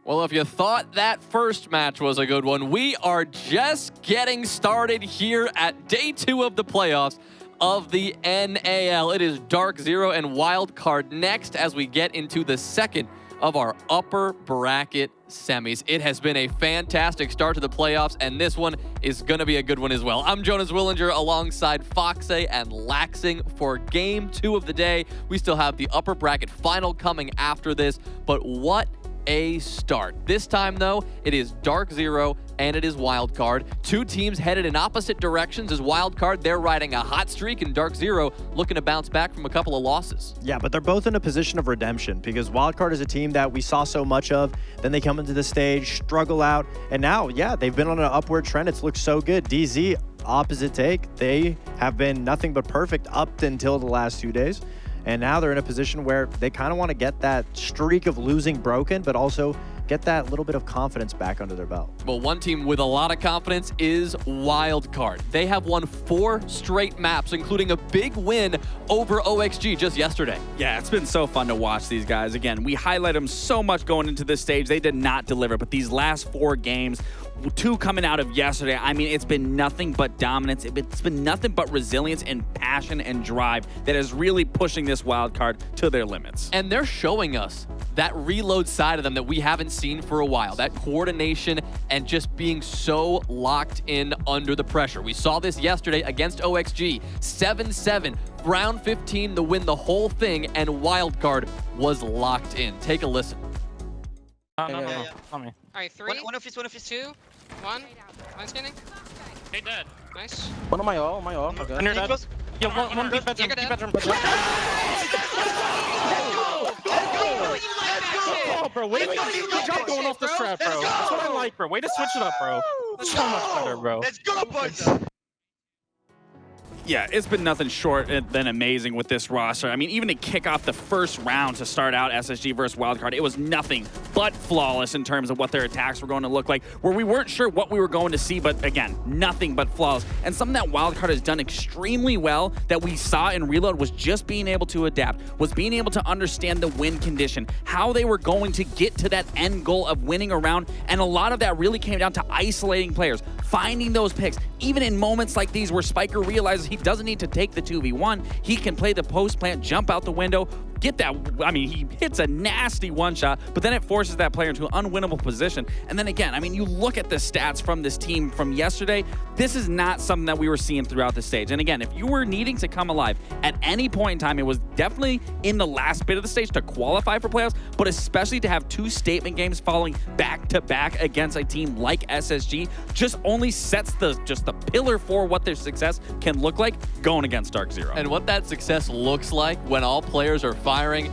Well, if you thought that first match was a good one, we are just getting started here at day 2 of the playoffs of the NAL. It is Darkzero and Wildcard next as we get into the second of our upper bracket semis. It has been a fantastic start to the playoffs, and this one is going to be a good one as well. I'm Jonas Willinger alongside Foxe and Laxing for game 2 of the day. We still have the upper bracket final coming after this, but what a start. This time, though, it is Darkzero and it is Wildcard. Two teams headed in opposite directions as Wildcard, they're riding a hot streak, and Darkzero looking to bounce back from a couple of losses. Yeah, but they're both in a position of redemption because Wildcard is a team that we saw so much of. Then they come into the stage, struggle out, and now, yeah, they've been on an upward trend. It's looked so good. DZ, opposite take. They have been nothing but perfect up until the last 2 days. And now they're in a position where they kind of want to get that streak of losing broken, but also get that little bit of confidence back under their belt. Well, one team with a lot of confidence is Wildcard. They have won 4 straight maps, including a big win over OXG just yesterday. Yeah, it's been so fun to watch these guys. Again, we highlight them so much going into this stage. They did not deliver, but these last 4 games, 2 coming out of yesterday, I mean, it's been nothing but dominance. It's been nothing but resilience and passion and drive that is really pushing this Wildcard to their limits. And they're showing us that reload side of them that we haven't seen for a while, that coordination and just being so locked in under the pressure. We saw this yesterday against OXG, 7-7, round 15 to win the whole thing, and Wildcard was locked in. Take a listen. No. On me. Alright, 3. One of his 2. 1. Line scanning. Hey, dead. Nice. One on my all. Okay. And you're dead. Yeah, one deep bedroom. You're Deep dead. bedroom. Let's Oh, bro, way to good job going off the trap, bro. That's what I like, bro. Way to switch it up, bro. So much better, bro. Let's go, boys! Yeah, it's been nothing short than amazing with this roster. I mean, even to kick off the first round to start out SSG versus Wildcard, it was nothing but flawless in terms of what their attacks were going to look like, where we weren't sure what we were going to see, but again, nothing but flawless. And something that Wildcard has done extremely well that we saw in Reload was just being able to adapt, was being able to understand the win condition, how they were going to get to that end goal of winning a round, and a lot of that really came down to isolating players, finding those picks, even in moments like these where Spiker realizes he doesn't need to take the 2v1. He can play the post plant, jump out the window, get that, I mean, he hits a nasty one shot, but then it forces that player into an unwinnable position. And then again, I mean, you look at the stats from this team from yesterday, this is not something that we were seeing throughout the stage. And again, if you were needing to come alive at any point in time, it was definitely in the last bit of the stage to qualify for playoffs, but especially to have 2 statement games following back to back against a team like SSG just only sets the pillar for what their success can look like going against Darkzero. And what that success looks like when all players are firing,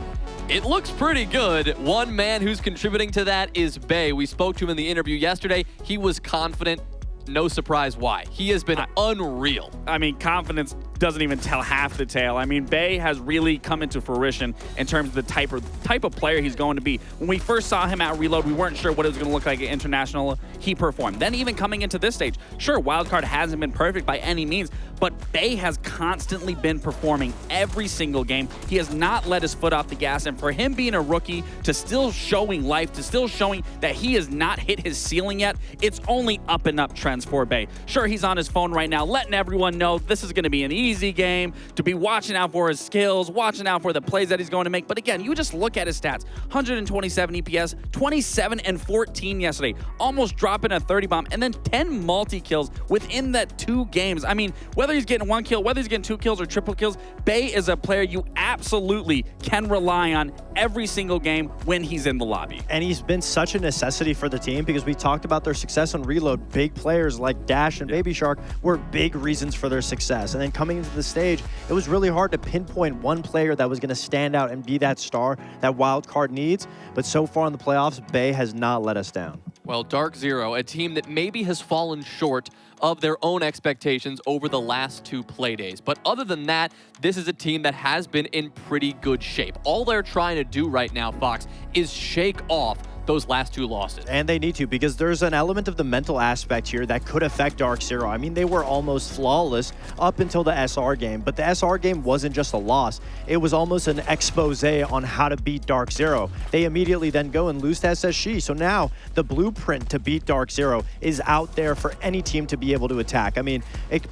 it looks pretty good. One man who's contributing to that is Bay. We spoke to him in the interview yesterday. He was confident. No surprise why. He has been unreal. I mean, confidence doesn't even tell half the tale. I mean, Bay has really come into fruition in terms of the type of player he's going to be. When we first saw him at Reload, we weren't sure what it was going to look like at International. He performed. Then even coming into this stage, sure, Wildcard hasn't been perfect by any means, but Bay has constantly been performing every single game. He has not let his foot off the gas, and for him being a rookie to still showing life, to still showing that he has not hit his ceiling yet, it's only up and up trends for Bay. Sure, he's on his phone right now, letting everyone know this is going to be an easy game, to be watching out for his skills, watching out for the plays that he's going to make. But again, you just look at his stats, 127 EPS, 27 and 14 yesterday, almost dropping a 30 bomb, and then 10 multi-kills within that 2 games. I mean, whether he's getting 1 kill, whether he's getting 2 kills or triple kills, Bay is a player you absolutely can rely on every single game when he's in the lobby. And he's been such a necessity for the team because we talked about their success on Reload. Big players like Dash and Baby Shark were big reasons for their success. And then coming into the stage, it was really hard to pinpoint one player that was going to stand out and be that star that Wildcard needs. But so far in the playoffs, Bay has not let us down. Well, Darkzero, a team that maybe has fallen short of their own expectations over the last 2 play days. But other than that, this is a team that has been in pretty good shape. All they're trying to do right now, Fox, is shake off those last 2 losses. And they need to, because there's an element of the mental aspect here that could affect Darkzero. I mean, they were almost flawless up until the SR game, but the SR game wasn't just a loss. It was almost an expose on how to beat Darkzero. They immediately then go and lose to SSG. So now the blueprint to beat Darkzero is out there for any team to be able to attack. I mean,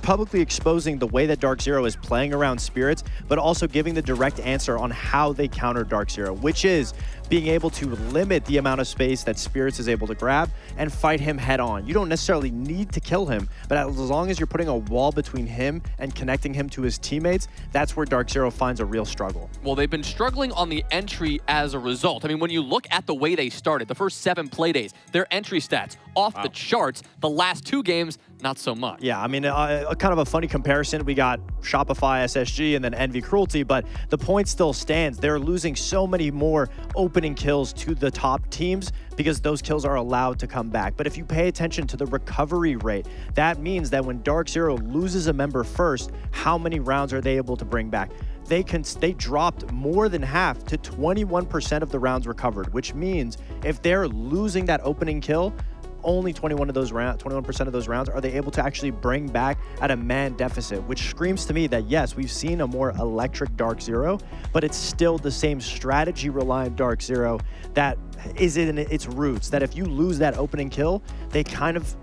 publicly exposing the way that Darkzero is playing around Spirits, but also giving the direct answer on how they counter Darkzero, which is being able to limit the amount of space that Spirits is able to grab and fight him head on. You don't necessarily need to kill him, but as long as you're putting a wall between him and connecting him to his teammates, that's where Darkzero finds a real struggle. Well, they've been struggling on the entry as a result. I mean, when you look at the way they started, the first 7 play days, their entry stats off the charts. The last 2 games, not so much. Yeah, I mean, kind of a funny comparison. We got Shopify, SSG, and then Envy Cruelty, but the point still stands. They're losing so many more opening kills to the top teams because those kills are allowed to come back. But if you pay attention to the recovery rate, that means that when Darkzero loses a member first, how many rounds are they able to bring back? They dropped more than half to 21% of the rounds recovered, which means if they're losing that opening kill, only 21% of those rounds are they able to actually bring back at a man deficit, which screams to me that yes, we've seen a more electric Darkzero, but it's still the same strategy reliant Darkzero that is in its roots, that if you lose that opening kill, they kind of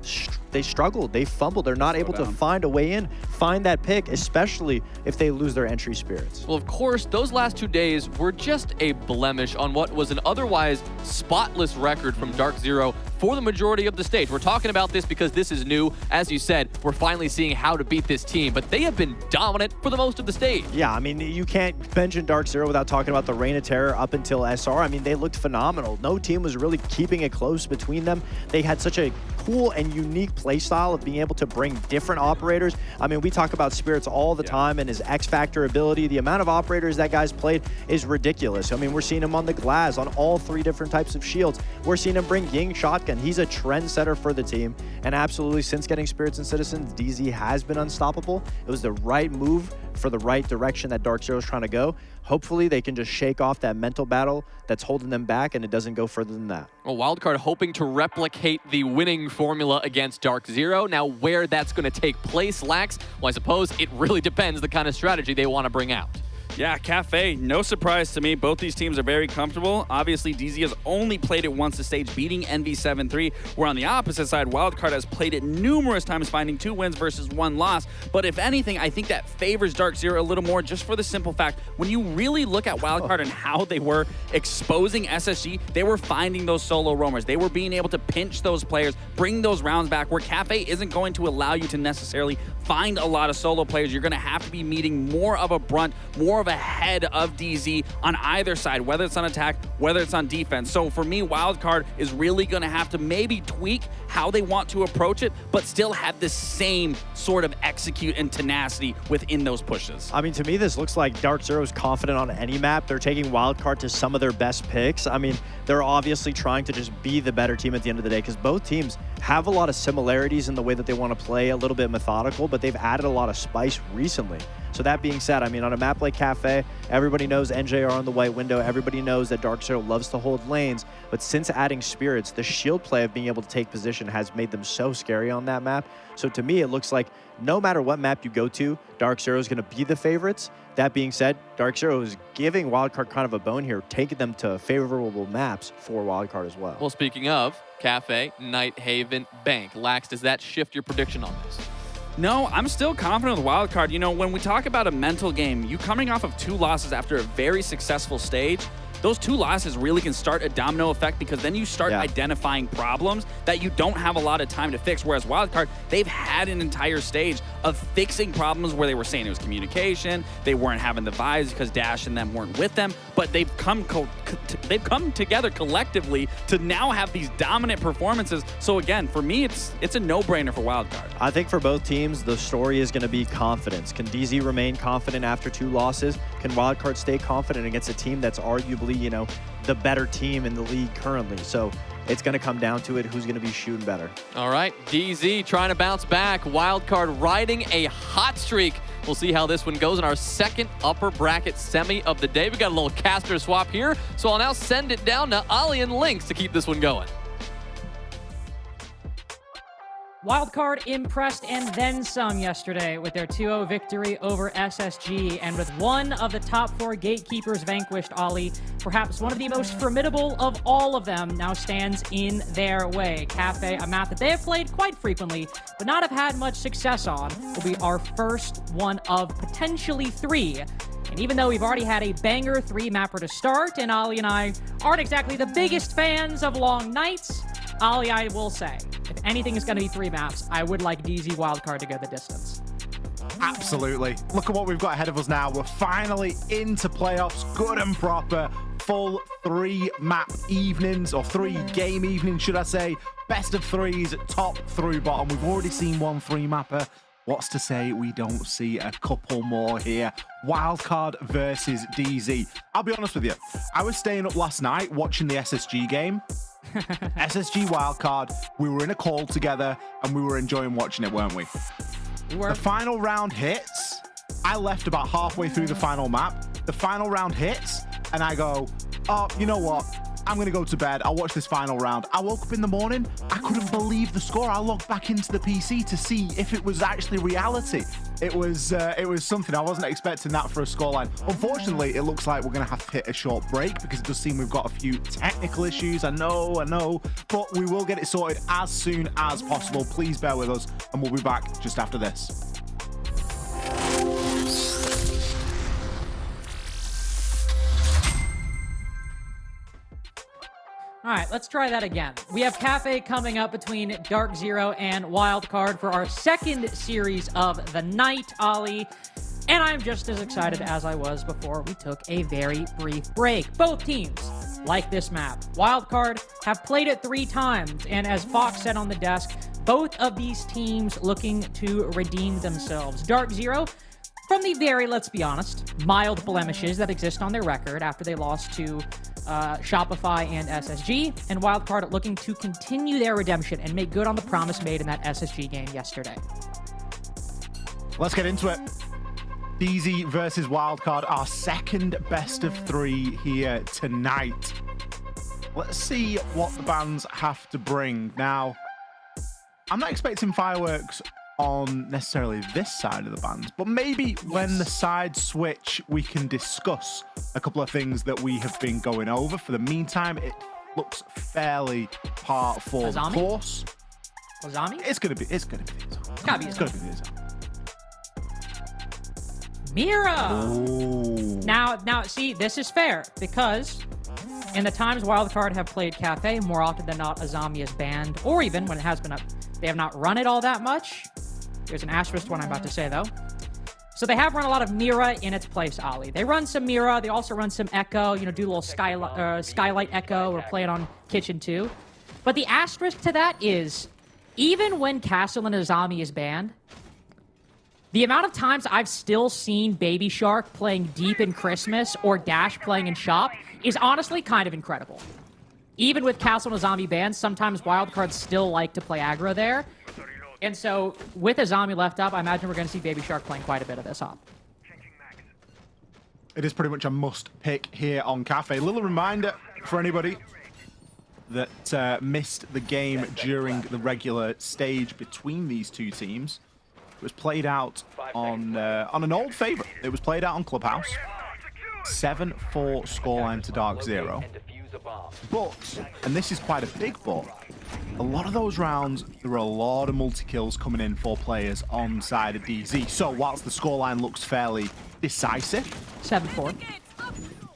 they struggle, they fumble, they're not able to find a way in, find that pick, especially if they lose their entry Spirits. Well, of course, those last 2 days were just a blemish on what was an otherwise spotless record from Darkzero for the majority of the stage. We're talking about this because this is new. As you said, we're finally seeing how to beat this team, but they have been dominant for the most of the stage. Yeah, I mean, you can't mention Darkzero without talking about the Reign of Terror up until SR. I mean, they looked phenomenal. No team was really keeping it close between them. They had such a cool and unique play style of being able to bring different operators. I mean, we talk about Spirits all the time and his X Factor ability. The amount of operators that guy's played is ridiculous. I mean, we're seeing him on the glass on all 3 different types of shields. We're seeing him bring Ying Shotgun. He's a trendsetter for the team. And absolutely, since getting Spirits and Citizens, DZ has been unstoppable. It was the right move for the right direction that Darkzero is trying to go. Hopefully, they can just shake off that mental battle that's holding them back, and it doesn't go further than that. Well, Wildcard hoping to replicate the winning formula against Darkzero. Now, where that's going to take place, Lax, well, I suppose it really depends the kind of strategy they want to bring out. Yeah, Cafe, no surprise to me. Both these teams are very comfortable. Obviously, DZ has only played it once this stage, beating Envy 7-3, where on the opposite side, Wildcard has played it numerous times, finding 2 wins versus 1 loss. But if anything, I think that favors Darkzero a little more, just for the simple fact, when you really look at Wildcard and how they were exposing SSG, they were finding those solo roamers. They were being able to pinch those players, bring those rounds back, where Cafe isn't going to allow you to necessarily find a lot of solo players. You're going to have to be meeting more of a brunt, more of a head of DZ on either side, whether it's on attack, whether it's on defense. So for me, Wildcard is really going to have to maybe tweak how they want to approach it, but still have the same sort of execute and tenacity within those pushes. I mean, to me, this looks like Darkzero is confident on any map. They're taking Wildcard to some of their best picks. I mean, they're obviously trying to just be the better team at the end of the day, because both teams have a lot of similarities in the way that they want to play, a little bit methodical, but they've added a lot of spice recently. So that being said, I mean, on a map like Cafe, everybody knows NJR on the white window. Everybody knows that Darkzero loves to hold lanes. But since adding Spirits, the shield play of being able to take position has made them so scary on that map. So to me, it looks like no matter what map you go to, Darkzero is going to be the favorites. That being said, Darkzero is giving Wildcard kind of a bone here, taking them to favorable maps for Wildcard as well. Well, speaking of Cafe, Night Haven, Bank, Lax, does that shift your prediction on this? No, I'm still confident with Wildcard. You know, when we talk about a mental game, you coming off of 2 losses after a very successful stage, those 2 losses really can start a domino effect, because then you start identifying problems that you don't have a lot of time to fix. Whereas Wildcard, they've had an entire stage of fixing problems where they were saying it was communication, they weren't having the vibes because Dash and them weren't with them, but they've come together collectively to now have these dominant performances. So again, for me, it's a no-brainer for Wildcard. I think for both teams, the story is going to be confidence. Can DZ remain confident after 2 losses? Can Wildcard stay confident against a team that's arguably, you know, the better team in the league currently? So it's going to come down to it who's going to be shooting better. All right, DZ trying to bounce back. Wildcard riding a hot streak. We'll see how this one goes in our second upper bracket semi of the day. We got a little caster swap here, so I'll now send it down to Ali and Lynx to keep this one going. Wildcard impressed and then some yesterday with their 2-0 victory over SSG, and with one of the top 4 gatekeepers vanquished, Ollie, perhaps one of the most formidable of all of them now stands in their way. Cafe, a map that they have played quite frequently, but not have had much success on, will be our first one of potentially 3. And even though we've already had a banger 3-mapper to start, and Ollie and I aren't exactly the biggest fans of long nights, Ollie, I will say, if anything is going to be 3 maps, I would like DZ Wildcard to go the distance. Absolutely. Look at what we've got ahead of us now. We're finally into playoffs, good and proper. Full 3-map evenings, or 3-game evenings, should I say. Best of 3s, top through bottom. We've already seen one 3-mapper. What's to say we don't see a couple more here? Wildcard versus DZ. I'll be honest with you. I was staying up last night watching the SSG game. SSG Wildcard, we were in a call together and we were enjoying watching it, weren't we? We were. The final round hits. I left about halfway through the final map. The final round hits and I go, oh, you know what? I'm going to go to bed. I'll watch this final round. I woke up in the morning. I couldn't believe the score. I logged back into the PC to see if it was actually reality. It was something. I wasn't expecting that for a scoreline. Unfortunately, it looks like we're going to have to hit a short break because it does seem we've got a few technical issues. I know, but we will get it sorted as soon as possible. Please bear with us and we'll be back just after this. All right, let's try that again. We have Cafe coming up between Darkzero and Wildcard for our second series of the night, Ollie. And I'm just as excited as I was before we took a very brief break. Both teams like this map. Wildcard have played it 3 times, and as Fox said on the desk, both of these teams looking to redeem themselves. Darkzero, from the very, let's be honest, mild blemishes that exist on their record after they lost to Shopify and SSG, and Wildcard looking to continue their redemption and make good on the promise made in that SSG game yesterday. Let's get into it. DZ versus Wildcard, our second best of 3 here tonight. Let's see what the bands have to bring. Now, I'm not expecting fireworks on necessarily this side of the bands, but maybe when the sides switch, we can discuss a couple of things that we have been going over. For the meantime, it looks fairly par for the course. Ozami? It's gonna be the Azami. It's gonna be the Azami. Mira! Ooh. Now, see, this is fair, because in the times Wildcard have played Cafe, more often than not, Azami is banned, or even when it has been up, they have not run it all that much. There's an asterisk to what I'm about to say, though. So they have run a lot of Mira in its place, Ollie. They run some Mira. They also run some Echo, do a little Skylight Echo, or play it on Kitchen 2. But the asterisk to that is, even when Castle and Azami is banned, the amount of times I've still seen Baby Shark playing deep in Christmas or Dash playing in Shop is honestly kind of incredible. Even with Castle and Azami banned, sometimes Wildcards still like to play aggro there. And so, with Azami left up, I imagine we're going to see Baby Shark playing quite a bit of this up. It is pretty much a must pick here on Cafe. A little reminder for anybody that missed the game during the regular stage between these two teams. It was played out on an old favorite. It was played out on Clubhouse. 7-4 scoreline to Darkzero. But, and this is quite a big but, a lot of those rounds, there were a lot of multi-kills coming in for players on side of DZ. So whilst the scoreline looks fairly decisive, 7-4.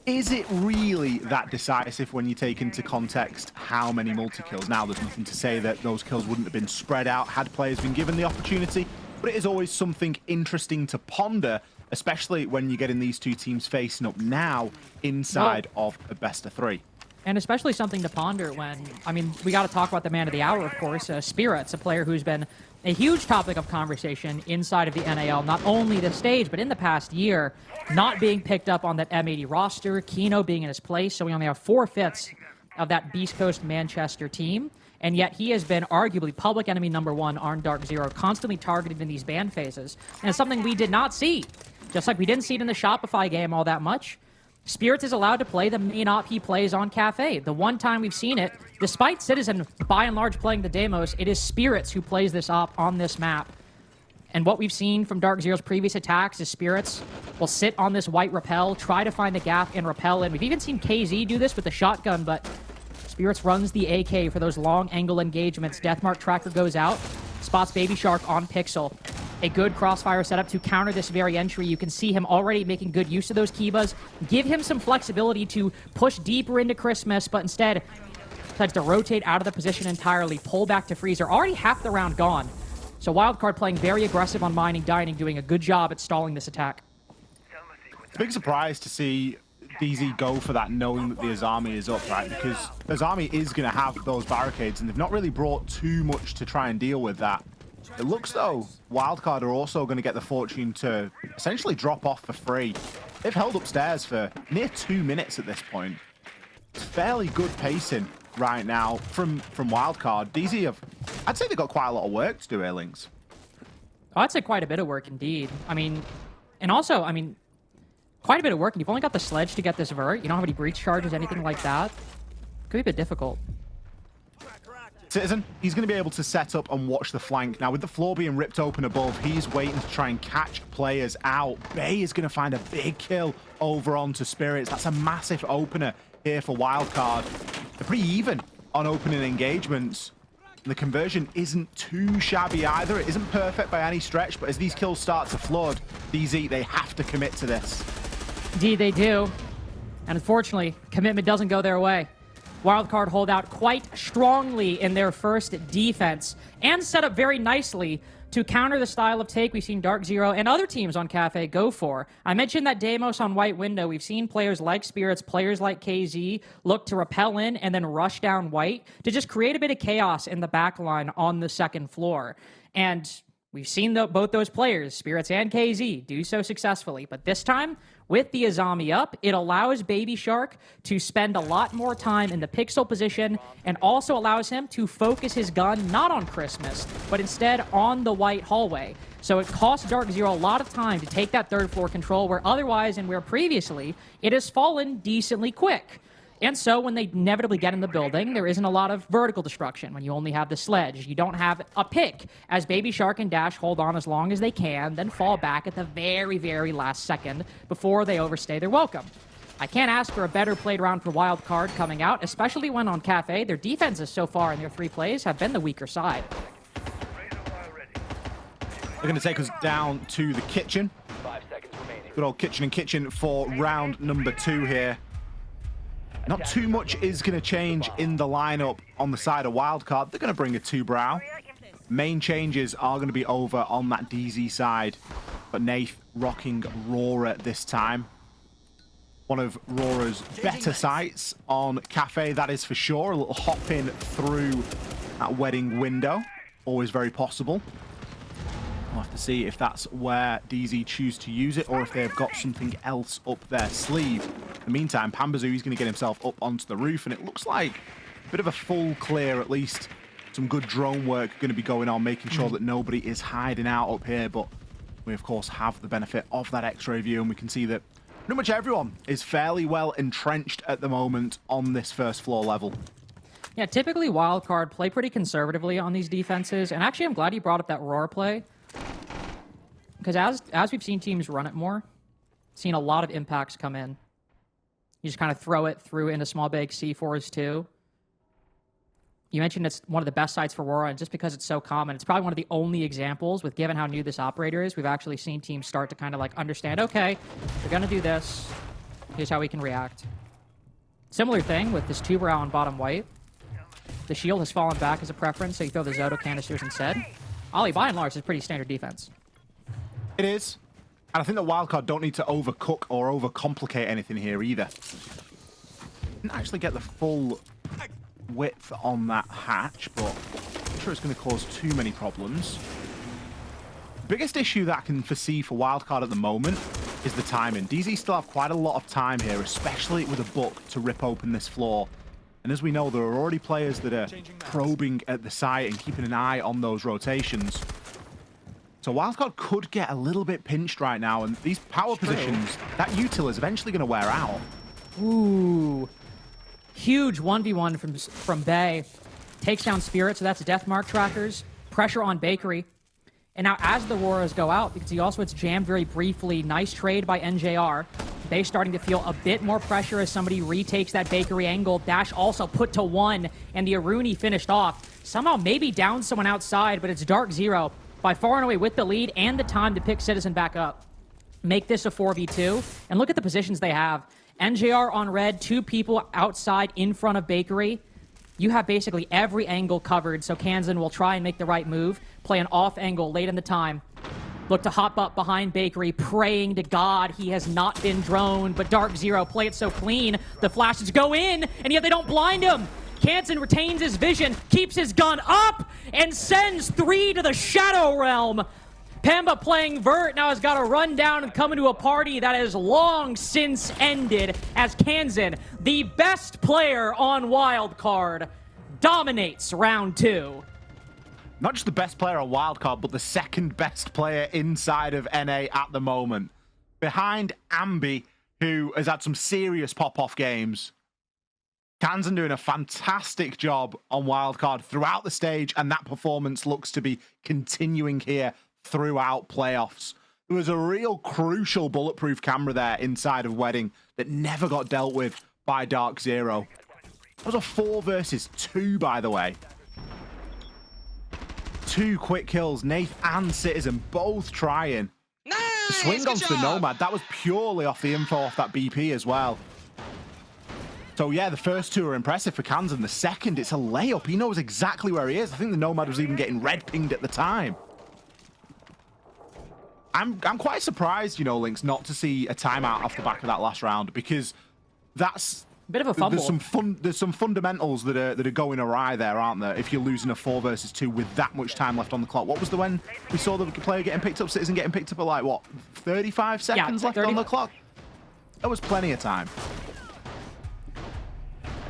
Is it really that decisive when you take into context how many multi-kills? Now, there's nothing to say that those kills wouldn't have been spread out had players been given the opportunity, but it is always something interesting to ponder, especially when you're getting these two teams facing up now inside of a best of 3. And especially something to ponder when, I mean, we got to talk about the man of the hour, of course. Spirit's a player who's been a huge topic of conversation inside of the NAL, not only this stage, but in the past year, not being picked up on that M80 roster, Kino being in his place, so we only have 4 fifths of that Beast Coast Manchester team, and yet he has been arguably public enemy #1 on Darkzero, constantly targeted in these ban phases, and it's something we did not see. Just like we didn't see it in the Shopify game all that much, Spirits is allowed to play the main op he plays on Cafe. The one time we've seen it, despite Citizen by and large playing the Deimos, it is Spirits who plays this op on this map. And what we've seen from Darkzero's previous attacks is Spirits will sit on this white rappel, try to find the gap and rappel in. We've even seen KZ do this with the shotgun, but Spirits runs the AK for those long angle engagements. Deathmark Tracker goes out, spots Baby Shark on Pixel. A good crossfire setup to counter this very entry. You can see him already making good use of those Kivas. Give him some flexibility to push deeper into Christmas, but instead decides to rotate out of the position entirely, pull back to Freezer. Already half the round gone. So Wildcard playing very aggressive on Mining Dining, doing a good job at stalling this attack. It's a big surprise to see DZ go for that, knowing that the Azami is up, right? Because Azami is going to have those barricades, and they've not really brought too much to try and deal with that. It looks though Wildcard are also going to get the fortune to essentially drop off for free. They've held upstairs for near 2 minutes at this point. It's fairly good pacing right now from Wildcard. DZ have, I'd say they've got quite a lot of work to do here, Links. I'd say quite a bit of work indeed. I mean, and also, I mean, quite a bit of work. And you've only got the sledge to get this vert. You don't have any breach charges, anything like that. Could be a bit difficult. Citizen, he's going to be able to set up and watch the flank. Now, with the floor being ripped open above, he's waiting to try and catch players out. Bay is going to find a big kill over onto Spirits. That's a massive opener here for Wildcard. They're pretty even on opening engagements. And the conversion isn't too shabby either. It isn't perfect by any stretch, but as these kills start to flood, DZ, they have to commit to this. Indeed, they do. And unfortunately, commitment doesn't go their way. Wildcard hold out quite strongly in their first defense and set up very nicely to counter the style of take we've seen Darkzero and other teams on Cafe go for. I mentioned that Deimos on White Window. We've seen players like Spirits, players like KZ look to rappel in and then rush down White to just create a bit of chaos in the back line on the second floor. And we've seen both those players, Spirits and KZ, do so successfully. But this time, with the Azami up, it allows Baby Shark to spend a lot more time in the pixel position and also allows him to focus his gun not on Christmas, but instead on the white hallway. So it costs Darkzero a lot of time to take that third floor control where otherwise and where previously it has fallen decently quick. And so when they inevitably get in the building, there isn't a lot of vertical destruction when you only have the sledge. You don't have a pick as Baby Shark and Dash hold on as long as they can, then fall back at the very, very last second before they overstay their welcome. I can't ask for a better played round for Wildcard coming out, especially when on Cafe, their defenses so far in their 3 plays have been the weaker side. They're going to take us down to the kitchen. 5 seconds remaining. Good old kitchen and kitchen for round number 2 here. Not too much is going to change in the lineup on the side of Wildcard. They're going to bring a 2-brow. Main changes are going to be over on that DZ side. But Nath rocking Rora this time. One of Rora's better sights on Cafe, that is for sure. A little hop in through that wedding window. Always very possible. We'll have to see if that's where DZ choose to use it or if they've got something else up their sleeve. In the meantime, Pambazoo is going to get himself up onto the roof, and it looks like a bit of a full clear, at least some good drone work going to be going on, making sure that nobody is hiding out up here. But we, of course, have the benefit of that X-ray view, and we can see that pretty much everyone is fairly well entrenched at the moment on this first floor level. Yeah, typically Wildcard play pretty conservatively on these defenses, and actually I'm glad you brought up that Roar play. Because as we've seen teams run it more, seen a lot of impacts come in. You just kind of throw it through into small bag C4s too. You mentioned it's one of the best sites for Aurora, and just because it's so common, it's probably one of the only examples, with given how new this operator is, we've actually seen teams start to kind of like understand, okay, we're going to do this. Here's how we can react. Similar thing with this 2-brow on bottom white. The shield has fallen back as a preference, so you throw the Zoto canisters instead. Ollie, by and large, is pretty standard defense. It is. And I think that Wildcard don't need to overcook or overcomplicate anything here either. Didn't actually get the full width on that hatch, but I'm sure it's going to cause too many problems. The biggest issue that I can foresee for Wildcard at the moment is the timing. DZ still have quite a lot of time here, especially with a book to rip open this floor. And as we know, there are already players that are probing at the site and keeping an eye on those rotations. So Wildcard could get a little bit pinched right now, and these power positions, that util is eventually going to wear out. Ooh. Huge 1v1 from Bay. Takes down Spirit, so that's death mark trackers. Pressure on Bakery. And now as the Auroras go out, because he also gets jammed very briefly, nice trade by NJR. Bay starting to feel a bit more pressure as somebody retakes that Bakery angle. Dash also put to 1, and the Aruni finished off. Somehow maybe down someone outside, but it's Darkzero by far and away with the lead and the time to pick Citizen back up. Make this a 4v2, and look at the positions they have. NJR on red, 2 people outside in front of Bakery. You have basically every angle covered, so Kansan will try and make the right move, play an off angle late in the time. Look to hop up behind Bakery, praying to God he has not been droned, but Darkzero play it so clean, the flashes go in, and yet they don't blind him. Kansan retains his vision, keeps his gun up, and sends 3 to the Shadow Realm. Pamba playing Vert now has got to run down and come into a party that has long since ended as Kansan, the best player on Wildcard, dominates round 2. Not just the best player on Wildcard, but the second best player inside of NA at the moment. Behind Ambi, who has had some serious pop-off games. Kansan doing a fantastic job on Wildcard throughout the stage, and that performance looks to be continuing here throughout playoffs. There was a real crucial bulletproof camera there inside of Wedding that never got dealt with by Darkzero. That was a 4 versus 2, by the way. 2 quick kills, Nath and Citizen both trying. Nice! The swing onto the Nomad, that was purely off the info off that BP as well. So yeah, the first 2 are impressive for Kansan. The second, it's a layup. He knows exactly where he is. I think the Nomad was even getting red pinged at the time. I'm quite surprised, you know, Lynx, not to see a timeout off the back of that last round, because that's Bit of a fumble. There's some fundamentals that are going awry there, aren't there? If you're losing a 4 versus 2 with that much time left on the clock. What was the when we saw the player getting picked up, Citizen getting picked up at like what, 35 seconds left on the clock? That was plenty of time.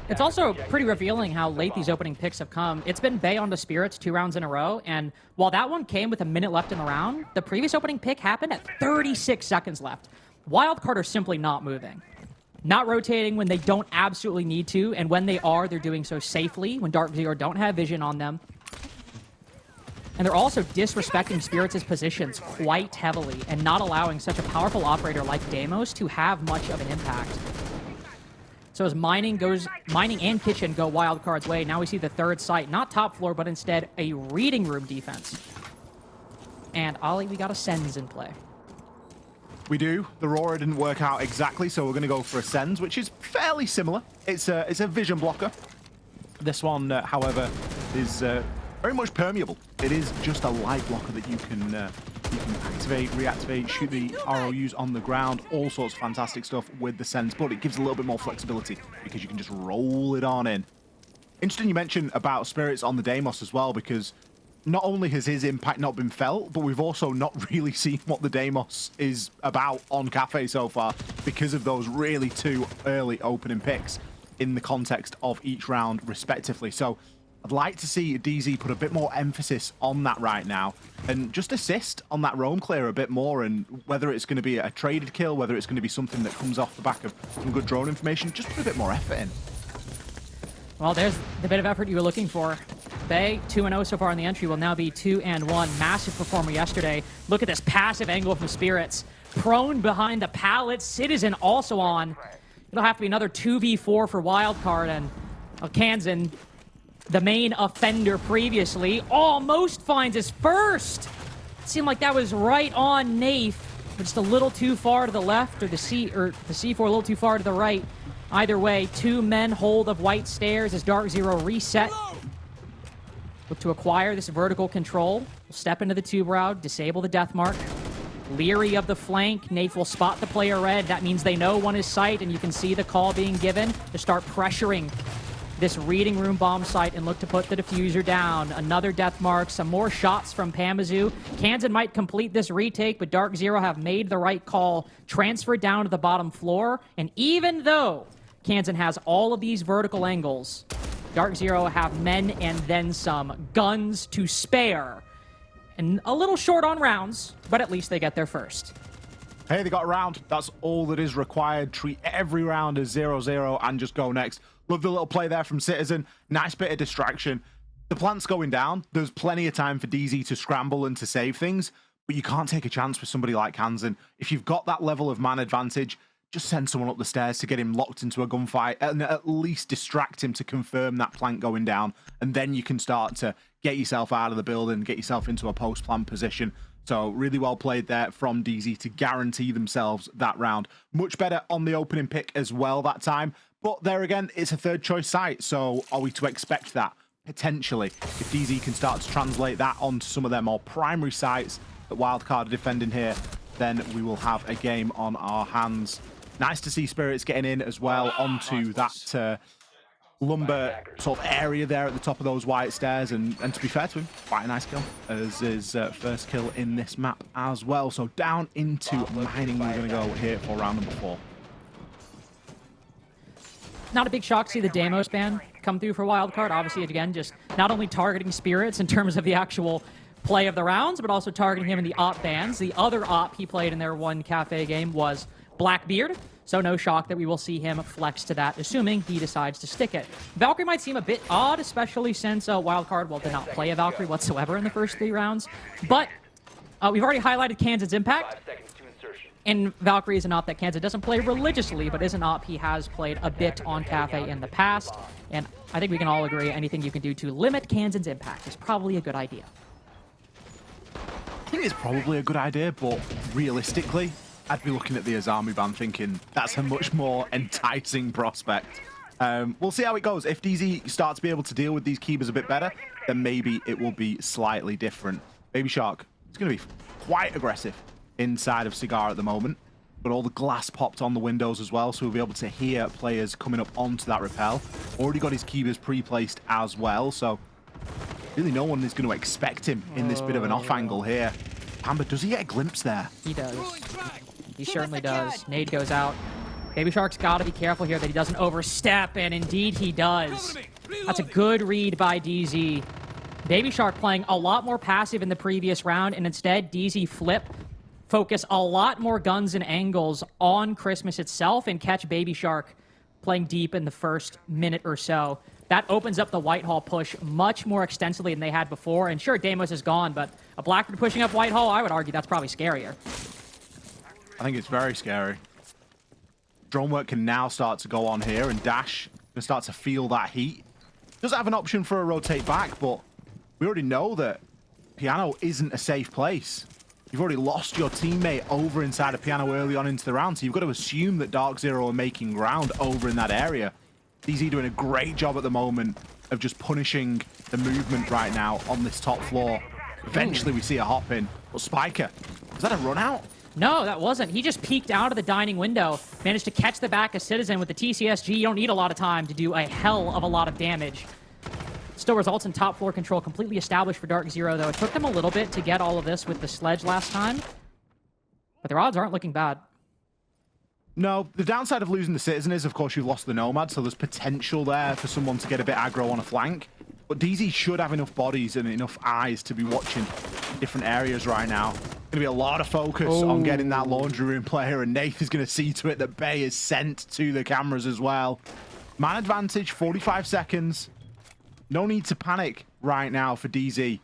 It's also pretty revealing how late these opening picks have come. It's been Bay on the Spirits 2 rounds in a row, and while that one came with a minute left in the round, the previous opening pick happened at 36 seconds left. Wildcard are simply not moving. Not rotating when they don't absolutely need to, and when they are, they're doing so safely, when Darkzero don't have vision on them. And they're also disrespecting Spirits' positions quite heavily, and not allowing such a powerful operator like Deimos to have much of an impact. So as Mining and Kitchen go Wildcard's way, now we see the third site, not top floor, but instead a reading room defense. And Ollie, we got a Sens in play. We do. The Aurora didn't work out exactly, so we're going to go for a Sens, which is fairly similar. It's a vision blocker. This one, however, is very much permeable. It is just a light blocker that you can activate, reactivate, shoot the ROUs on the ground, all sorts of fantastic stuff with the Sens, but it gives a little bit more flexibility because you can just roll it on in. Interesting you mentioned about Spirits on the Deimos as well, because not only has his impact not been felt, but we've also not really seen what the Deimos is about on Cafe so far because of those really 2 early opening picks in the context of each round respectively. So I'd like to see DZ put a bit more emphasis on that right now and just assist on that roam clear a bit more, and whether it's going to be a traded kill, whether it's going to be something that comes off the back of some good drone information, just put a bit more effort in. Well, there's the bit of effort you were looking for. Bay, 2-0 so far in the entry, will now be 2-1. Massive performer yesterday. Look at this passive angle from Spirits. Prone behind the pallet. Citizen also on. It'll have to be another 2v4 for Wildcard, and Kansan, the main offender previously, almost finds his first. It seemed like that was right on Nath, but just a little too far to the left, or the C4 a little too far to the right. Either way, 2 men hold of white stairs as Darkzero reset. Look to acquire this vertical control. We'll step into the tube route, disable the death mark. Leery of the flank, Nath will spot the player red. That means they know one is sight, and you can see the call being given to start pressuring this reading room bomb site and look to put the diffuser down. Another death mark, some more shots from Pamazu. Kansan might complete this retake, but Darkzero have made the right call, transferred down to the bottom floor, and even though Kansan has all of these vertical angles. Darkzero have men and then some guns to spare. And a little short on rounds, but at least they get there first. Hey, they got a round. That's all that is required. Treat every round as 0-0 and just go next. Love the little play there from Citizen. Nice bit of distraction. The plant's going down. There's plenty of time for DZ to scramble and to save things, but you can't take a chance with somebody like Kansan. If you've got that level of man advantage, just send someone up the stairs to get him locked into a gunfight and at least distract him to confirm that plant going down. And then you can start to get yourself out of the building, get yourself into a post-plant position. So really well played there from DZ to guarantee themselves that round. Much better on the opening pick as well that time. But there again, it's a third choice site. So are we to expect that? Potentially. If DZ can start to translate that onto some of their more primary sites that Wildcard are defending here, then we will have a game on our hands. Nice to see Spirits getting in as well onto that lumber sort of area there at the top of those white stairs. And to be fair to him, quite a nice kill as his first kill in this map as well. So down into mining we're going to go here for round number 4. Not a big shock to see the Deimos ban come through for Wildcard. Obviously, again, just not only targeting Spirits in terms of the actual play of the rounds, but also targeting him in the op bans. The other op he played in their one cafe game was Blackbeard, so no shock that we will see him flex to that, assuming he decides to stick it. Valkyrie might seem a bit odd, especially since Wildcard, well, did not play a Valkyrie whatsoever in the first 3 rounds, but we've already highlighted Kansan's impact, and Valkyrie is an op that Kansan doesn't play religiously, but is an op he has played a bit on cafe in the past, and I think we can all agree anything you can do to limit Kansan's impact is probably a good idea. I think it's probably a good idea, but realistically, I'd be looking at the Azami ban thinking that's a much more enticing prospect. We'll see how it goes. If DZ starts to be able to deal with these keepers a bit better, then maybe it will be slightly different. Baby Shark is going to be quite aggressive inside of Cigar at the moment. But all the glass popped on the windows as well, so we'll be able to hear players coming up onto that rappel. Already got his keepers pre-placed as well, so really no one is going to expect him in this bit of an off angle here. Pamba, does he get a glimpse there? He does. He certainly does. Nade goes out. Baby Shark's got to be careful here that he doesn't overstep, and indeed he does. That's a good read by DZ. Baby Shark playing a lot more passive in the previous round, and instead DZ flip, focus a lot more guns and angles on Christmas itself, and catch Baby Shark playing deep in the first minute or so. That opens up the Whitehall push much more extensively than they had before, and sure, Deimos is gone, but a Blackbeard pushing up Whitehall, I would argue that's probably scarier. I think it's very scary. Drone work can now start to go on here, and Dash can start to feel that heat. Doesn't have an option for a rotate back, but we already know that Piano isn't a safe place. You've already lost your teammate over inside of Piano early on into the round, so you've got to assume that Darkzero are making ground over in that area. DZ doing a great job at the moment of just punishing the movement right now on this top floor. Eventually we see a hop in, but Spiker, is that a run out? No, that wasn't. He just peeked out of the dining window, managed to catch the back of Citizen with the TCSG. You don't need a lot of time to do a hell of a lot of damage. Still results in top floor control completely established for Darkzero, though. It took them a little bit to get all of this with the sledge last time, but their odds aren't looking bad. No, the downside of losing the Citizen is, of course, you've lost the Nomad, so there's potential there for someone to get a bit aggro on a flank. But DZ should have enough bodies and enough eyes to be watching different areas right now. Going to be a lot of focus on getting that laundry room player, and Nath is going to see to it that Bay is sent to the cameras as well. Man advantage, 45 seconds. No need to panic right now for DZ.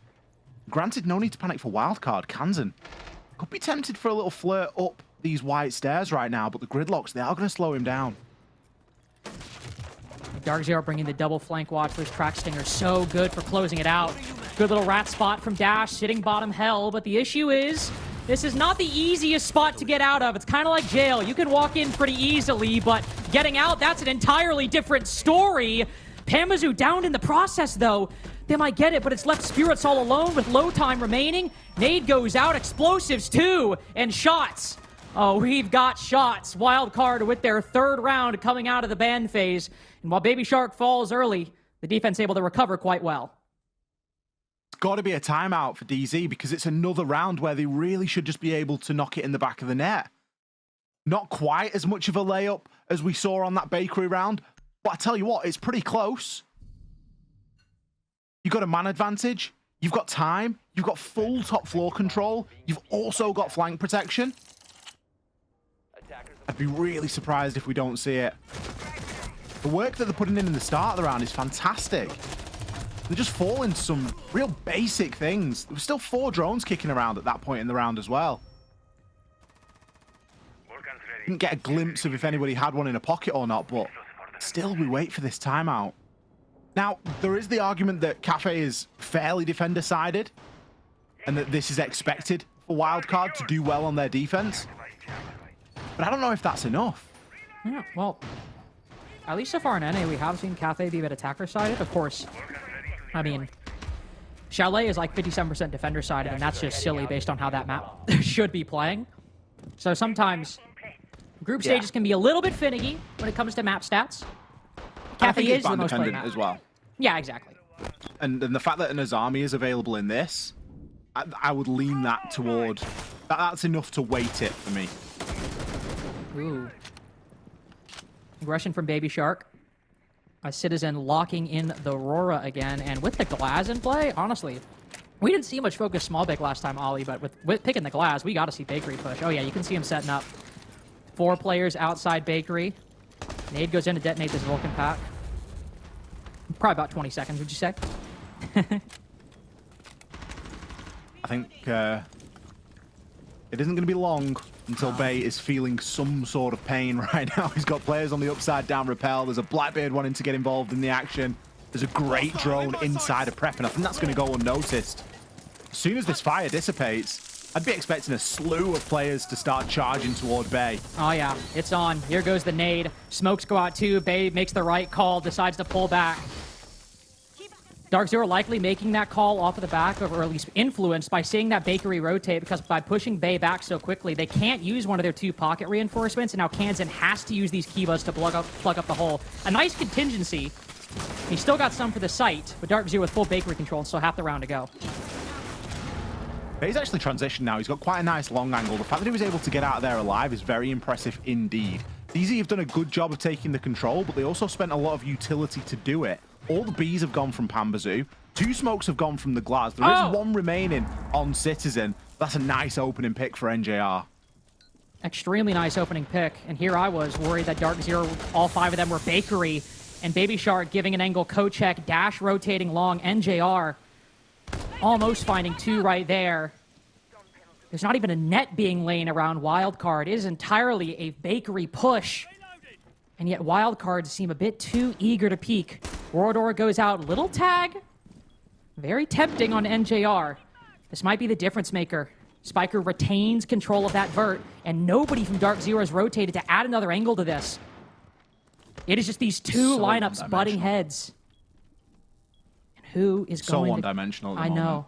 Granted, no need to panic for Wildcard. Kansan could be tempted for a little flirt up these white stairs right now, but the Gridlocks, they are going to slow him down. Darkzero bringing the double flank watch for his track stinger. So good for closing it out. Good little rat spot from Dash, sitting bottom hell. But the issue is, this is not the easiest spot to get out of. It's kind of like jail. You can walk in pretty easily, but getting out, that's an entirely different story. Pamazu downed in the process, though. They might get it, but it's left Spirits all alone with low time remaining. Nade goes out, explosives too, and shots. Oh, we've got shots. Wildcard with their third round coming out of the ban phase. And while Baby Shark falls early, the defense able to recover quite well. It's got to be a timeout for DZ because it's another round where they really should just be able to knock it in the back of the net. Not quite as much of a layup as we saw on that bakery round, but I tell you what, it's pretty close. You've got a man advantage. You've got time. You've got full top floor control. You've also got flank protection. I'd be really surprised if we don't see it. The work that they're putting in the start of the round is fantastic. They're just falling some real basic things. There were still 4 drones kicking around at that point in the round as well. Didn't get a glimpse of if anybody had one in a pocket or not, but still we wait for this timeout. Now, there is the argument that Cafe is fairly defender-sided and that this is expected for Wildcard to do well on their defense. But I don't know if that's enough. Yeah, well, at least so far in NA, we have seen Cafe be a bit attacker-sided. Of course, I mean, Chalet is like 57% defender-sided, and that's just silly based on how that map should be playing. So sometimes group stages can be a little bit finicky when it comes to map stats. Cafe is the most played map as well. Yeah, exactly. And the fact that an Azami is available in this, I would lean that toward... That's enough to weight it for me. Ooh. Aggression from Baby Shark. A Citizen locking in the Aurora again. And with the Glass in play, honestly, we didn't see much focus small big last time, Ollie, but with picking the Glass, we got to see Bakery push. Oh yeah, you can see him setting up. 4 players outside Bakery. Nade goes in to detonate this Vulcan pack. Probably about 20 seconds, would you say? I think it isn't going to be long until Bay is feeling some sort of pain right now. He's got players on the upside down rappel. There's a Blackbeard wanting to get involved in the action. There's a great drone inside of Prep, and I think that's going to go unnoticed. As soon as this fire dissipates, I'd be expecting a slew of players to start charging toward Bay. Oh yeah, it's on. Here goes the nade. Smokes go out too. Bay makes the right call, decides to pull back. Darkzero likely making that call off of the back of, or at least influenced by seeing that Bakery rotate, because by pushing Bay back so quickly, they can't use one of their 2 pocket reinforcements, and now Kansan has to use these Kivas to plug up the hole. A nice contingency. He's still got some for the site, but Darkzero with full Bakery control and still half the round to go. Bay's actually transitioned now. He's got quite a nice long angle. The fact that he was able to get out of there alive is very impressive indeed. DZ have done a good job of taking the control, but they also spent a lot of utility to do it. All the Bs have gone from Pambazoo. 2 smokes have gone from the Glass. There is 1 remaining on Citizen. That's a nice opening pick for NJR. Extremely nice opening pick. And here I was worried that Darkzero, all 5 of them were Bakery, and Baby Shark giving an angle co-check, dash rotating long, NJR almost finding 2 right there. There's not even a net being laying around Wildcard. It is entirely a Bakery push. And yet Wildcards seem a bit too eager to peek. Rorador goes out, little tag. Very tempting on NJR. This might be the difference maker. Spiker retains control of that vert, and nobody from Darkzero has rotated to add another angle to this. It is just these 2 lineups butting heads. And who is going so one-dimensional at the moment. I know.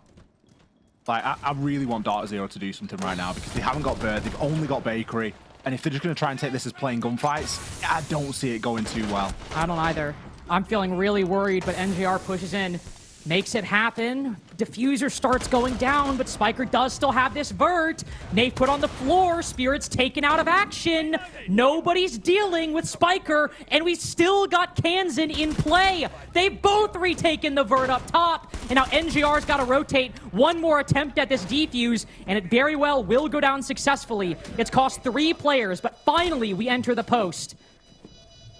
Like, I really want Darkzero to do something right now, because they haven't got Bird, they've only got Bakery. And if they're just going to try and take this as playing gunfights, I don't see it going too well. I don't either. I'm feeling really worried, but NJR pushes in, makes it happen. Diffuser starts going down, but Spiker does still have this vert. Nate put on the floor, Spirit's taken out of action. Nobody's dealing with Spiker, and we still got Kansan in play. They've both retaken the vert up top, and now NJR's got to rotate 1 more attempt at this defuse, and it very well will go down successfully. It's cost 3 players, but finally we enter the post.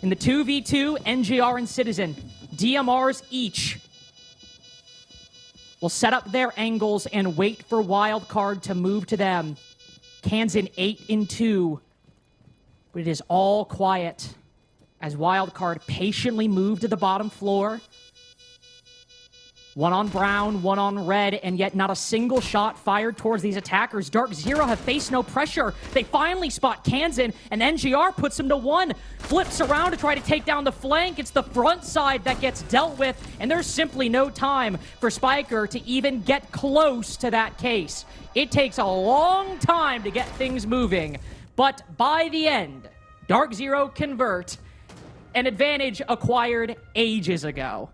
In the 2v2, NJR and Citizen, DMRs each, will set up their angles and wait for Wildcard to move to them. Kansan 8-2, but it is all quiet as Wildcard patiently move to the bottom floor. 1 on brown, 1 on red, and yet not a single shot fired towards these attackers. Darkzero have faced no pressure. They finally spot Kansan, and NGR puts him to 1. Flips around to try to take down the flank. It's the front side that gets dealt with, and there's simply no time for Spiker to even get close to that case. It takes a long time to get things moving, but by the end, Darkzero convert, an advantage acquired ages ago.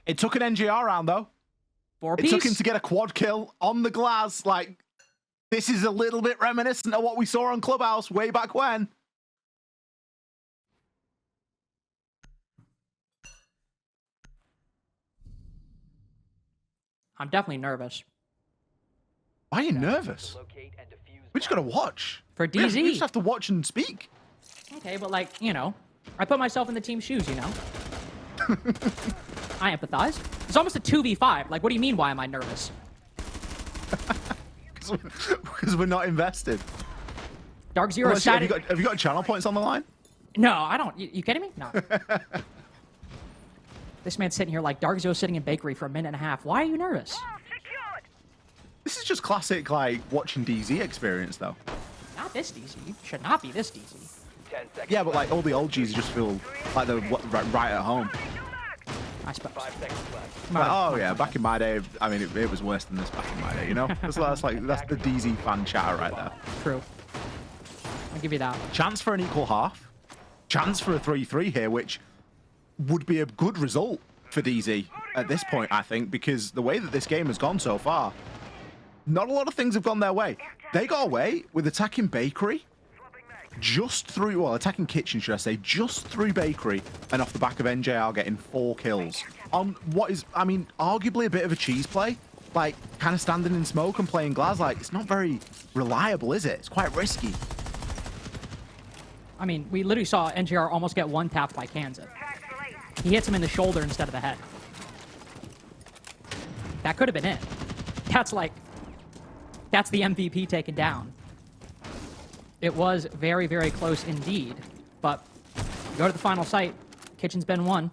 It took an NGR round, though. 4 piece. It took him to get a quad kill on the glass. Like, This is a little bit reminiscent of what we saw on Clubhouse way back when. I'm definitely nervous. Why are you nervous? We just gotta watch. For DZ. We just have to watch and speak. Okay, but like, you know, I put myself in the team's shoes, you know? I empathize. It's almost a 2v5. Like, what do you mean, why am I nervous? Because we're not invested. Darkzero decided... Have you got channel points on the line? No, I don't. You kidding me? No. This man's sitting here like Darkzero sitting in bakery for a minute and a half. Why are you nervous? This is just classic, like, watching DZ experience, though. Not this DZ. Should not be this DZ. Yeah, but, like, all the old Gs just feel like they're right at home. I suppose. Like, oh, yeah, back in my day, I mean, it was worse than this back in my day, you know? That's the DZ fan chatter right there. True. I'll give you that. Chance for an equal half. Chance for a 3-3 here, which would be a good result for DZ at this point, I think, because the way that this game has gone so far, not a lot of things have gone their way. They got away with attacking Bakery just through, well, attacking Kitchen, should I say, just through Bakery and off the back of NJR getting 4 kills on what is, I mean, arguably a bit of a cheese play. Like, kind of standing in smoke and playing glass. Like, it's not very reliable, is it? It's quite risky. I mean, we literally saw NGR almost get one-tapped by Kansas. He hits him in the shoulder instead of the head. That could have been it. That's like... That's the MVP taken down. It was very, very close indeed. But go to the final site. Kitchen's been won.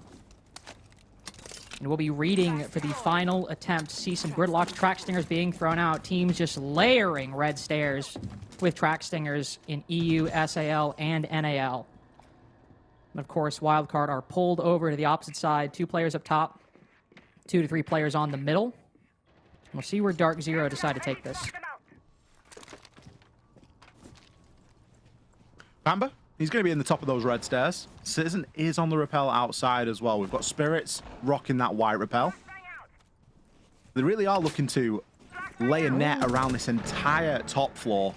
And we'll be reading for the final attempt. See some Gridlocks, track stingers being thrown out. Teams just layering red stairs with track stingers in EU, SAL, and NAL. And of course, Wildcard are pulled over to the opposite side. 2 players up top, 2 to 3 players on the middle. We'll see where Darkzero decide to take this. Pamba, he's going to be in the top of those red stairs. Citizen is on the rappel outside as well. We've got Spirits rocking that white rappel. They really are looking to lay a net around this entire top floor.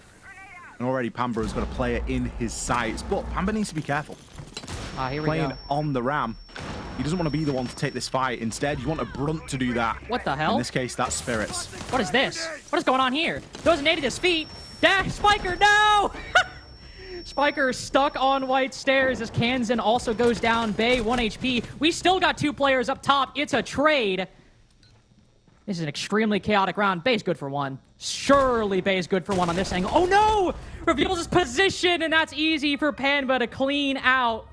And already Pamba has got a player in his sights. But Pamba needs to be careful. Here we Playing go. on the ram. He doesn't want to be the one to take this fight. Instead, you want a Brunt to do that. What the hell? In this case, that's Spirits. What is this? What is going on here? Goes and his feet. Dash, Spiker, no! Spiker stuck on white stairs as Kansan also goes down. Bay, 1 HP. We still got 2 players up top. It's a trade. This is an extremely chaotic round. Bay's good for 1. Surely Bay's good for 1 on this angle. Oh no! Reveals his position, and that's easy for Panba to clean out.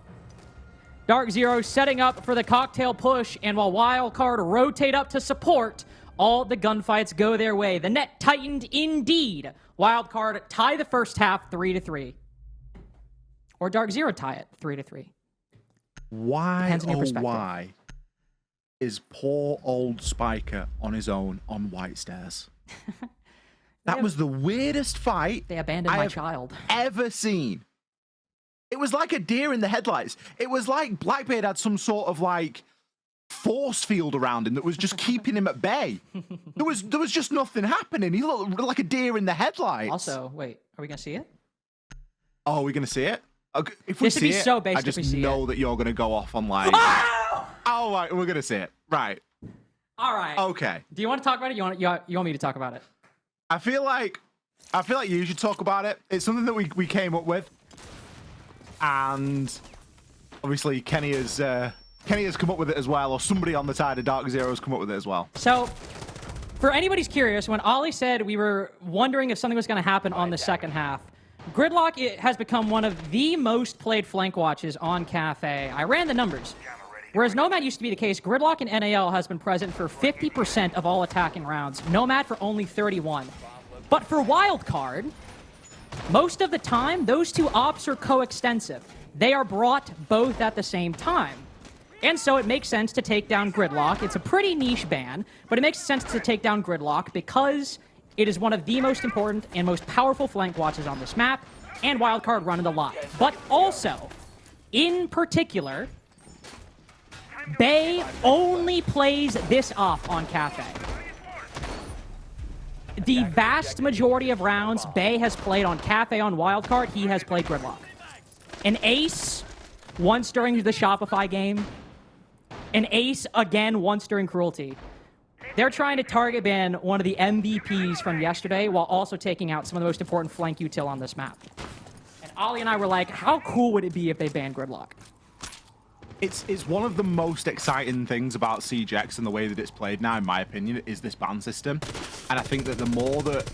Darkzero setting up for the cocktail push, and while Wildcard rotate up to support, all the gunfights go their way. The net tightened indeed. Wildcard tie the first half 3-3. Or Darkzero tie it 3-3. Why, why is poor old Spiker on his own on white stairs? That was the weirdest fight they abandoned my child ever seen. It was like a deer in the headlights. It was like Blackbeard had some sort of like force field around him that was just keeping him at bay. There was just nothing happening. He looked like a deer in the headlights. Also, wait, are we gonna see it? Oh, are we gonna see it? Okay, if we This would be see it, so basic I if we just see know it. that you're gonna go off on like. Oh, right, we're gonna see it. Right. All right. Okay. Do you want to talk about it? You want me to talk about it? I feel like you should talk about it. It's something that we came up with, and obviously Kenny has come up with it as well, or somebody on the side of Darkzero has come up with it as well. So, for anybody's curious, when Ollie said we were wondering if something was going to happen on the second half, Gridlock has become one of the most played flank watches on Cafe. I ran the numbers. Whereas Nomad used to be the case, Gridlock in NAL has been present for 50% of all attacking rounds. Nomad for only 31. But for Wildcard, most of the time, those 2 ops are coextensive. They are brought both at the same time. And so it makes sense to take down Gridlock. It's a pretty niche ban, but it makes sense to take down Gridlock because it is one of the most important and most powerful flank watches on this map, and Wildcard run it a lot. But also, in particular, Bay only plays this op on Cafe. the vast majority of rounds Bay has played on Cafe on Wildcard, he has played Gridlock. An ace once during the Shopify game. An ace again once during Cruelty. They're trying to target ban one of the MVPs from yesterday while also taking out some of the most important flank util on this map. And Ollie and I were like, how cool would it be if they banned Gridlock? It's one of the most exciting things about CGX and the way that it's played now, in my opinion, is this ban system. And I think that the more that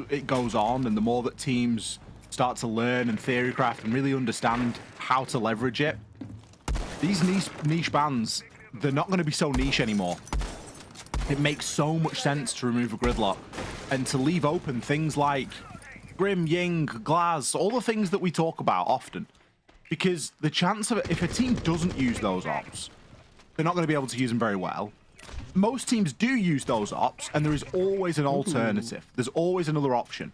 it goes on and the more that teams start to learn and theorycraft and really understand how to leverage it, these niche bans, they're not going to be so niche anymore. It makes so much sense to remove a Gridlock and to leave open things like Grim, Ying, Glaz, all the things that we talk about often. Because the chance of it, if a team doesn't use those ops, they're not going to be able to use them very well. Most teams do use those ops, and there is always an alternative. There's always another option.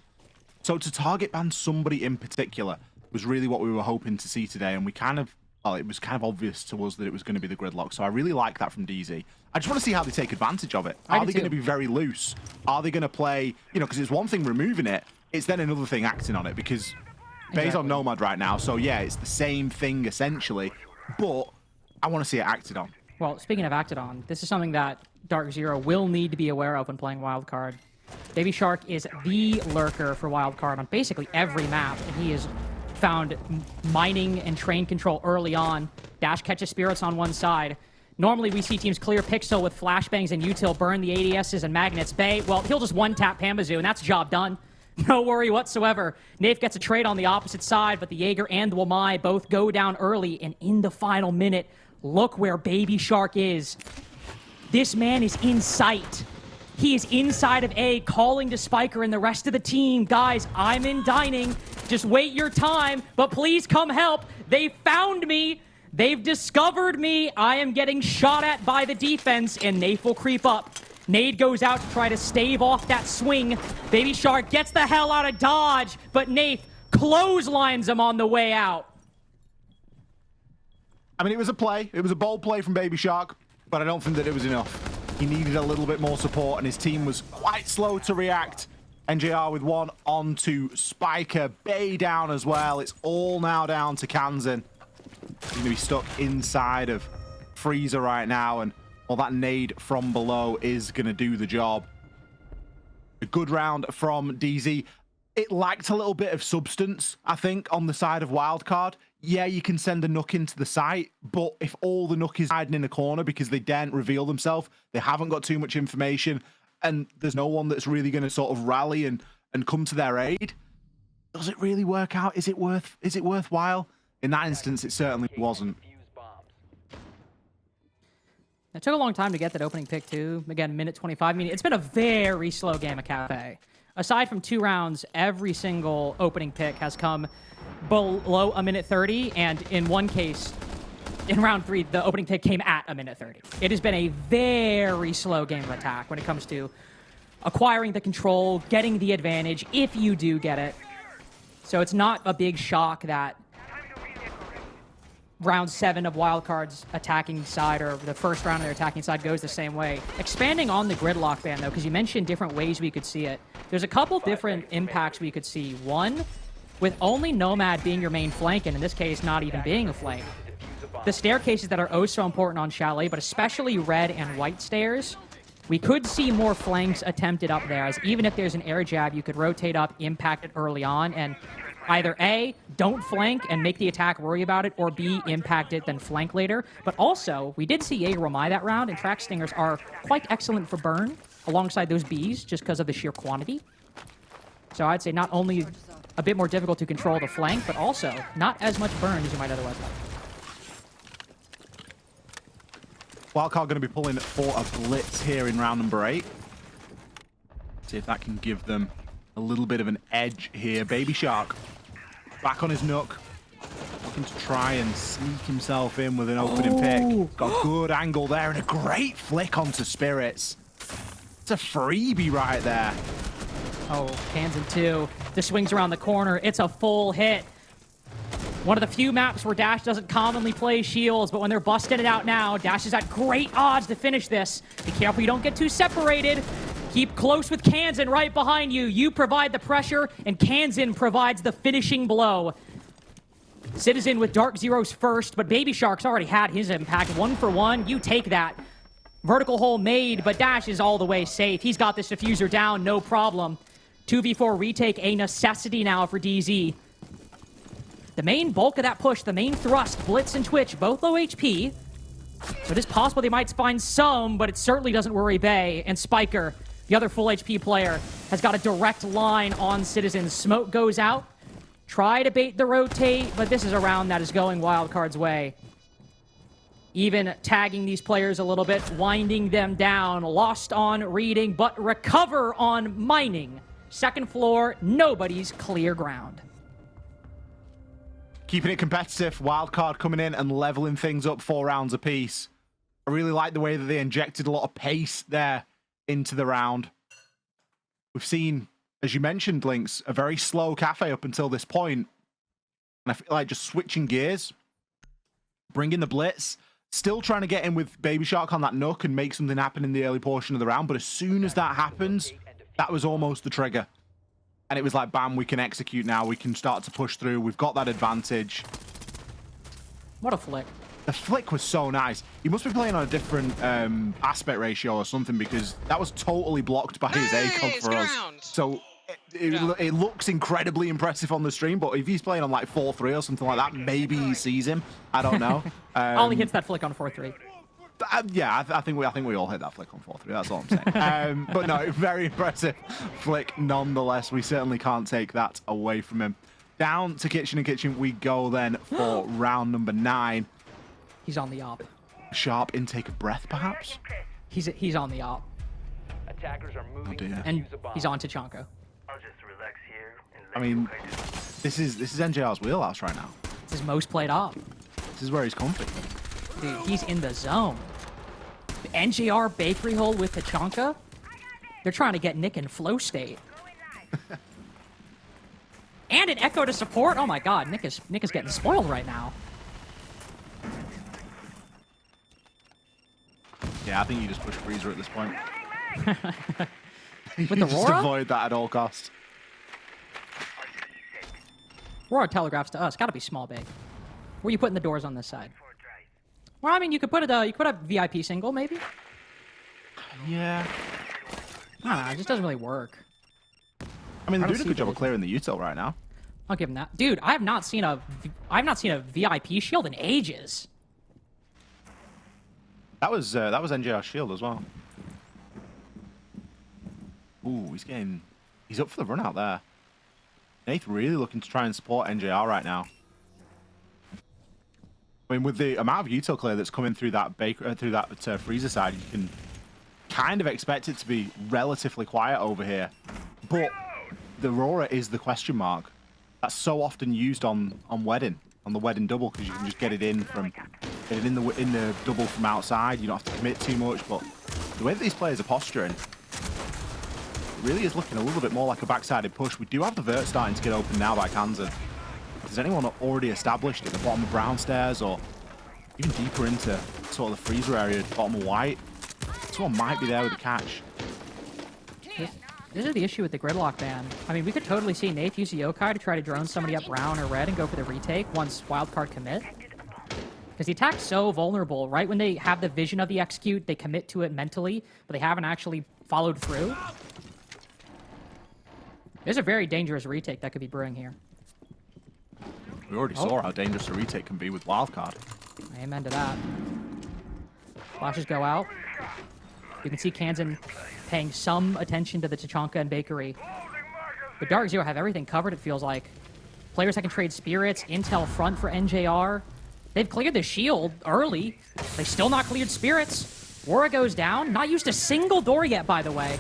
So to target ban somebody in particular was really what we were hoping to see today, and we kind of, well, it was kind of obvious to us that it was going to be the Gridlock. So I really like that from DZ. I just want to see how they take advantage of it. Are they going to be very loose? Are they going to play, you know, because it's one thing removing it, it's then another thing acting on it, because Bay's on Nomad right now, so yeah, it's the same thing essentially, but I want to see it acted on. Well, speaking of acted on, this is something that Darkzero will need to be aware of when playing Wildcard. Baby Shark is the lurker for Wildcard on basically every map, and he has found mining and train control early on. Dash catches spirits on one side. Normally we see teams clear Pixel with flashbangs and util, burn the ADSs and magnets. Bay, well, he'll just one-tap Pamazoo, and that's job done. No worry whatsoever. Nafe gets a trade on the opposite side, but the Jaeger and the Wamai both go down early, and in the final minute, look where Baby Shark is. This man is in sight. He is inside of A, calling to Spiker and the rest of the team. Guys, I'm in dining. Just wait your time, but please come help. They found me. They've discovered me. I am getting shot at by the defense, and Nafe will creep up. Nade goes out to try to stave off that swing. Baby Shark gets the hell out of dodge, but Nafe clotheslines him on the way out. I mean, it was a play. It was a bold play from Baby Shark, but I don't think that it was enough. He needed a little bit more support, and his team was quite slow to react. NJR with one onto Spiker. Bay down as well. It's all now down to Kanzan. He's going to be stuck inside of Freezer right now, and well, that nade from below is going to do the job. A good round from DZ. It lacked a little bit of substance, I think, on the side of Wildcard. Yeah, you can send a Nook into the site, but if all the Nook is hiding in a corner because they daren't reveal themselves, they haven't got too much information, and there's no one that's really going to sort of rally and come to their aid, does it really work out? Is it worthwhile? In that instance, it certainly wasn't. It took a long time to get that opening pick, too. Again, minute 25. I mean, it's been a very slow game of Cafe. Aside from 2 rounds, every single opening pick has come below a minute 30, and in one case, in round 3, the opening pick came at a minute 30. It has been a very slow game of attack when it comes to acquiring the control, getting the advantage, if you do get it. So it's not a big shock that round 7 of Wildcard's attacking side, or the first round of their attacking side, goes the same way. Expanding on the Gridlock ban, though, because you mentioned different ways we could see it. There's a couple different impacts we could see. One, with only Nomad being your main flank, and in this case, not even being a flank. The staircases that are oh so important on Chalet, but especially red and white stairs, we could see more flanks attempted up there, as even if there's an air jab, you could rotate up, impact it early on, and either A, don't flank and make the attack worry about it, or B, impact it, then flank later. But also, we did see Jaeger Wamai that round, and Track Stingers are quite excellent for burn alongside those Bs just because of the sheer quantity. So I'd say not only a bit more difficult to control the flank, but also not as much burn as you might otherwise like. Wildcard going to be pulling for a blitz here in round number 8. See if that can give them a little bit of an edge here. Baby Shark back on his Nook, looking to try and sneak himself in with an opening pick. Got good angle there and a great flick onto Spirits. It's a freebie right there. Oh, Kanzan 2. Just swings around the corner. It's a full hit. One of the few maps where Dash doesn't commonly play shields, but when they're busting it out now, Dash is at great odds to finish this. Be careful you don't get too separated. Keep close with Kansan right behind you. You provide the pressure, and Kansan provides the finishing blow. Citizen with Darkzero's first, but Baby Shark's already had his impact. 1 for 1, you take that. Vertical hole made, but Dash is all the way safe. He's got this diffuser down, no problem. 2v4 retake, a necessity now for DZ. The main bulk of that push, the main thrust, Blitz and Twitch, both low HP. So it is possible they might find some, but it certainly doesn't worry Bay. And Spiker, the other full HP player, has got a direct line on Citizen. Smoke goes out. Try to bait the rotate, but this is a round that is going Wildcard's way. Even tagging these players a little bit, winding them down. Lost on reading, but recover on mining. Second floor, nobody's clear ground. Keeping it competitive, Wildcard coming in and leveling things up 4 rounds apiece. I really like the way that they injected a lot of pace there into the round. We've seen, as you mentioned, Lynx, a very slow Cafe up until this point. And I feel like just switching gears, bringing the Blitz, still trying to get in with Baby Shark on that Nook and make something happen in the early portion of the round. But as soon as that happens, that was almost the trigger. And it was like, bam, we can execute now. We can start to push through. We've got that advantage. What a flick. The flick was so nice. He must be playing on a different aspect ratio or something, because that was totally blocked by his ACOG for us. So it looks incredibly impressive on the stream, but if he's playing on like 4-3 or something like that, maybe he sees him. I don't know. Ollie hits that flick on 4-3. Yeah, I think we all hit that flick on 4-3. That's all I'm saying. But no, very impressive flick nonetheless. We certainly can't take that away from him. Down to Kitchen and Kitchen we go then for round number 9. He's on the op. Sharp intake of breath, perhaps? He's on the op. Attackers are moving. Oh dear. And he's on Tachanka. I'll just relax here and I mean, this is NJR's wheelhouse right now. It's his most played op. This is where he's comfy. Dude, he's in the zone. The NJR bakery hole with Tachanka. They're trying to get Nick in flow state. And an Echo to support. Oh my god, Nick is getting spoiled right now. Yeah, I think you just push Freezer at this point. With you the just Aurora? avoid that at all costs. Aurora telegraphs to us. Gotta be small big. Where are you putting the doors on this side? Well, I mean, you could put a VIP single, maybe? Yeah. I don't know, it just doesn't really work. I mean, I they're don't doing a see good job the- of clearing the util right now. I'll give him that. Dude, I have not seen a VIP shield in ages. That was NJR shield as well. Ooh, he's up for the run out there. Nath really looking to try and support NJR right now. I mean, with the amount of util clear that's coming through that freezer side, you can kind of expect it to be relatively quiet over here. But the Aurora is the question mark. That's so often used on Wedding, on the Wedding double, because you can just get it in in the double from outside. You don't have to commit too much. But the way that these players are posturing, it really is looking a little bit more like a backsided push. We do have the vert starting to get open now by Kansan. If there's anyone already established at the bottom of brown stairs or even deeper into sort of the freezer area at the bottom of white, someone might be there with a catch. This is the issue with the Gridlock ban. I mean, we could totally see Nath use the Yokai to try to drone somebody up brown or red and go for the retake once Wildcard commit. Because the attack's so vulnerable, right? When they have the vision of the execute, they commit to it mentally, but they haven't actually followed through. There's a very dangerous retake that could be brewing here. We already saw how dangerous a retake can be with Wildcard. Amen to that. Flashes go out. You can see Kansan paying some attention to the Tachanka and Bakery. But Darkzero have everything covered, it feels like. Players that can trade spirits, intel front for NJR. They've cleared the shield early. They still not cleared spirits. Aura goes down. Not used a single door yet, by the way.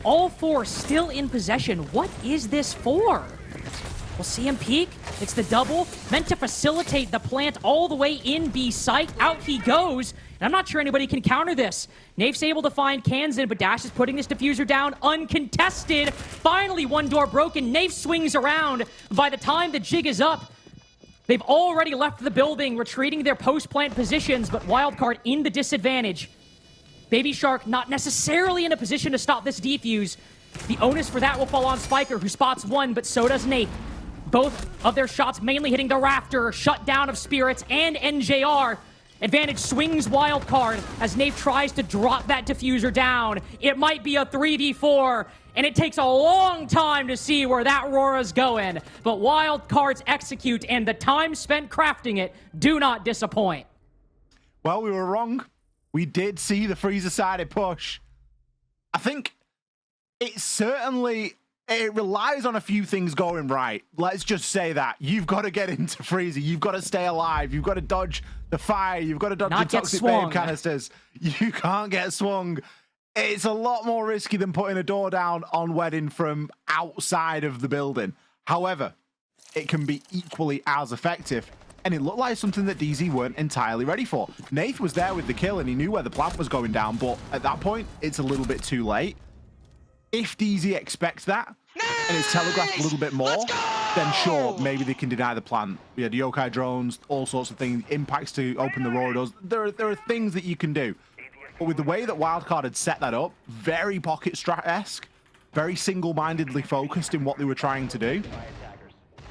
All 4 still in possession. What is this for? We'll see him peek. It's the double. Meant to facilitate the plant all the way in B site. Out he goes. And I'm not sure anybody can counter this. Nafe's able to find Kansan, but Dash is putting this diffuser down uncontested. Finally, one door broken. Nafe swings around. By the time the jig is up, they've already left the building, retreating their post-plant positions, but Wildcard in the disadvantage. Baby Shark not necessarily in a position to stop this defuse. The onus for that will fall on Spiker, who spots one, but so does Nate. Both of their shots mainly hitting the rafter, shutdown of Spirits and NJR. Advantage swings Wildcard as Nate tries to drop that diffuser down. It might be a 3v4, and it takes a long time to see where that Rora's going. But Wildcards execute, and the time spent crafting it do not disappoint. Well, we were wrong. We did see the freezer-sided push. I think it relies on a few things going right. Let's just say that. You've got to get into freezer. You've got to stay alive. You've got to dodge the fire. You've got to dodge the toxic babe canisters. You can't get swung. It's a lot more risky than putting a door down on Wedding from outside of the building. However, it can be equally as effective. And it looked like something that DZ weren't entirely ready for. Nath was there with the kill and he knew where the plant was going down, but at that point, it's a little bit too late. If DZ expects that, and it's telegraphed a little bit more, then sure, maybe they can deny the plant. We had yokai drones, all sorts of things, impacts to open the Roar doors. There are things that you can do. But with the way that Wildcard had set that up, very pocket strat-esque, very single-mindedly focused in what they were trying to do,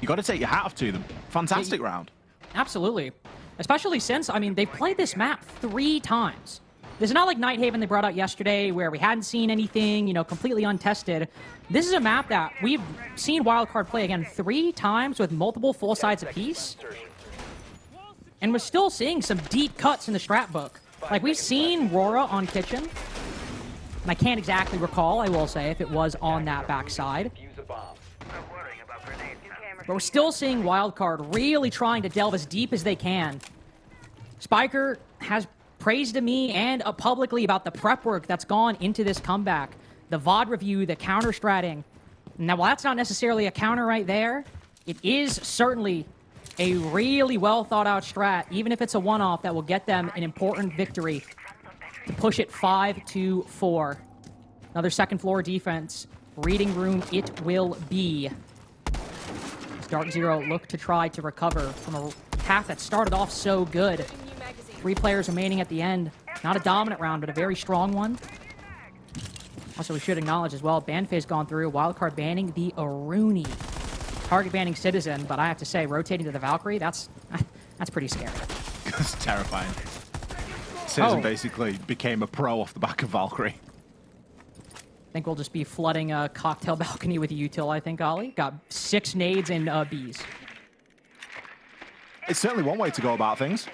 you got to take your hat off to them. Fantastic round. Absolutely. Especially since, I mean, they've played this map 3 times. This is not like Nighthaven they brought out yesterday where we hadn't seen anything, you know, completely untested. This is a map that we've seen Wildcard play again 3 times with multiple full sides apiece. And we're still seeing some deep cuts in the strat book. Like, we've seen Rora on Kitchen. And I can't exactly recall, I will say, if it was on that backside. But we're still seeing Wildcard really trying to delve as deep as they can. Spiker has praised to me and publicly about the prep work that's gone into this comeback. The VOD review, the counter-stratting. Now, while that's not necessarily a counter right there, it is certainly a really well-thought-out strat, even if it's a one-off that will get them an important victory to push it 5-4. Another second-floor defense. Reading room it will be. As Darkzero look to try to recover from a half that started off so good. 3 players remaining at the end. Not a dominant round, but a very strong one. Also, we should acknowledge as well, ban phase gone through. Wildcard banning the Aruni. Target banning Citizen, but I have to say, rotating to the Valkyrie, that's pretty scary. That's terrifying. Citizen basically became a pro off the back of Valkyrie. I think we'll just be flooding a cocktail balcony with util, I think, Ollie. Got 6 nades and Bs. It's certainly one way to go about things.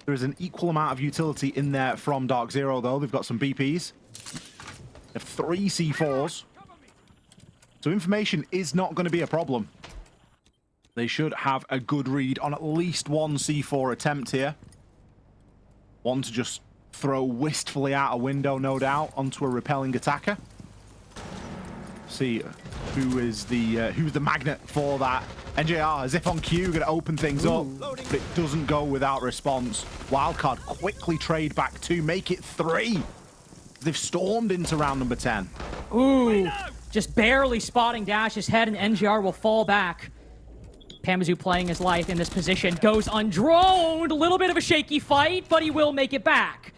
There is an equal amount of utility in there from Darkzero, though. They've got some BPs. They have 3 C4s. So information is not going to be a problem. They should have a good read on at least 1 C4 attempt here. One to just throw wistfully out a window, no doubt, onto a repelling attacker. See who's the magnet for that. NJR, as if on cue, going to open things up, but it doesn't go without response. Wildcard quickly trade back 2, make it 3. They've stormed into round number 10. Ooh, just barely spotting Dash's head, and NGR will fall back. Pamazu playing his life in this position, goes undroned. A little bit of a shaky fight, but he will make it back.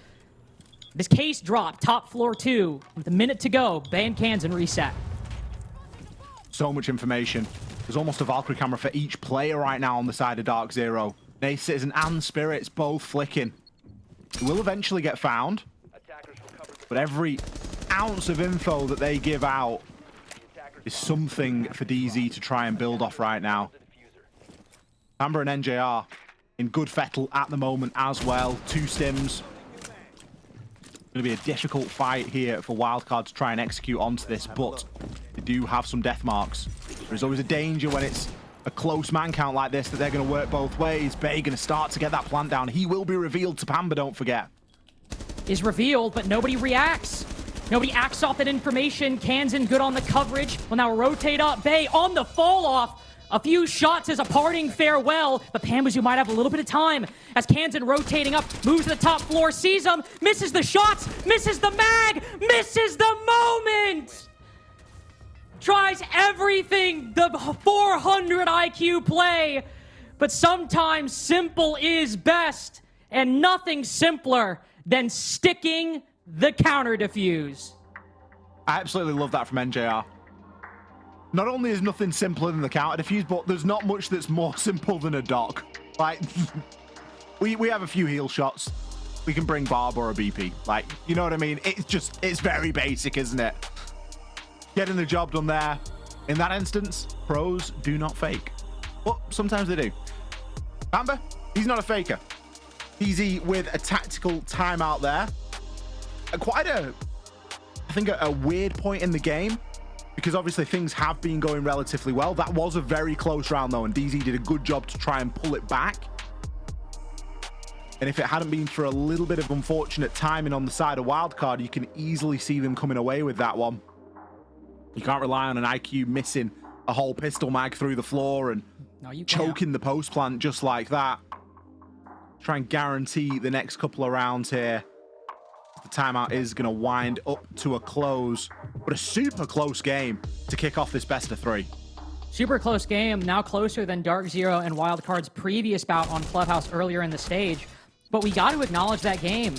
This case drop, top floor 2, with a minute to go. Ban cans and reset. So much information. There's almost a Valkyrie camera for each player right now on the side of Darkzero. Nate, Citizen, and Spirits both flicking. They will eventually get found, but every ounce of info that they give out is something for DZ to try and build off right now. Amber and NJR in good fettle at the moment as well. 2 stims. Going to be a difficult fight here for Wildcard to try and execute onto this, but they do have some death marks. There's always a danger when it's a close man count like this that they're going to work both ways. Bay going to start to get that plant down. He will be revealed to Pamba, don't forget. Is revealed, but nobody reacts. Nobody acts off that information. Kansan good on the coverage. Will now rotate up. Bay on the fall off. A few shots as a parting farewell, but Pambazu might have a little bit of time as Kansan rotating up, moves to the top floor, sees him, misses the shots, misses the mag, misses the moment! Tries everything, the 400 IQ play, but sometimes simple is best, and nothing simpler than sticking the counter defuse. I absolutely love that from NJR. Not only is nothing simpler than the counter defuse, but there's not much that's more simple than a dock. Like, we have a few heal shots. We can bring Barb or a BP. Like, you know what I mean? It's very basic, isn't it? Getting the job done there. In that instance, pros do not fake. But sometimes they do. Amber, he's not a faker. DZ with a tactical timeout there. I think a weird point in the game, because obviously things have been going relatively well. That was a very close round though, and DZ did a good job to try and pull it back. And if it hadn't been for a little bit of unfortunate timing on the side of Wildcard, you can easily see them coming away with that one. You can't rely on an IQ missing a whole pistol mag through the floor and choking the post plant just like that. Try and guarantee the next couple of rounds here. The timeout is going to wind up to a close, but a super close game to kick off this best of 3. Super close game, now closer than Darkzero and Wildcard's previous bout on Clubhouse earlier in the stage. But we got to acknowledge that game.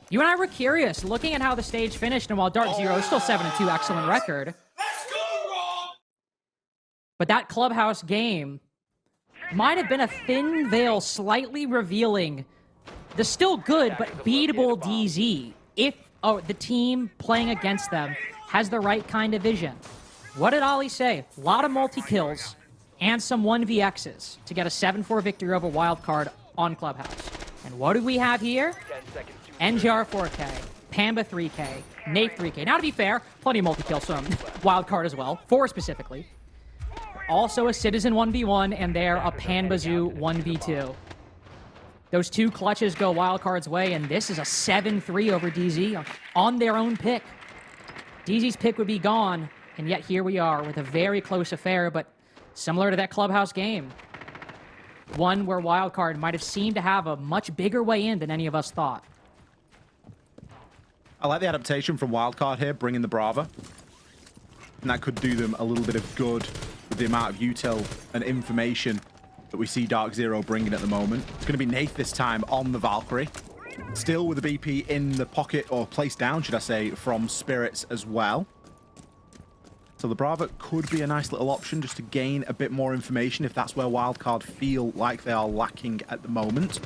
You and I were curious, looking at how the stage finished, and while Darkzero is still 7-2, excellent record. But that Clubhouse game might have been a thin veil slightly revealing the still good but beatable DZ if the team playing against them has the right kind of vision. What did Ollie say? A lot of multi-kills and some 1vx's to get a 7-4 victory over Wildcard on Clubhouse. And what do we have here? NGR 4K, Pamba 3K, Nath 3K. Now to be fair, plenty of multi-kills from Wildcard as well, 4 specifically. Also a Citizen 1v1, and they're a Panbazoo 1v2. Those 2 clutches go Wildcard's way, and this is a 7-3 over DZ on their own pick. DZ's pick would be gone, and yet here we are with a very close affair, but similar to that Clubhouse game. One where Wildcard might have seemed to have a much bigger way in than any of us thought. I like the adaptation from Wildcard here, bringing the Brava. And that could do them a little bit of good with the amount of util and information that we see Darkzero bringing at the moment. It's going to be Nath this time on the Valkyrie. Still with the BP in the pocket, or placed down, should I say, from Spirits as well. So the Brava could be a nice little option just to gain a bit more information if that's where Wildcard feel like they are lacking at the moment.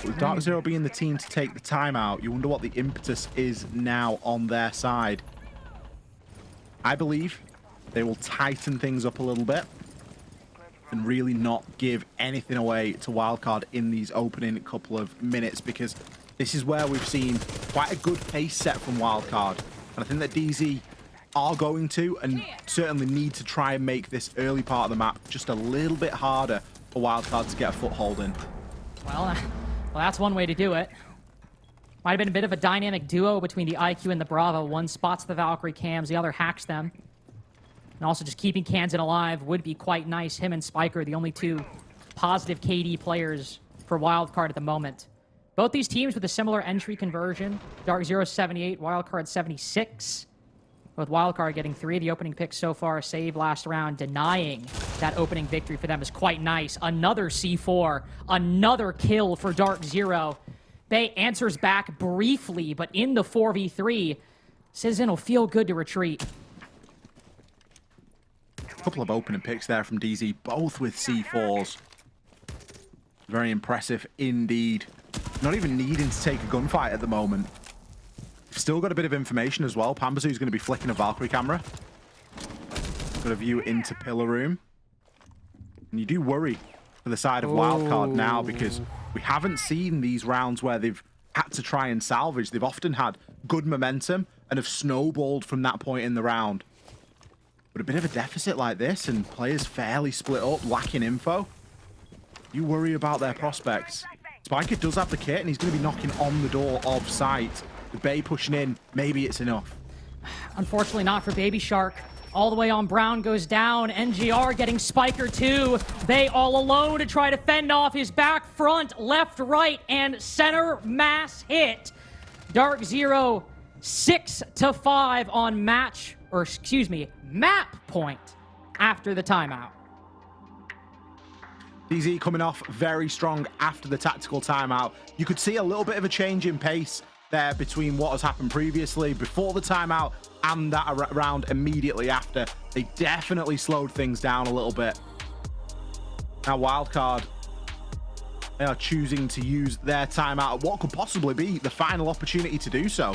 With Darkzero being the team to take the timeout, you wonder what the impetus is now on their side. I believe they will tighten things up a little bit and really not give anything away to Wildcard in these opening couple of minutes, because this is where we've seen quite a good pace set from Wildcard. And I think that DZ are going to, and certainly need to try and make this early part of the map just a little bit harder for Wildcard to get a foothold in. Well, that's one way to do it. Might have been a bit of a dynamic duo between the IQ and the Brava. One spots the Valkyrie cams, the other hacks them. And also just keeping Kansan alive would be quite nice. Him and Spiker, the only 2 positive KD players for Wildcard at the moment. Both these teams with a similar entry conversion. Darkzero 78, Wildcard 76. With Wildcard getting 3 of the opening picks so far, save last round, denying that opening victory for them is quite nice. Another C4, another kill for Darkzero. Bay answers back briefly, but in the 4v3, Citizen will feel good to retreat. A couple of opening picks there from DZ, both with C4s. Very impressive indeed. Not even needing to take a gunfight at the moment. Still got a bit of information as well. Pambazoo's going to be flicking a Valkyrie camera. Got a view into Pillar Room. And you do worry for the side of Wildcard now, because we haven't seen these rounds where they've had to try and salvage. They've often had good momentum and have snowballed from that point in the round. But a bit of a deficit like this, and players fairly split up, lacking info. You worry about their prospects. Spiker does have the kit, and he's going to be knocking on the door of sight. The Bay pushing in, maybe it's enough. Unfortunately not for Baby Shark. All the way on Brown goes down. NGR getting Spiker too. Bay all alone to try to fend off his back, front, left, right, and center mass hit. Darkzero 6-5 on map point after the timeout. DZ coming off very strong after the tactical timeout. You could see a little bit of a change in pace there between what has happened previously before the timeout and that round immediately after. They definitely slowed things down a little bit. Now Wildcard, they are choosing to use their timeout at what could possibly be the final opportunity to do so.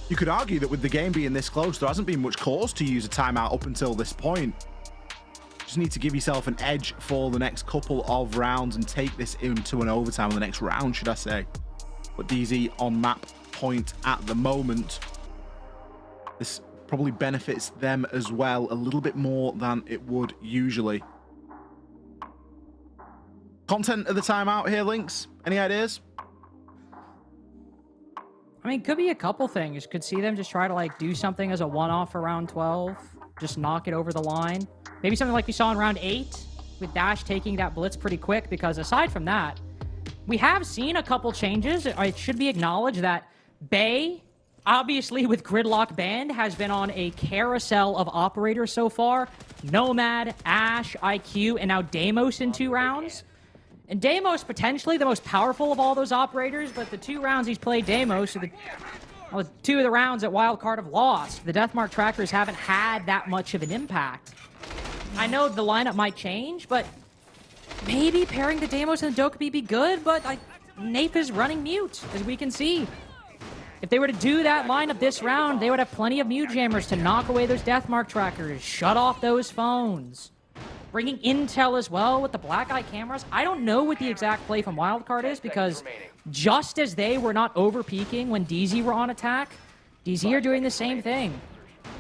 You could argue that with the game being this close, there hasn't been much cause to use a timeout up until this point. Just need to give yourself an edge for the next couple of rounds and take this into an overtime, the next round, should I say. But DZ on map point at the moment. This probably benefits them as well a little bit more than it would usually. Content of the timeout here, Lynx? Any ideas? I mean, could be a couple things. Could see them just try to like do something as a one-off for round 12. Just knock it over the line. Maybe something like we saw in round 8 with Dash taking that blitz pretty quick, because aside from that, we have seen a couple changes. It should be acknowledged that Bay, obviously with Gridlock banned, has been on a carousel of operators so far. Nomad, Ash, IQ, and now Deimos in 2 rounds. And Deimos potentially the most powerful of all those operators, but the 2 rounds he's played Deimos, so 2 of the rounds at Wildcard have lost. The Deathmark trackers haven't had that much of an impact. I know the lineup might change, but maybe pairing the Deimos and the Dokkaebi be good, but Nape is running mute, as we can see. If they were to do that lineup this round, they would have plenty of mute jammers to knock away those Deathmark trackers, shut off those phones. Bringing intel as well with the black eye cameras. I don't know what the exact play from Wildcard is, because just as they were not over-peaking when DZ were on attack, DZ are doing the same thing.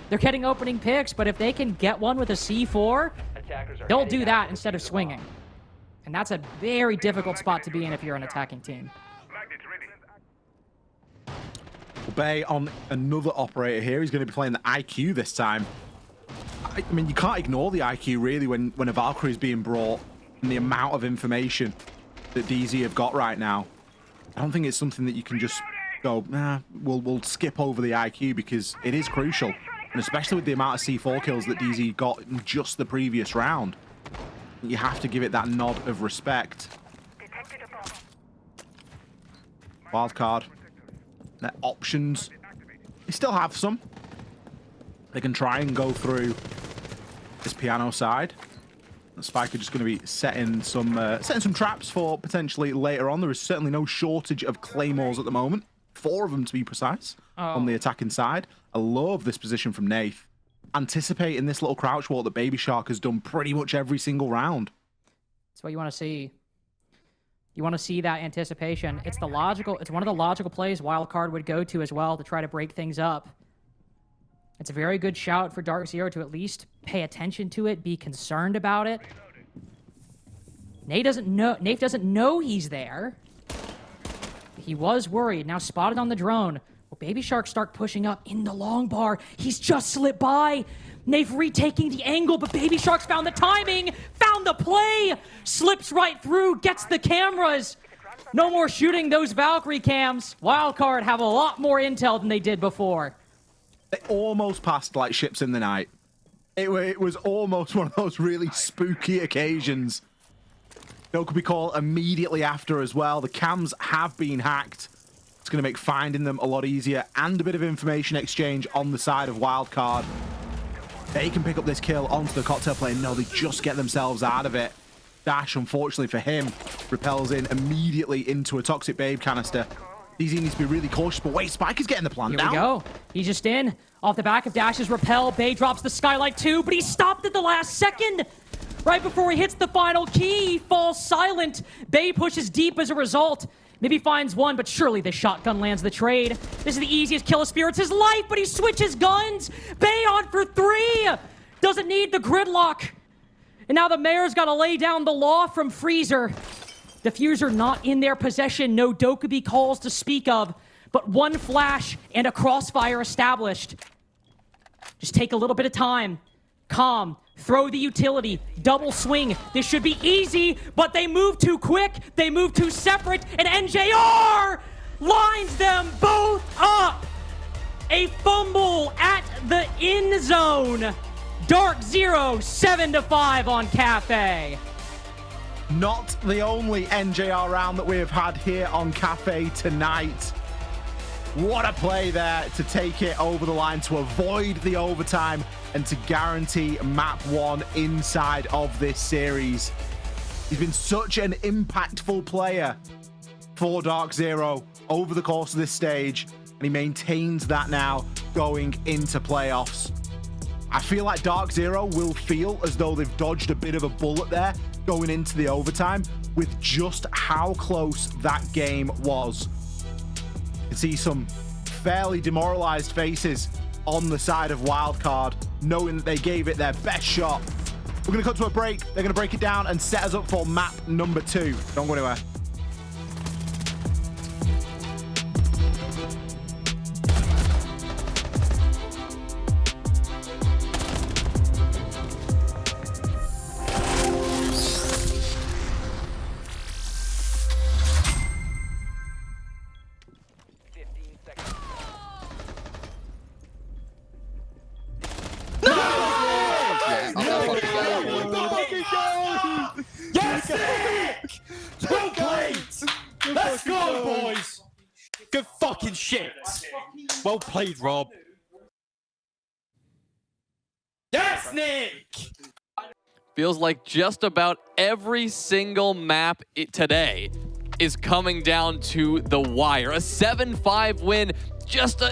They're getting opening picks, but if they can get one with a C4, they'll do that instead of swinging. And that's a very difficult spot to be in if you're an attacking team. Bay on another operator here. He's going to be playing the IQ this time. I mean, you can't ignore the IQ, really, when a Valkyrie is being brought and the amount of information that DZ have got right now. I don't think it's something that you can just go, nah, we'll skip over the IQ, because it is crucial. And especially with the amount of C4 kills that DZ got in just the previous round. You have to give it that nod of respect. Wildcard. Their options. They still have some. They can try and go through this piano side. The Spike are just going to be setting some traps for potentially later on. There is certainly no shortage of claymores at the moment. 4 of them to be precise on the attacking side. I love this position from Nath. Anticipating this little crouch walk that Baby Shark has done pretty much every single round. That's what you want to see. You want to see that anticipation. It's one of the logical plays Wildcard would go to as well to try to break things up. It's a very good shout for Darkzero to at least pay attention to it, be concerned about it. Nath doesn't know he's there. He was worried. Now spotted on the drone. Well, Baby Shark start pushing up in the long bar. He's just slipped by. Nath retaking the angle, but Baby Shark's found the timing, found the play, slips right through, gets the cameras. No more shooting those Valkyrie cams. Wildcard have a lot more intel than they did before. They almost passed like ships in the night. It was almost one of those really spooky occasions. Dokkaebi call immediately after as well. The cams have been hacked. It's going to make finding them a lot easier, and a bit of information exchange on the side of Wildcard. They can pick up this kill onto the cocktail plane. No, they just get themselves out of it. Dash, unfortunately for him, repels in immediately into a Toxic Babe canister. DZ needs to be really cautious, but wait, Spike is getting the plant down. Here we go. He's just in. Off the back of Dash's repel, Bay drops the Skylight 2, but he stopped at the last second. Right before he hits the final key, he falls silent. Bay pushes deep as a result. Maybe finds one, but surely the shotgun lands the trade. This is the easiest kill of Spirits' his life, but he switches guns. Bay on for 3. Doesn't need the Gridlock. And now the Mayor's got to lay down the law from Freezer. Diffuser not in their possession. No Dokkaebi calls to speak of, but one flash and a crossfire established. Just take a little bit of time. Calm. Throw the utility. Double swing. This should be easy, but they move too quick. They move too separate, and NJR lines them both up. A fumble at the end zone. Darkzero 7-5 on Cafe. Not the only NJR round that we have had here on Cafe tonight. What a play there to take it over the line, to avoid the overtime, and to guarantee map 1 inside of this series. He's been such an impactful player for Darkzero over the course of this stage, and he maintains that now going into playoffs. I feel like Darkzero will feel as though they've dodged a bit of a bullet there going into the overtime with just how close that game was. You can see some fairly demoralized faces on the side of Wildcard, knowing that they gave it their best shot. We're going to cut to a break. They're going to break it down and set us up for map number 2. Don't go anywhere. Yes, Nick! 12 plates! Let's go, boys! Good fucking shit. Well played, Rob. Yes, Nick! Feels like just about every single map today is coming down to the wire. A 7-5 win, just a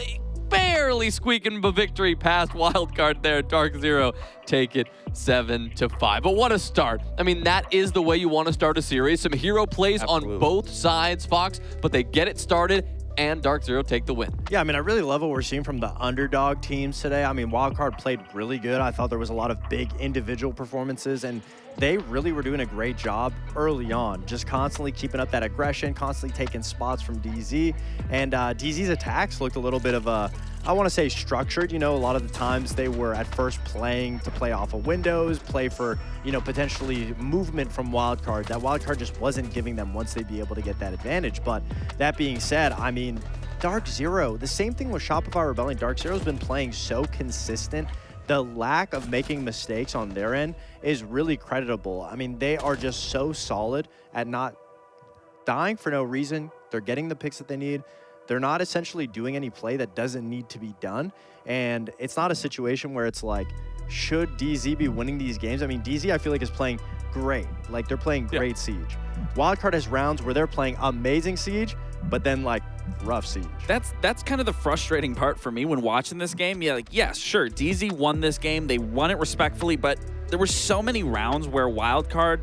barely squeaking a victory past Wildcard there. Darkzero take it 7-5. But what a start. I mean, that is the way you want to start a series. Some hero plays on both sides, Fox, but they get it started, and Darkzero take the win. Yeah, I mean, I really love what we're seeing from the underdog teams today. I mean, Wildcard played really good. I thought there was a lot of big individual performances, and they really were doing a great job early on, just constantly keeping up that aggression, constantly taking spots from DZ. And DZ's attacks looked a little bit of a, I want to say structured. You know, a lot of the times they were at first playing to play off of windows, play for, you know, potentially movement from Wildcard. That Wildcard just wasn't giving them once they'd be able to get that advantage. But that being said, I mean, Darkzero, the same thing with Shopify Rebellion. Darkzero's been playing so consistent. The lack of making mistakes on their end is really creditable. I mean, they are just so solid at not dying for no reason. They're getting the picks that they need. They're not essentially doing any play that doesn't need to be done. And it's not a situation where it's like, should DZ be winning these games? I mean, DZ, I feel like, is playing great. Like, they're playing great Siege. Wildcard has rounds where they're playing amazing Siege, but then, like, rough Siege. That's kind of the frustrating part for me when watching this game. Yeah, like, yes, sure, DZ won this game. They won it respectfully, but there were so many rounds where Wildcard,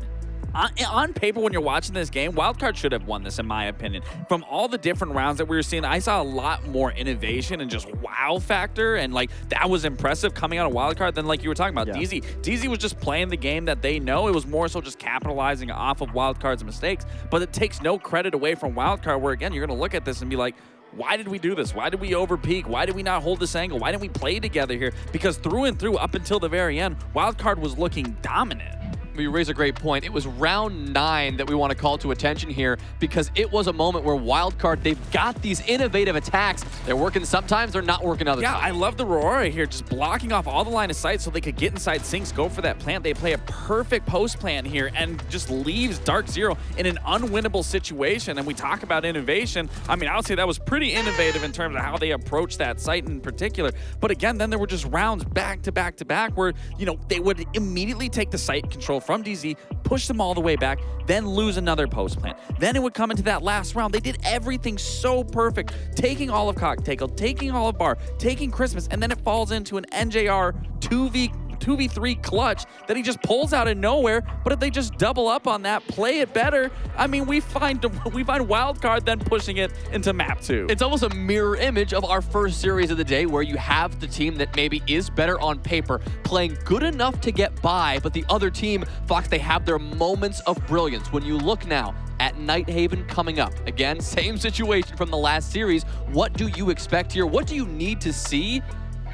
on paper, when you're watching this game, Wildcard should have won this, in my opinion. From all the different rounds that we were seeing, I saw a lot more innovation and just wow factor, and like that was impressive coming out of Wildcard than like you were talking about. DZ. DZ was just playing the game that they know. It was more so just capitalizing off of Wildcard's mistakes, but it takes no credit away from Wildcard, where again, you're going to look at this and be like, why did we do this? Why did we overpeak? Why did we not hold this angle? Why didn't we play together here? Because through and through, up until the very end, Wildcard was looking dominant. You raise a great point. It was round 9 that we want to call to attention here, because it was a moment where Wildcard, they've got these innovative attacks. They're working sometimes, they're not working other times. Yeah, I love the Aurora here, just blocking off all the line of sight so they could get inside sinks, go for that plant. They play a perfect post plant here and just leaves Darkzero in an unwinnable situation. And we talk about innovation. I mean, I would say that was pretty innovative in terms of how they approached that site in particular. But again, then there were just rounds back to back to back where, you know, they would immediately take the site control from DZ, push them all the way back, then lose another post plant. Then it would come into that last round. They did everything so perfect, taking all of Cocktail, taking all of Bar, taking Christmas, and then it falls into an NJR 2v3 clutch that he just pulls out of nowhere. But if they just double up on that, play it better, I mean, we find Wildcard then pushing it into map 2. It's almost a mirror image of our first series of the day, where you have the team that maybe is better on paper, playing good enough to get by, but the other team, Fox, they have their moments of brilliance. When you look now at Nighthaven coming up, again, same situation from the last series. What do you expect here? What do you need to see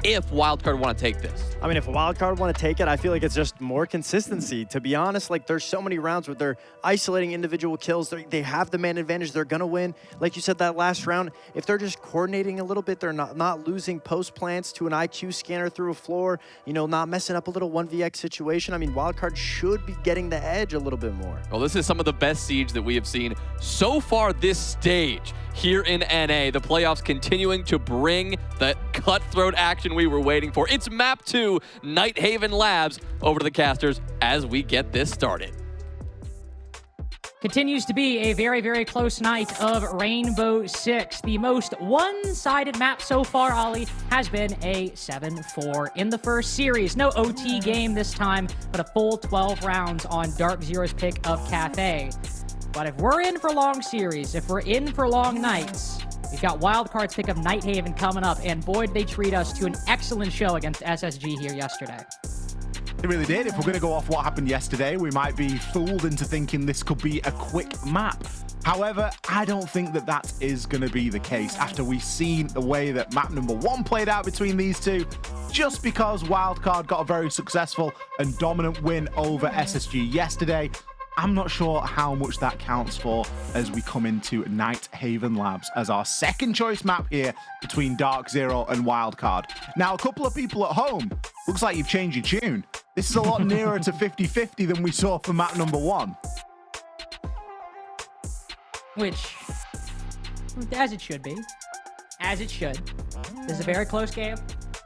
if Wildcard want to take this? I mean, if Wildcard want to take it, I feel like it's just more consistency. To be honest, like there's so many rounds where they're isolating individual kills. They have the man advantage. They're going to win. Like you said, that last round, if they're just coordinating a little bit, they're not losing post plants to an IQ scanner through a floor, you know, not messing up a little 1vx situation. I mean, Wildcard should be getting the edge a little bit more. Well, this is some of the best Siege that we have seen so far this stage here in NA. The playoffs continuing to bring the cutthroat action we were waiting for. It's map 2, Nighthaven Labs, over to the casters as we get this started. Continues to be a very, very close night of Rainbow Six. The most one-sided map so far, Ollie, has been a 7-4 in the first series. No OT game this time, but a full 12 rounds on Darkzero's pick of Cafe. But if we're in for long series, if we're in for long nights, we've got Wildcard's pick of Nighthaven coming up, and boy, did they treat us to an excellent show against SSG here yesterday. It really did. If we're going to go off what happened yesterday, we might be fooled into thinking this could be a quick map. However, I don't think that that is going to be the case after we've seen the way that map number 1 played out between these two. Just because Wildcard got a very successful and dominant win over SSG yesterday, I'm not sure how much that counts for as we come into Nighthaven Labs as our second choice map here between Darkzero and Wildcard. Now, a couple of people at home, looks like you've changed your tune. This is a lot nearer to 50-50 than we saw for map number 1. Which, as it should be. As it should. This is a very close game.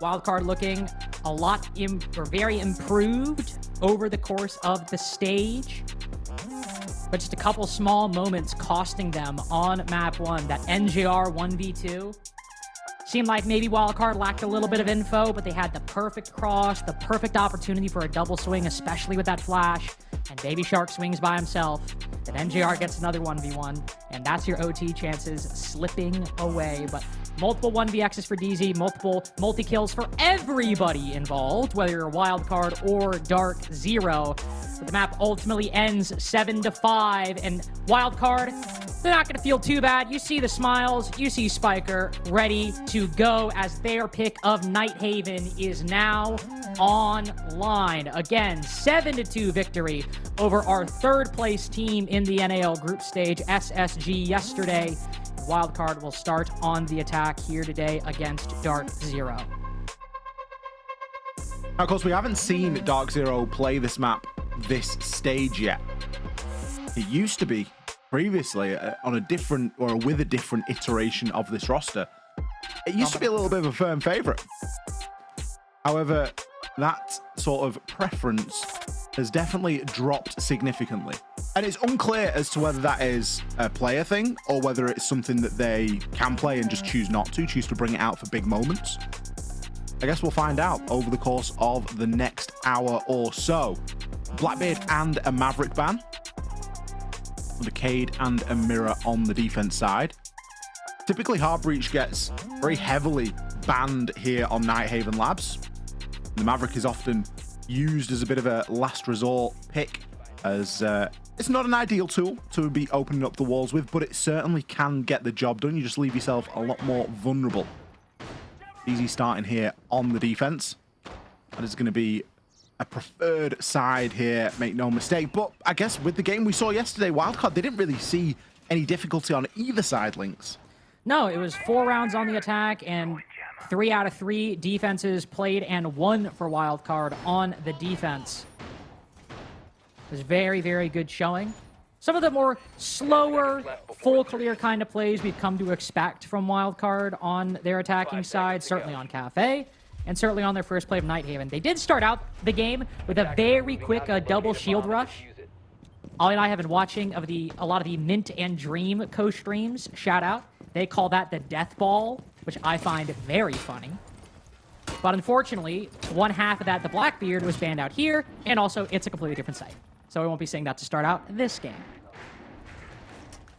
Wildcard looking a lot very improved over the course of the stage. But just a couple small moments costing them on map 1. That NJR 1v2 seemed like maybe Wildcard lacked a little bit of info, but they had the perfect cross, the perfect opportunity for a double swing, especially with that flash. And Baby Shark swings by himself. Then NJR gets another 1v1, and that's your OT chances slipping away. But multiple 1vx's for DZ, multiple multi-kills for everybody involved, whether you're Wildcard or Darkzero. But the map ultimately ends 7-5, and Wildcard, they're not going to feel too bad. You see the smiles, you see Spiker ready to go as their pick of Nighthaven is now online. Again, 7-2 victory over our third place team in the NAL group stage, SSG, yesterday. Wildcard will start on the attack here today against Darkzero. Now, of course, we haven't seen Darkzero play this map this stage yet. It used to be previously on a different or with a different iteration of this roster. It used to be a little bit of a firm favorite. However, that sort of preference has definitely dropped significantly. And it's unclear as to whether that is a player thing or whether it's something that they can play and just choose not to, choose to bring it out for big moments. I guess we'll find out over the course of the next hour or so. Blackbeard and a Maverick ban. With a Cade and a Mirror on the defense side. Typically, Heartbreach gets very heavily banned here on Nighthaven Labs. The Maverick is often used as a bit of a last resort pick, as it's not an ideal tool to be opening up the walls with, but it certainly can get the job done. You just leave yourself a lot more vulnerable. Easy starting here on the defense. That is going to be a preferred side here, make no mistake. But I guess with the game we saw yesterday, Wildcard, they didn't really see any difficulty on either side, Lynx. No, it was 4 rounds on the attack and 3 out of 3 defenses played and 1 for Wildcard on the defense. It was very, very good showing. Some of the more slower, full clear kind of plays we've come to expect from Wildcard on their attacking side, certainly on Cafe, and certainly on their first play of Nighthaven. They did start out the game with a very quick double shield rush. Ollie and I have been watching a lot of the Mint and Dream co-streams. Shout out. They call that the death ball, which I find very funny. But unfortunately, one half of that, the Blackbeard, was banned out here, and also it's a completely different site. So we won't be seeing that to start out this game.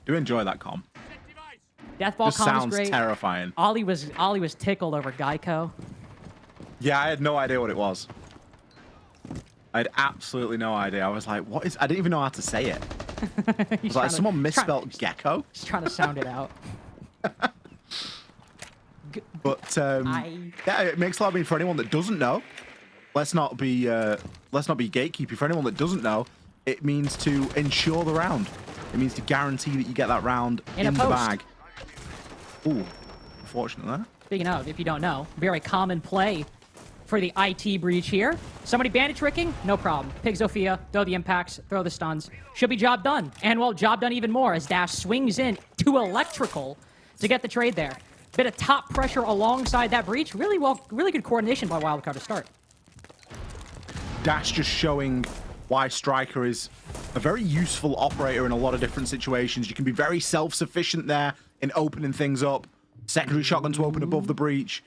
Do enjoy that comm. Death ball Just comm is sounds great. terrifying. Ollie was tickled over Geico. Yeah, I had no idea what it was. I had absolutely no idea. I was like, what is... I didn't even know how to say it. I was like, someone misspelled gecko? Just trying to sound it out. But yeah, it makes a lot of meaning for anyone that doesn't know. Let's not be gatekeeping. For anyone that doesn't know, it means to ensure the round. It means to guarantee that you get that round in the bag. Ooh, unfortunate there. Speaking of, if you don't know, very common play for the IT breach here. Somebody bandit tricking, no problem. Pig Zofia, throw the impacts, throw the stuns. Should be job done. And well, job done even more as Dash swings in to electrical to get the trade there. Bit of top pressure alongside that breach. Really good coordination by Wildcard to start. Dash just showing why Striker is a very useful operator in a lot of different situations. You can be very self-sufficient there in opening things up. Secondary shotgun to open above the breach.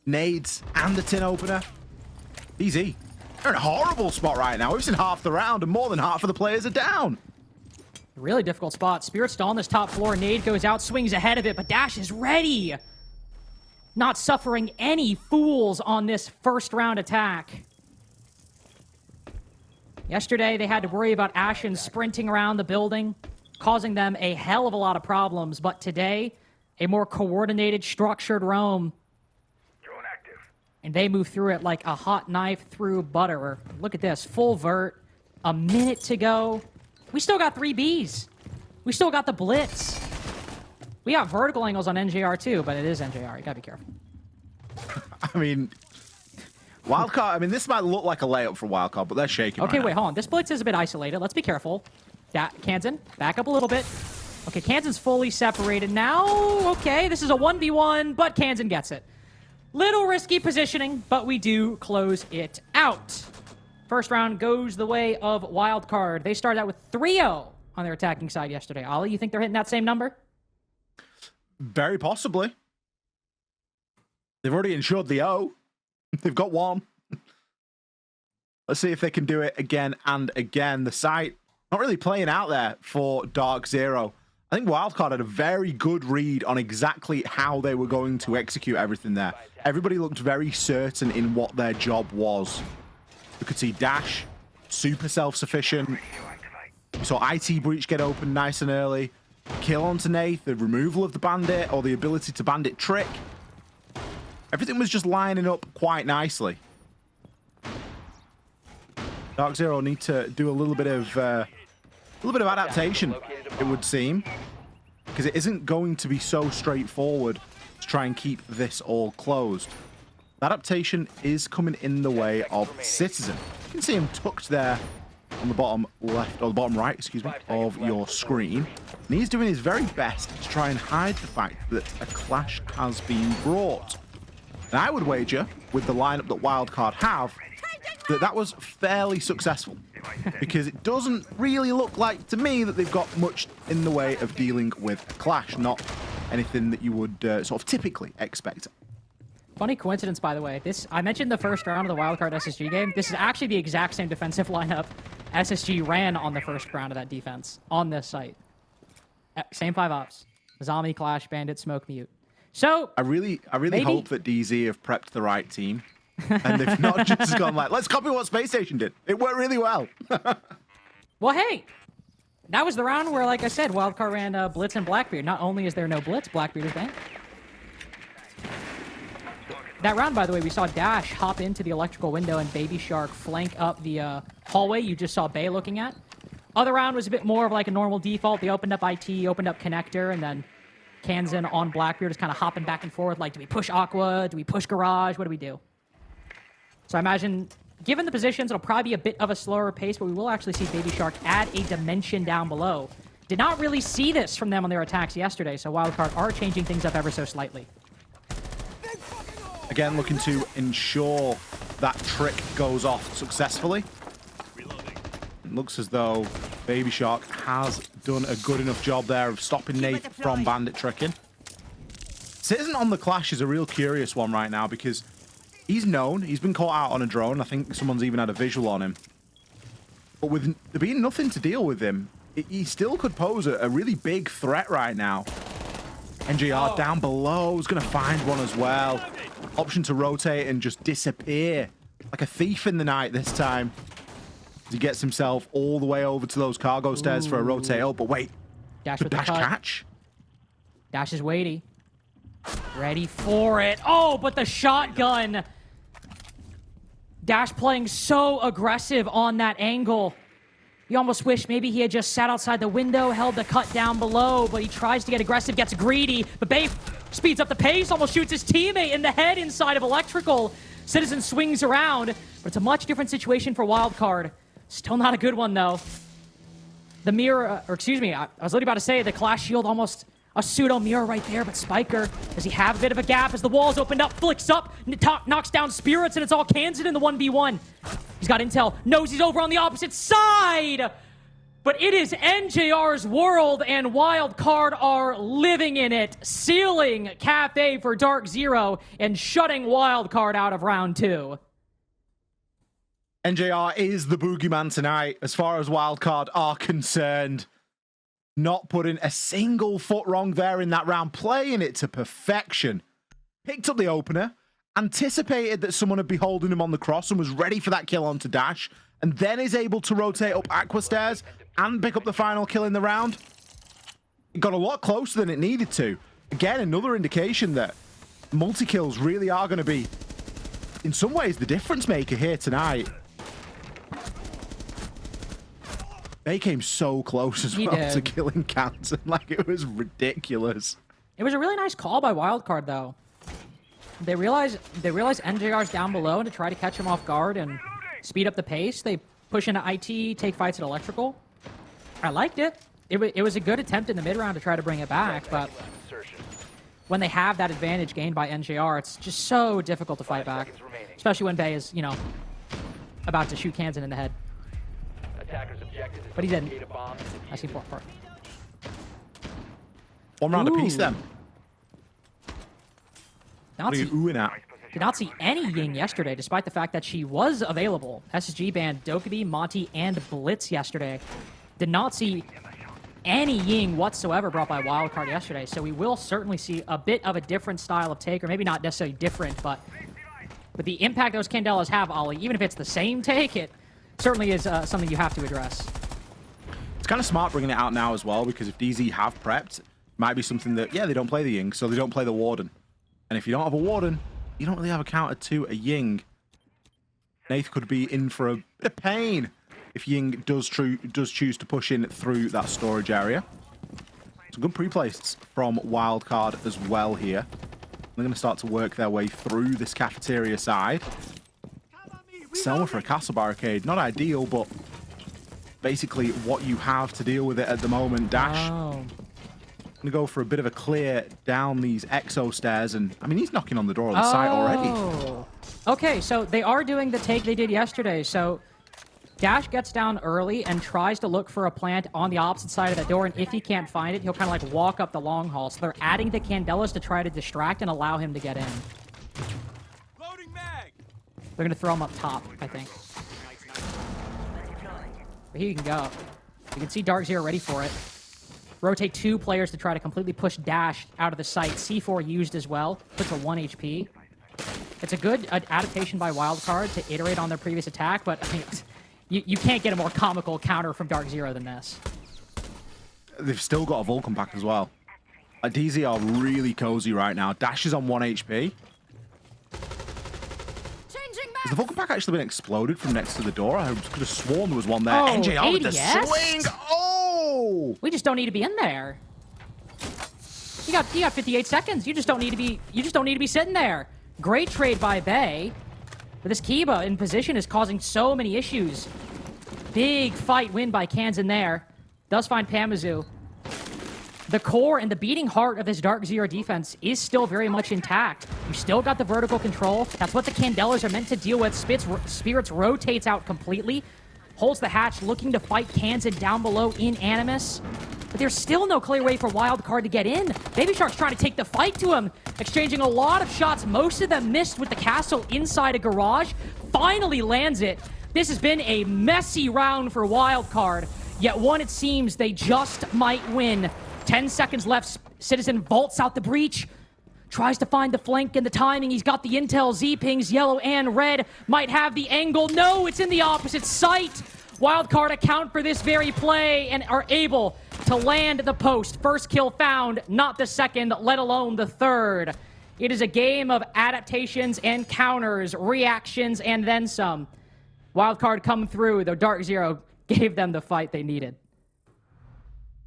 Nades and the tin opener. Easy. They're in a horrible spot right now. We've seen half the round and more than half of the players are down. Really difficult spot. Spirit's still on this top floor. Nade goes out, swings ahead of it, but Dash is ready. Not suffering any fools on this first round attack. Yesterday, they had to worry about Ashen sprinting around the building, causing them a hell of a lot of problems. But today, a more coordinated, structured roam. And they move through it like a hot knife through butter. Look at this, full vert, a minute to go. We still got 3 Bs. We still got the blitz. We got vertical angles on NJR too, but it is NJR. You gotta be careful. I mean, Wildcard, I mean, this might look like a layup for Wildcard, but they're shaking. Okay, right wait, now. hold on. This blitz is a bit isolated. Let's be careful. Kansan, back up a little bit. Okay, Kansan's fully separated now. Okay, this is a 1v1, but Kansan gets it. Little risky positioning, but we do close it out. First round goes the way of Wildcard. They started out with 3-0 on their attacking side yesterday. Ollie, you think they're hitting that same number? Very possibly. They've already ensured the O. They've got 1. Let's see if they can do it again and again. The site not really playing out there for Darkzero. I think Wildcard had a very good read on exactly how they were going to execute everything there. Everybody looked very certain in what their job was. You could see Dash, super self-sufficient. You saw IT Breach get open nice and early. Kill onto Nath, the removal of the bandit, or the ability to bandit trick. Everything was just lining up quite nicely. Darkzero need to do a little bit of adaptation, it would seem, because it isn't going to be so straightforward to try and keep this all closed. Adaptation is coming in the way of Citizen. You can see him tucked there on the bottom left, or the bottom right, excuse me, of your screen. And he's doing his very best to try and hide the fact that a clash has been brought. And I would wager, with the lineup that Wildcard have, that was fairly successful. Because it doesn't really look like, to me, that they've got much in the way of dealing with a clash. Not anything that you would sort of typically expect. Funny coincidence, by the way. I mentioned the first round of the Wildcard SSG game. This is actually the exact same defensive lineup SSG ran on the first round of that defense on this site. Same 5 ops. Zombie, Clash, Bandit, Smoke, Mute. So I really hope that DZ have prepped the right team. And they've not just gone like, let's copy what Space Station did. It worked really well. Well, hey, that was the round where, like I said, Wildcard ran Blitz and Blackbeard. Not only is there no Blitz, Blackbeard is banned. That round, by the way, we saw Dash hop into the electrical window and Baby Shark flank up the hallway you just saw Bay looking at. Other round was a bit more of like a normal default. They opened up IT, opened up Connector, and then Kansan on Blackbeard is kind of hopping back and forth. Like, do we push Aqua? Do we push Garage? What do we do? So I imagine, given the positions, it'll probably be a bit of a slower pace, but we will actually see Baby Shark add a dimension down below. Did not really see this from them on their attacks yesterday, so Wildcard are changing things up ever so slightly. Again, looking to ensure that trick goes off successfully. It looks as though Baby Shark has done a good enough job there of stopping Nath from bandit tricking. Citizen on the Clash is a real curious one right now because he's known. He's been caught out on a drone. I think someone's even had a visual on him. But with there being nothing to deal with him, he still could pose a really big threat right now. NJR down below is going to find one as well. Option to rotate and just disappear. Like a thief in the night this time. He gets himself all the way over to those cargo stairs for a rotate. Oh, but wait. Dash Could with the Dash cut. catch? Dash is weighty. Ready for it. Oh, but the shotgun. Dash playing so aggressive on that angle. You almost wish maybe he had just sat outside the window, held the cut down below, but he tries to get aggressive, gets greedy. But Babe speeds up the pace, almost shoots his teammate in the head inside of Electrical. Citizen swings around, but it's a much different situation for Wildcard. Still not a good one, though. The mirror, or excuse me, I was literally about to say the Clash Shield almost a pseudo mirror right there, but Spiker, does he have a bit of a gap as the walls opened up, flicks up, knocks down Spirits, and it's all Kansan in the 1v1. He's got intel, knows he's over on the opposite side, but it is NJR's world, and Wildcard are living in it, sealing Cafe for Darkzero and shutting Wildcard out of round 2. NJR is the boogeyman tonight, as far as Wildcard are concerned. Not putting a single foot wrong there in that round, playing it to perfection. Picked up the opener, anticipated that someone would be holding him on the cross and was ready for that kill onto Dash, and then is able to rotate up Aqua Stairs and pick up the final kill in the round. It got a lot closer than it needed to. Again, another indication that multi-kills really are going to be, in some ways, the difference maker here tonight. They came so close as well to killing Kansan. Like, it was ridiculous. It was a really nice call by Wildcard, though. They realize NJR's down below, and to try to catch him off guard and speed up the pace, they push into IT, take fights at Electrical. I liked it. It was a good attempt in the mid-round to try to bring it back, but when they have that advantage gained by NJR, it's just so difficult to fight back. Especially when Bay is, you know, about to shoot Kansan in the head. But he didn't. I see 4 part. One round apiece then. What are you oohing at? Did not see any Ying yesterday, despite the fact that she was available. SSG banned Dokkaebi, Monty, and Blitz yesterday. Did not see any Ying whatsoever brought by Wildcard yesterday, so we will certainly see a bit of a different style of take, or maybe not necessarily different, but with the impact those Candelas have, Ollie, even if it's the same take, it certainly is something you have to address. It's kind of smart bringing it out now as well, because if DZ have prepped, it might be something that, yeah, they don't play the Ying, so they don't play the Warden. And if you don't have a Warden, you don't really have a counter to a Ying. Nath could be in for a bit of pain if Ying does choose to push in through that storage area. Some good pre-plays from Wildcard as well here. They're going to start to work their way through this cafeteria side. Selma for a castle barricade. Not ideal, but basically what you have to deal with it at the moment. Dash. Oh. Going to go for a bit of a clear down these exo stairs, and I mean, he's knocking on the door of the site already. Okay, so they are doing the take they did yesterday. So Dash gets down early and tries to look for a plant on the opposite side of the door, and if he can't find it, he'll kind of like walk up the long hall. So they're adding the Candelas to try to distract and allow him to get in. Loading mag. They're going to throw him up top, I think. But here you can go. You can see Darkzero ready for it. Rotate 2 players to try to completely push Dash out of the site. C4 used as well. Puts for 1 HP. It's a good adaptation by Wildcard to iterate on their previous attack, but I mean, you can't get a more comical counter from Darkzero than this. They've still got a Vulcan pack as well. DZ are really cozy right now. Dash is on 1 HP. Has the Vulcan pack actually been exploded from next to the door? I could have sworn there was one there. Oh, NJR with the ADS? swing! Oh! We just don't need to be in there. You got 58 seconds. You just don't need to be sitting there. Great trade by Bay. But this Kiba in position is causing so many issues. Big fight win by Kansan there. Does find Pamazu. The core and the beating heart of this Darkzero defense is still very much intact. You still got the vertical control. That's what the Candelas are meant to deal with. Spirits rotates out completely. Holds the hatch, looking to fight Kansan down below in Animus. But there's still no clear way for Wildcard to get in. Baby Shark's trying to take the fight to him, exchanging a lot of shots. Most of them missed with the castle inside a garage. Finally lands it. This has been a messy round for Wildcard, yet one it seems they just might win. 10 seconds left. Citizen vaults out the breach. Tries to find the flank and the timing. He's got the intel. Z pings, yellow and red. Might have the angle. No, it's in the opposite site. Wildcard account for this very play and are able to land the post. First kill found, not the second, let alone the third. It is a game of adaptations and counters, reactions, and then some. Wildcard come through, though Darkzero gave them the fight they needed.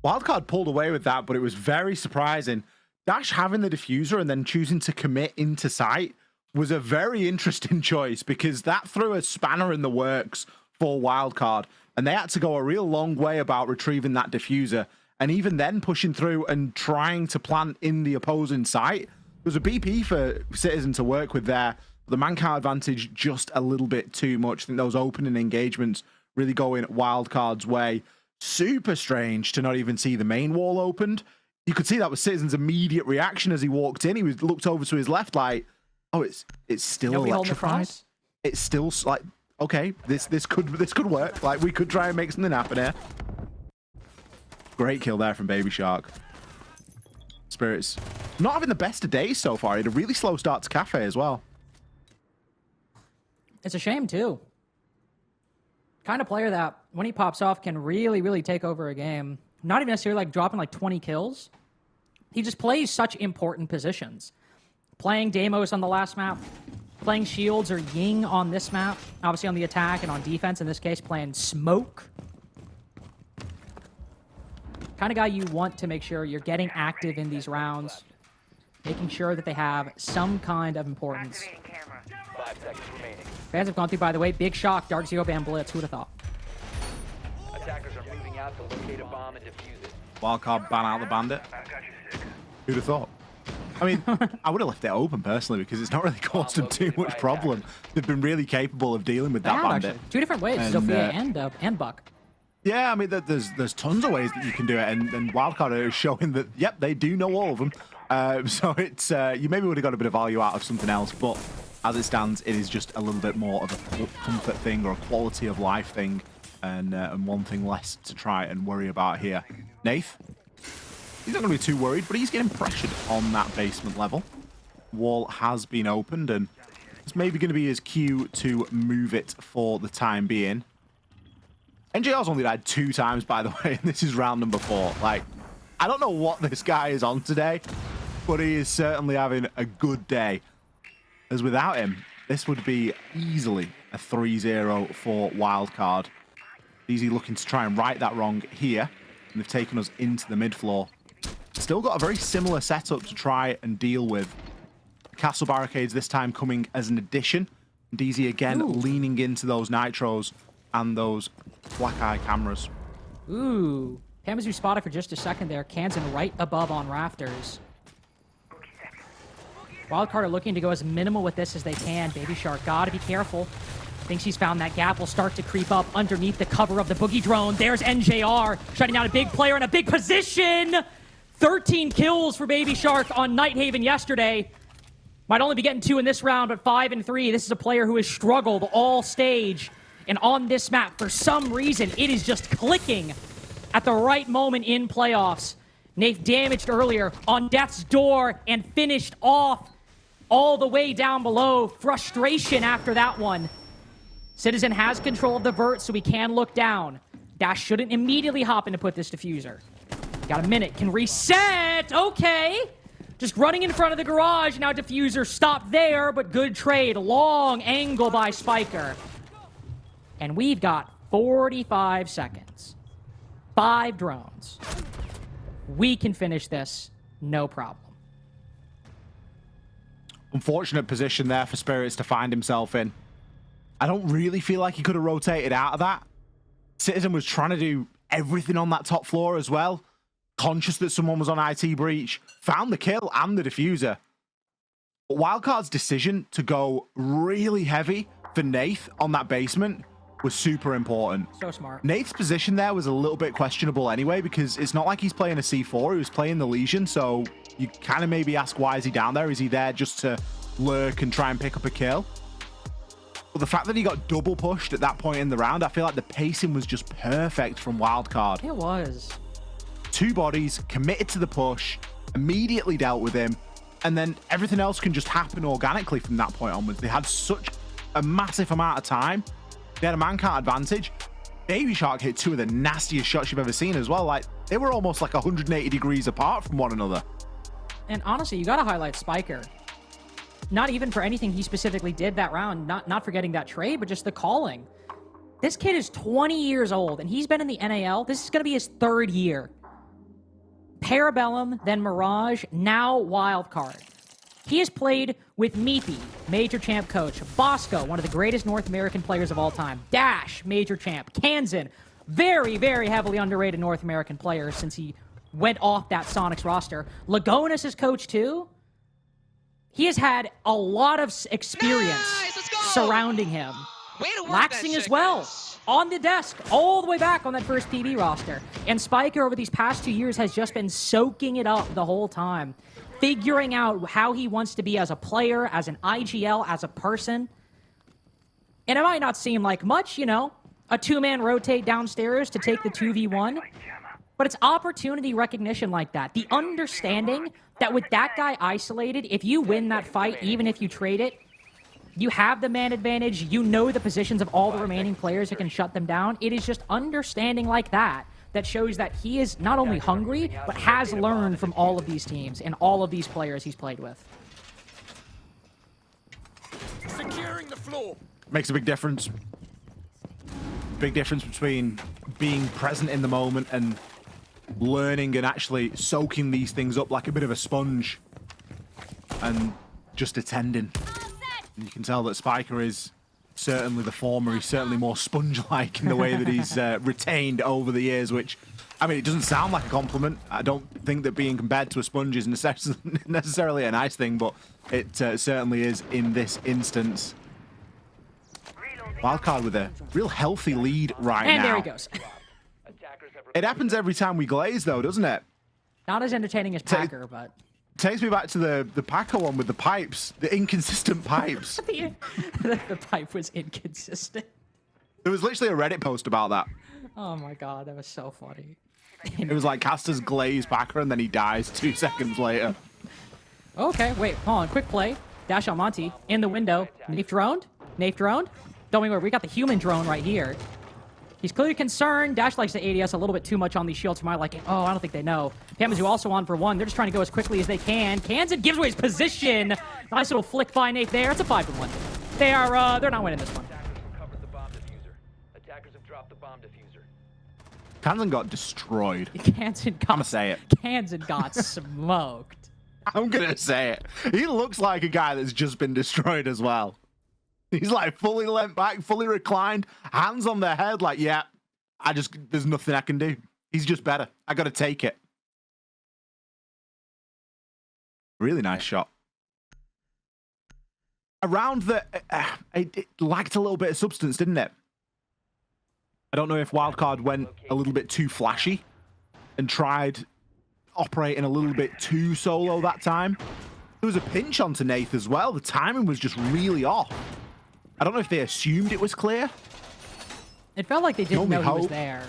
Wildcard pulled away with that, but it was very surprising. Dash having the diffuser and then choosing to commit into sight was a very interesting choice, because that threw a spanner in the works for Wildcard, and they had to go a real long way about retrieving that diffuser, and even then pushing through and trying to plant in the opposing site. There was a BP for Citizen to work with there. The man-count advantage just a little bit too much. I think those opening engagements really going Wildcard's way. Super strange to not even see the main wall opened. You could see that was Citizen's immediate reaction as he walked in. He was looked over to his left like, oh, it's still Nobody holding the electrified. cross? It's still like, okay, this could work. Like, we could try and make something happen here. Great kill there from Baby Shark. Spirits not having the best of days so far. He had a really slow start to Cafe as well. It's a shame, too. Kind of player that, when he pops off, can really, really take over a game. Not even necessarily like dropping like 20 kills. He just plays such important positions. Playing Deimos on the last map, playing Shields or Ying on this map, obviously on the attack and on defense, in this case, playing Smoke. Kind of guy you want to make sure you're getting active in these rounds, making sure that they have some kind of importance. 5 seconds remaining. Fans have gone through, by the way, big shock, Darkzero ban Blitz, who'd have thought? Attackers are moving out to locate a bomb and defuse it. Wildcard ban out the bandit. Who'd have thought? I mean, I would have left it open personally, because it's not really caused them too much problem. They've been really capable of dealing with that bandit. Actually. Two different ways, And, Sophia and Buck. Yeah, I mean, there's tons of ways that you can do it, and Wildcard is showing that, yep, they do know all of them. So it's you maybe would have got a bit of value out of something else, but as it stands, it is just a little bit more of a comfort thing or a quality of life thing, and one thing less to try and worry about here. Nath, he's not going to be too worried, but he's getting pressured on that basement level. Wall has been opened, and it's maybe going to be his cue to move it for the time being. NJR's only died 2 times, by the way, and this is round number 4. Like, I don't know what this guy is on today, but he is certainly having a good day. As without him, this would be easily a 3-0 for Wildcard. Easy looking to try and right that wrong here, and they've taken us into the mid-floor. Still got a very similar setup to try and deal with. Castle barricades this time coming as an addition. DZ again leaning into those nitros and those black eye cameras. Ooh. Hamizu spotted for just a second there. Kansan right above on rafters. Wildcard are looking to go as minimal with this as they can. Baby Shark, gotta be careful. Thinks he's found that gap. Will start to creep up underneath the cover of the boogie drone. There's NJR shutting down a big player in a big position. 13 kills for Baby Shark on Nighthaven yesterday. Might only be getting 2 in this round, but 5 and 3. This is a player who has struggled all stage. And on this map, for some reason, it is just clicking at the right moment in playoffs. Nath damaged earlier on death's door and finished off all the way down below. Frustration after that one. Citizen has control of the vert, so he can look down. Dash shouldn't immediately hop in to put this diffuser. Got a minute, can reset, okay. Just running in front of the garage, now diffuser stopped there, but good trade. Long angle by Spiker. And we've got 45 seconds. 5 drones. We can finish this, no problem. Unfortunate position there for Spirits to find himself in. I don't really feel like he could have rotated out of that. Citizen was trying to do everything on that top floor as well. Conscious that someone was on IT breach. Found the kill and the diffuser. But Wildcard's decision to go really heavy for Nath on that basement was super important. So smart. Nath's position there was a little bit questionable anyway, because it's not like he's playing a C4. He was playing the Legion, so you kind of maybe ask, why is he down there? Is he there just to lurk and try and pick up a kill? But the fact that he got double pushed at that point in the round, I feel like the pacing was just perfect from Wildcard. It was. 2 bodies, committed to the push, immediately dealt with him, and then everything else can just happen organically from that point onwards. They had such a massive amount of time. They had a man-count advantage. Baby Shark hit two of the nastiest shots you've ever seen as well. Like, they were almost like 180 degrees apart from one another. And honestly, you got to highlight Spiker. Not even for anything he specifically did that round, not forgetting that trade, but just the calling. This kid is 20 years old, and he's been in the NAL. This is going to be his 3rd year. Parabellum, then Mirage, now Wildcard. He has played with Meepy, Major Champ coach, Bosco, one of the greatest North American players of all time, Dash, Major Champ, Kansan, very, very heavily underrated North American player since he went off that Sonics roster. Lagonis is coach too. He has had a lot of experience surrounding him. Way to work Laxing that as shit, well. guys. On the desk, all the way back on that first PB roster. And Spiker over these past 2 years has just been soaking it up the whole time. Figuring out how he wants to be as a player, as an IGL, as a person. And it might not seem like much, you know, a 2-man rotate downstairs to take the 2v1. But it's opportunity recognition like that. The understanding that with that guy isolated, if you win that fight, even if you trade it, you have the man advantage, you know the positions of all the remaining players that can shut them down. It is just understanding like that that shows that he is not only hungry, but has learned from all of these teams and all of these players he's played with. Securing the floor. Makes a big difference. Big difference between being present in the moment and learning and actually soaking these things up like a bit of a sponge and just attending. And you can tell that Spiker is certainly the former. He's certainly more sponge-like in the way that he's retained over the years, which, I mean, it doesn't sound like a compliment. I don't think that being compared to a sponge is necessarily a nice thing, but it certainly is in this instance. Wildcard with a real healthy lead right now. And there he goes. It happens every time we glaze, though, doesn't it? Not as entertaining as Packer, but... Takes me back to the Packer one with the pipes, the inconsistent pipes. The pipe was inconsistent. There was literally a Reddit post about that. Oh my god, that was so funny. It was like Caster's glaze Packer and then he dies 2 seconds later. Okay, wait, hold on, quick play. Dash Almonte, in the window. Nafe droned? Nafe droned? Don't worry, we got the human drone right here. He's clearly concerned. Dash likes the ADS a little bit too much on these shields for my liking. Oh, I don't think they know. Pamazu also on for 1. They're just trying to go as quickly as they can. Kansan gives away his position. Nice little flick by Nafe there. It's a 5-1. They're not winning this one. Attackers have dropped the bomb diffuser. Kansan got destroyed. Kansan got... I'm gonna say it. Kansan got smoked. I'm gonna say it. He looks like a guy that's just been destroyed as well. He's like fully leant back, fully reclined, hands on their head, like, yeah, there's nothing I can do. He's just better. I gotta take it. Really nice shot. Around the, it lacked a little bit of substance, didn't it? I don't know if Wildcard went a little bit too flashy and tried operating a little bit too solo that time. There was a pinch onto Nath as well. The timing was just really off. I don't know if they assumed it was clear. It felt like they didn't know he was there.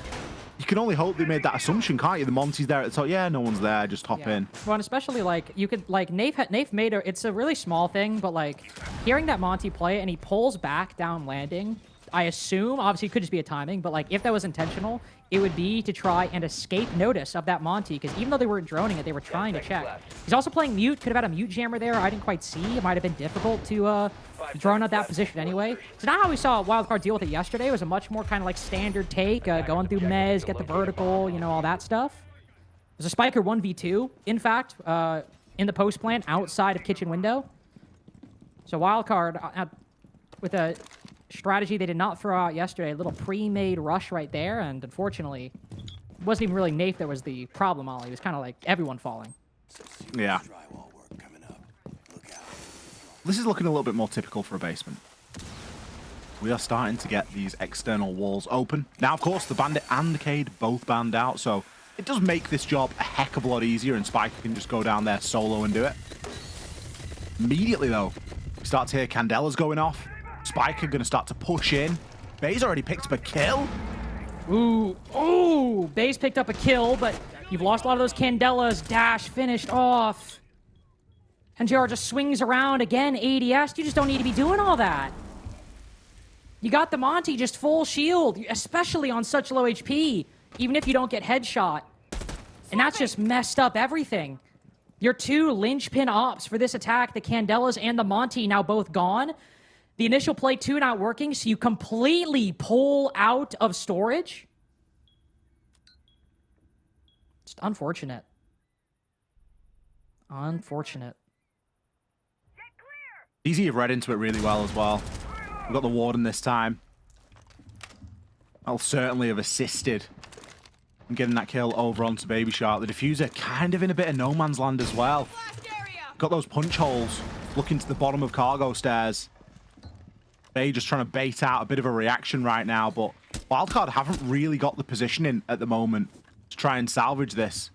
You can only hope they made that assumption, can't you? The Monty's there at the top. Yeah, no one's there. Just hop in. Well, and especially, like, you could, like, Nafe made it's a really small thing, but, like, hearing that Monty play and he pulls back down landing, I assume, obviously it could just be a timing, but, like, if that was intentional, it would be to try and escape notice of that Monty, because even though they weren't droning it, they were trying to check. He's also playing mute. Could have had a mute jammer there. I didn't quite see. It might have been difficult to drone out that position anyway. So not how we saw Wildcard deal with it yesterday. It was a much more kind of like standard take, going through mez, get the vertical, you know, all that stuff. There's a Spiker 1v2, in fact, in the post plant outside of kitchen window. So Wildcard, with a strategy they did not throw out yesterday, a little pre-made rush right there, and unfortunately, it wasn't even really Nafe that was the problem, Ollie. It was kind of like everyone falling. Yeah. This is looking a little bit more typical for a basement. We are starting to get these external walls open. Now, of course, the Bandit and the Cade both banned out, so it does make this job a heck of a lot easier, and Spiker can just go down there solo and do it. Immediately, though, we start to hear Candela's going off. Spiker going to start to push in. Bay's already picked up a kill. Ooh, Bay's picked up a kill, but you've lost a lot of those Candelas. Dash finished off. And JR just swings around again, ADS. You just don't need to be doing all that. You got the Monty just full shield, especially on such low HP, even if you don't get headshot. And that's just messed up everything. Your two linchpin ops for this attack, the Candelas and the Monty, now both gone. The initial play 2 not working, so you completely pull out of storage. Just unfortunate. Unfortunate. DZ have read into it really well as well. We've got the Warden this time. That'll certainly have assisted in getting that kill over onto Baby Shark. The Diffuser kind of in a bit of no man's land as well. Got those punch holes looking to the bottom of cargo stairs. They just trying to bait out a bit of a reaction right now, but Wildcard haven't really got the positioning at the moment to try and salvage this.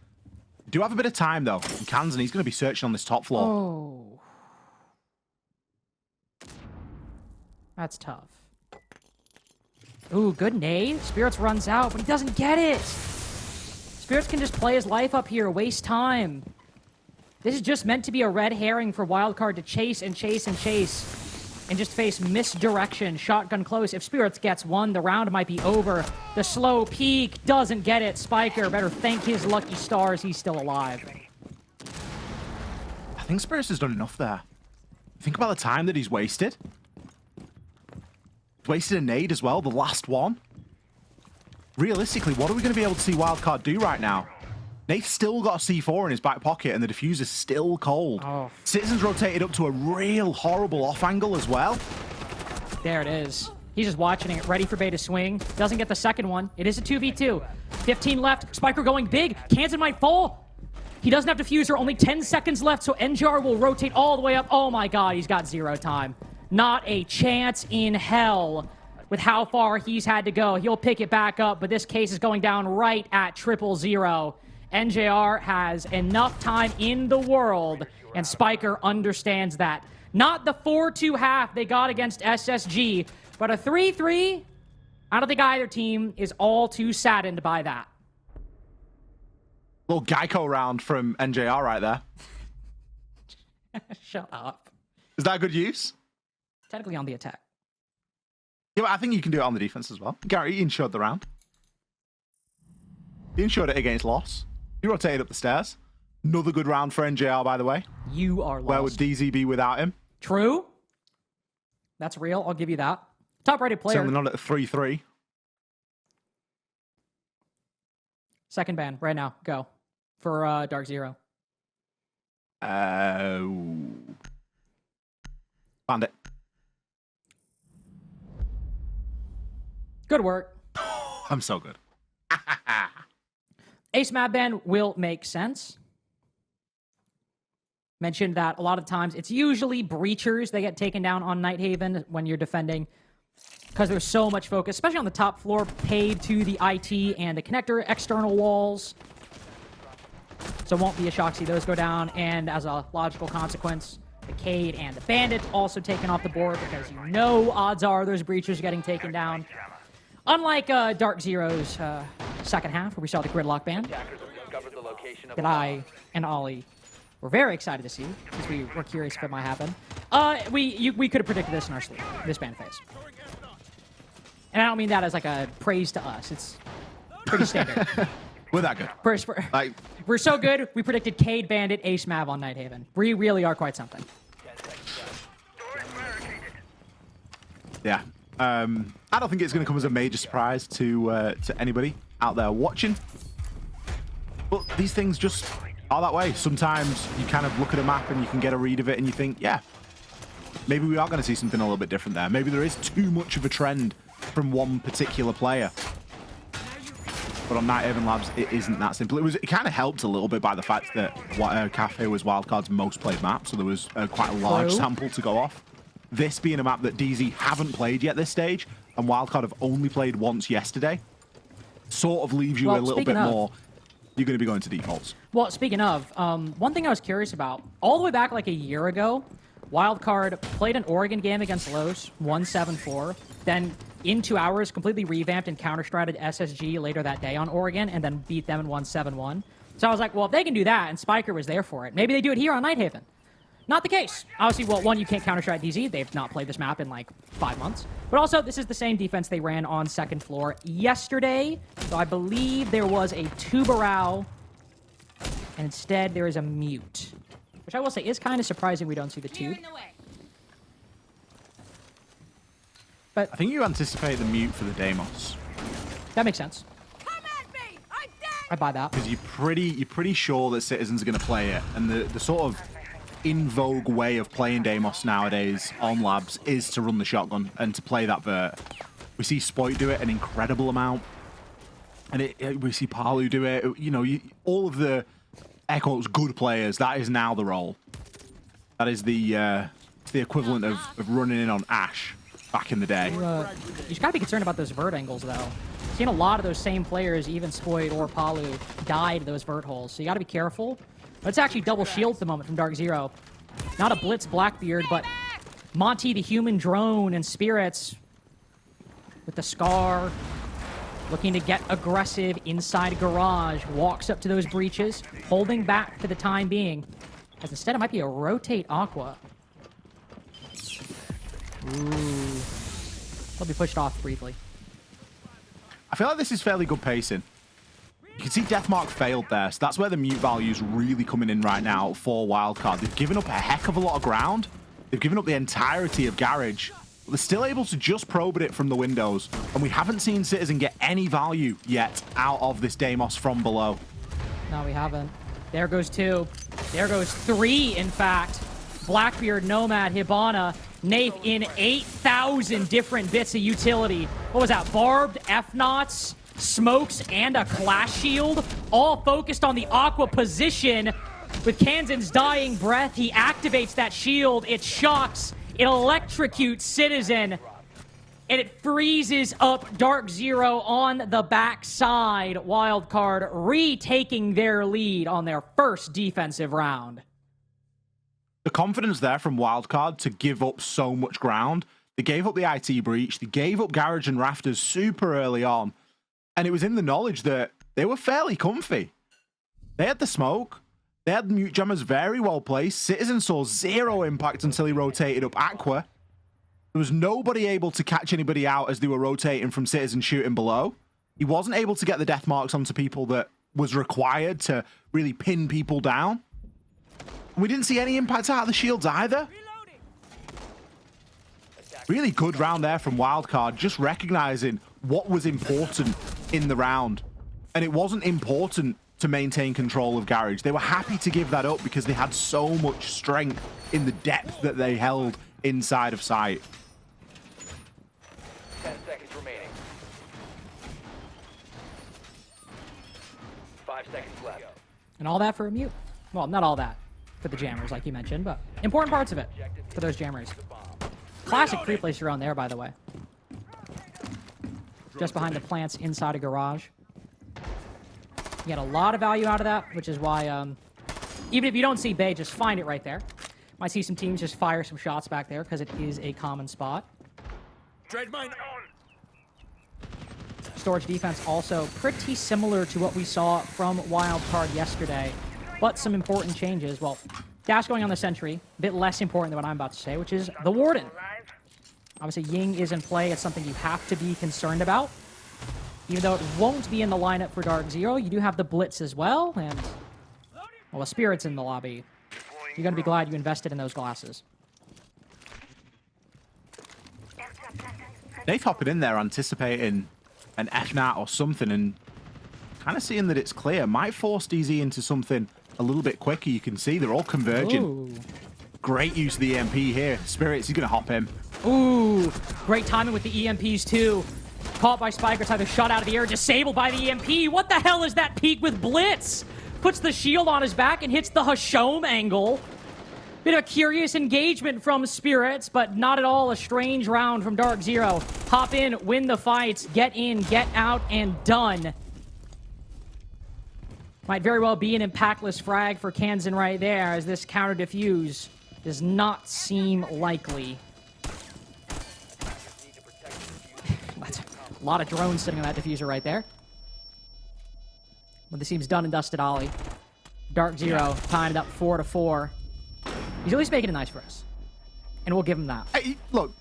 Do have a bit of time though. And Kansan, he's going to be searching on this top floor. Oh. That's tough. Ooh, good nade. Spirits runs out, but he doesn't get it. Spirits can just play his life up here, waste time. This is just meant to be a red herring for Wildcard to chase and chase and chase and just face misdirection. Shotgun close. If Spirits gets one, the round might be over. The slow peek doesn't get it. Spiker better thank his lucky stars he's still alive. I think Spirits has done enough there. Think about the time that he's wasted. He's wasted a nade as well, the last one. Realistically, what are we going to be able to see Wildcard do right now? Nate's still got a C4 in his back pocket, and the Diffuser's still cold. Oh. Citizen's rotated up to a real horrible off angle as well. There it is. He's just watching it, ready for Bay to swing. Doesn't get the second one. It is a 2v2. 15 left. Spiker going big. Kansan might fall. He doesn't have Diffuser. Only 10 seconds left, so NJR will rotate all the way up. Oh my god, he's got 0 time. Not a chance in hell with how far he's had to go. He'll pick it back up, but this case is going down right at 000. NJR has enough time in the world, and Spiker understands that. Not the 4-2 half they got against SSG, but a 3-3. I don't think either team is all too saddened by that. Little Geico round from NJR right there. Shut up. Is that good use? Technically on the attack. Yeah, but I think you can do it on the defense as well. Gary, he insured the round. He insured it against loss. He rotated up the stairs. Another good round for NJR, by the way. You are lost. Where would DZ be without him? True. That's real. I'll give you that. Top-rated player. Certainly not at 3-3. Second ban right now. Go. For Darkzero. Found it. Good work. I'm so good. Ace map ban will make sense. Mentioned that a lot of times it's usually breachers that get taken down on Nighthaven when you're defending because there's so much focus, especially on the top floor, paid to the IT and the connector external walls. So it won't be a shock to see those go down. And as a logical consequence, the Cade and the Bandit also taken off the board because you know odds are those breachers getting taken down. Unlike Darkzero's second half, where we saw the Gridlock ban, that I and Ollie were very excited to see, because we were curious if it might happen. We could have predicted this in our sleep, this ban phase. And I don't mean that as like a praise to us. It's pretty standard. We're that good. We're so good, we predicted Cade, Bandit, Ace Mav on Nighthaven. We really are quite something. Yeah. I don't think it's going to come as a major surprise to anybody out there watching. But these things just are that way. Sometimes you kind of look at a map and you can get a read of it and you think, yeah, maybe we are going to see something a little bit different there. Maybe there is too much of a trend from one particular player. But on Nighthaven Labs, it isn't that simple. It kind of helped a little bit by the fact that Cafe was Wildcard's most played map, so there was quite a large sample to go off. This being a map that DZ haven't played yet this stage, and Wildcard have only played once yesterday, sort of leaves you a little bit more. You're going to be going to defaults. Well, speaking of, one thing I was curious about, all the way back like a year ago, Wildcard played an Oregon game against Los, won 7-4, then in 2 hours completely revamped and counter-stratted SSG later that day on Oregon, and then beat them and won 7-1. So I was like, well, if they can do that, and Spiker was there for it, maybe they do it here on Nighthaven. Not the case. Obviously, well, one, you can't counter-strat DZ. They've not played this map in like 5 months. But also, this is the same defense they ran on second floor yesterday. So I believe there was a Tubarao, and instead there is a Mute. Which I will say is kind of surprising we don't see the Tube. But I think you anticipate the Mute for the Deimos. that makes sense. I buy that. Because you're pretty sure that Citizens are going to play it. And the sort of in vogue way of playing Deimos nowadays on labs is to run the shotgun and to play that vert. We see Spoit do it an incredible amount. And we see Palu do it. You know, all of the Echo's good players, that is now the role. That is the equivalent of running in on Ashe back in the day. You just gotta be concerned about those vert angles, though. Seen a lot of those same players, even Spoit or Palu, died those vert holes, so you gotta be careful. But it's actually double shield at the moment from Darkzero. Not a Blitz Blackbeard, but Monty the human drone and Spirits with the Scar, looking to get aggressive inside a garage, walks up to those breaches, holding back for the time being, as instead it might be a rotate Aqua. Ooh. He'll be pushed off briefly. I feel like this is fairly good pacing. You can see Deathmark failed there, so that's where the Mute value is really coming in right now for Wildcard. They've given up a heck of a lot of ground. They've given up the entirety of Garage. But they're still able to just probe it from the windows, and we haven't seen Citizen get any value yet out of this Deimos from below. No, we haven't. There goes 2. There goes 3, in fact. Blackbeard, Nomad, Hibana, Nath in 8,000 different bits of utility. What was that? Barbed, F-Knots, smokes, and a Clash Shield, all focused on the Aqua position. With Kansan's dying breath, he activates that shield. It shocks, it electrocutes Citizen, and it freezes up Darkzero on the backside. Wildcard retaking their lead on their first defensive round. The confidence there from Wildcard to give up so much ground. They gave up the IT breach. They gave up Garage and Rafters super early on. And it was in the knowledge that they were fairly comfy. They had the smoke. They had the Mute Jammers very well placed. Citizen saw 0 impact until he rotated up Aqua. There was nobody able to catch anybody out as they were rotating from Citizen shooting below. He wasn't able to get the death marks onto people that was required to really pin people down. We didn't see any impact out of the shields either. Really good round there from Wildcard, just recognizing what was important in the round. And it wasn't important to maintain control of Garage. They were happy to give that up because they had so much strength in the depth that they held inside of sight. 10 seconds remaining. 5 seconds left. And all that for a Mute. Well, not all that for the jammers, like you mentioned, but important parts of it for those jammers. Classic pre-place around there, by the way. Just behind the plants inside a garage. You get a lot of value out of that, which is why, even if you don't see Bay, just find it right there. Might see some teams just fire some shots back there because it is a common spot. Storage defense also pretty similar to what we saw from Wildcard yesterday, but some important changes. Well, Dash going on the Sentry, a bit less important than what I'm about to say, which is the Warden. Obviously, Ying is in play. It's something you have to be concerned about. Even though it won't be in the lineup for Darkzero, you do have the Blitz as well, and, well, a Spirit's in the lobby. You're going to be glad you invested in those glasses. Nath hopping in there, anticipating an FNAT or something, and kind of seeing that it's clear. Might force DZ into something a little bit quicker. You can see they're all converging. Ooh. Great use of the EMP here. Spirits, he's going to hop in. Ooh, great timing with the EMPs too. Caught by Spikers, either shot out of the air, disabled by the EMP. What the hell is that peek with Blitz? Puts the shield on his back and hits the Hashom angle. Bit of a curious engagement from Spirits, but not at all a strange round from Darkzero. Hop in, win the fights, get in, get out, and done. Might very well be an impactless frag for Kansan right there, as this counter defuse does not seem likely. That's a lot of drones sitting on that diffuser right there. But this seems done and dusted, Ollie. Darkzero timed up 4-4. He's at least making it nice for us. And we'll give him that. Hey, look,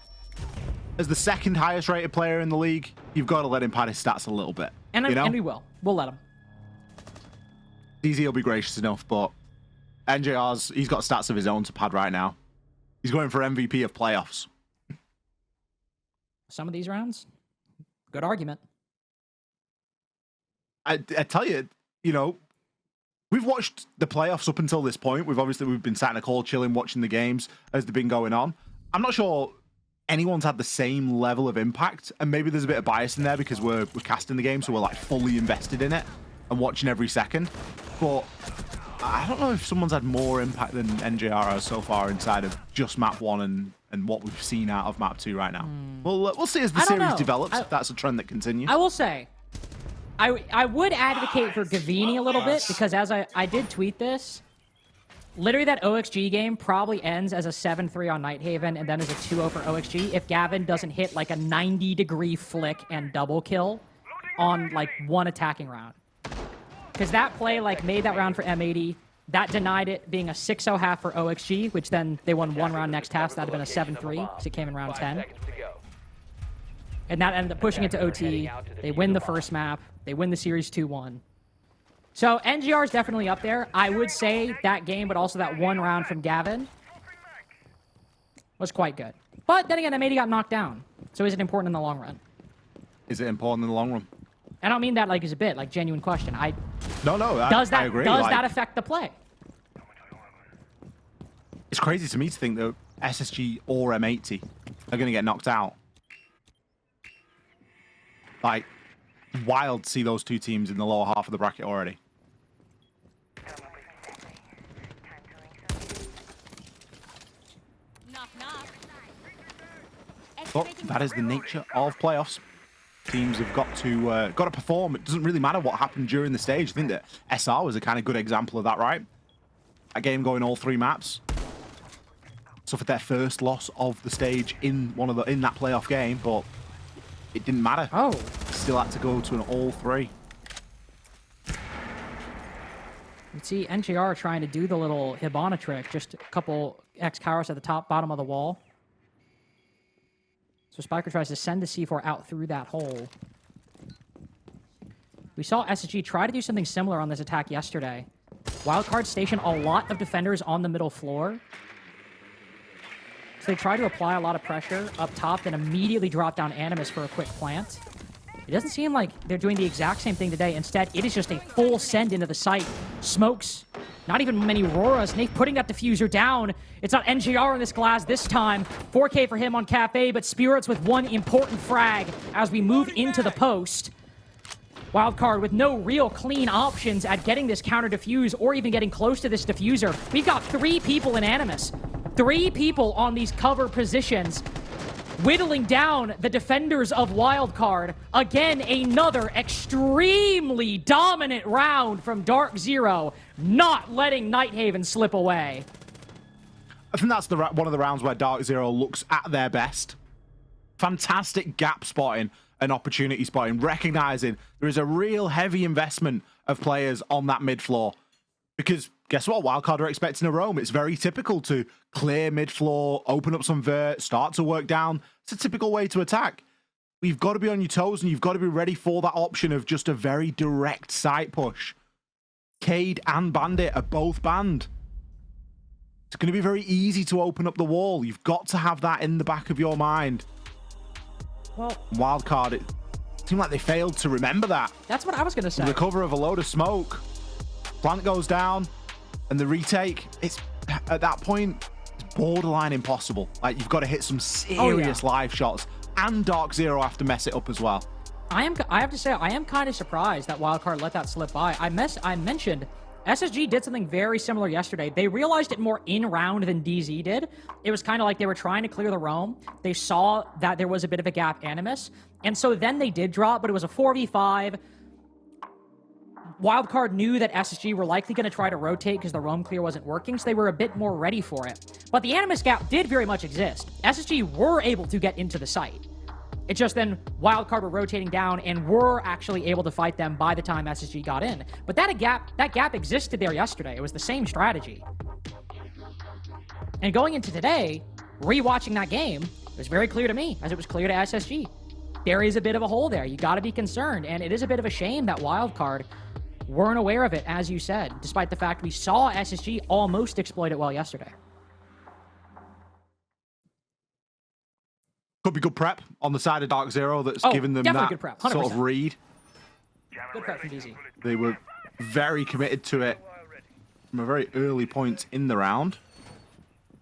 as the second highest rated player in the league, you've got to let him pad his stats a little bit. And we will. We'll let him. DZ will be gracious enough, but he's got stats of his own to pad right now. He's going for MVP of playoffs. Some of these rounds, good argument. I tell you, we've watched the playoffs up until this point. We've been sat in a call, chilling, watching the games as they've been going on. I'm not sure anyone's had the same level of impact, and maybe there's a bit of bias in there because we're casting the game, so we're like fully invested in it and watching every second. But I don't know if someone's had more impact than NJR has so far inside of just map 1 and what we've seen out of map 2 right now. We'll see as the series develops if that's a trend that continues. I will say, I would advocate for Gavini a little bit, because as I did tweet this, literally that OXG game probably ends as a 7-3 on Nighthaven and then as a 2-0 for OXG if Gavin doesn't hit like a 90-degree flick and double kill on like one attacking round. Because that play like made that round for M80. That denied it being a 6-0 half for OXG, which then they won one round next half, so that would have been a 7-3 because it came in round 10. And that ended up pushing it to OT. They win the first map. They win the series 2-1. So NGR is definitely up there. I would say that game, but also that one round from Gavin was quite good. But then again, M80 got knocked down. So is it important in the long run? Is it important in the long run? I don't mean that like as a bit, like genuine question. No, does that, I agree. Does that affect the play? It's crazy to me to think that SSG or M80 are going to get knocked out. Like, wild to see those two teams in the lower half of the bracket already. But that is the nature of playoffs. Teams have got to perform. It doesn't really matter what happened during the stage. I think that SR was a kind of good example of that, right? A game going all 3 maps. Suffered their first loss of the stage in that playoff game, but it didn't matter. Oh, still had to go to an all 3. You see NGR trying to do the little Hibana trick, just a couple X Kairos at the bottom of the wall. So Spiker tries to send the C4 out through that hole. We saw SSG try to do something similar on this attack yesterday. Wildcard station a lot of defenders on the middle floor. So they try to apply a lot of pressure up top and immediately drop down Animus for a quick plant. It doesn't seem like they're doing the exact same thing today. Instead, it is just a full send into the site. Smokes, not even many Auroras. Nate putting that diffuser down. It's not NGR in this glass this time. 4K for him on Cafe, but Spirits with one important frag as we move into the post. Wildcard with no real clean options at getting this counter diffuse or even getting close to this diffuser. We've got 3 people in Animus. 3 people on these cover positions, whittling down the defenders of Wildcard. Again, another extremely dominant round from Darkzero, not letting Nighthaven slip away. I think that's one of the rounds where Darkzero looks at their best. Fantastic gap spotting and opportunity spotting, recognizing there is a real heavy investment of players on that mid floor. Because guess what? Wildcard are expecting a roam. It's very typical to clear mid floor, open up some vert, start to work down. It's a typical way to attack. You've got to be on your toes and you've got to be ready for that option of just a very direct side push. Cade and Bandit are both banned. It's going to be very easy to open up the wall. You've got to have that in the back of your mind. Well, Wildcard, it seemed like they failed to remember that. That's what I was going to say. The cover of a load of smoke. Plant goes down, and the retake, it's at that point, it's borderline impossible. Like, you've got to hit some serious live shots, and Darkzero have to mess it up as well. I have to say, I am kind of surprised that Wildcard let that slip by. I mentioned SSG did something very similar yesterday. They realized it more in-round than DZ did. It was kind of like they were trying to clear the roam. They saw that there was a bit of a gap Animus, and so then they did drop, but it was a 4v5. Wildcard knew that SSG were likely going to try to rotate because the roam clear wasn't working, so they were a bit more ready for it. But the Animus gap did very much exist. SSG were able to get into the site. It's just then Wildcard were rotating down and were actually able to fight them by the time SSG got in. But that gap existed there yesterday. It was the same strategy. And going into today, rewatching that game, it was very clear to me, as it was clear to SSG. There is a bit of a hole there. You got to be concerned. And it is a bit of a shame that Wildcard weren't aware of it, as you said, despite the fact we saw SSG almost exploit it well yesterday. Could be good prep on the side of Darkzero that's given them that good prep, sort of read. Good prep from DZ. They were very committed to it from a very early point in the round.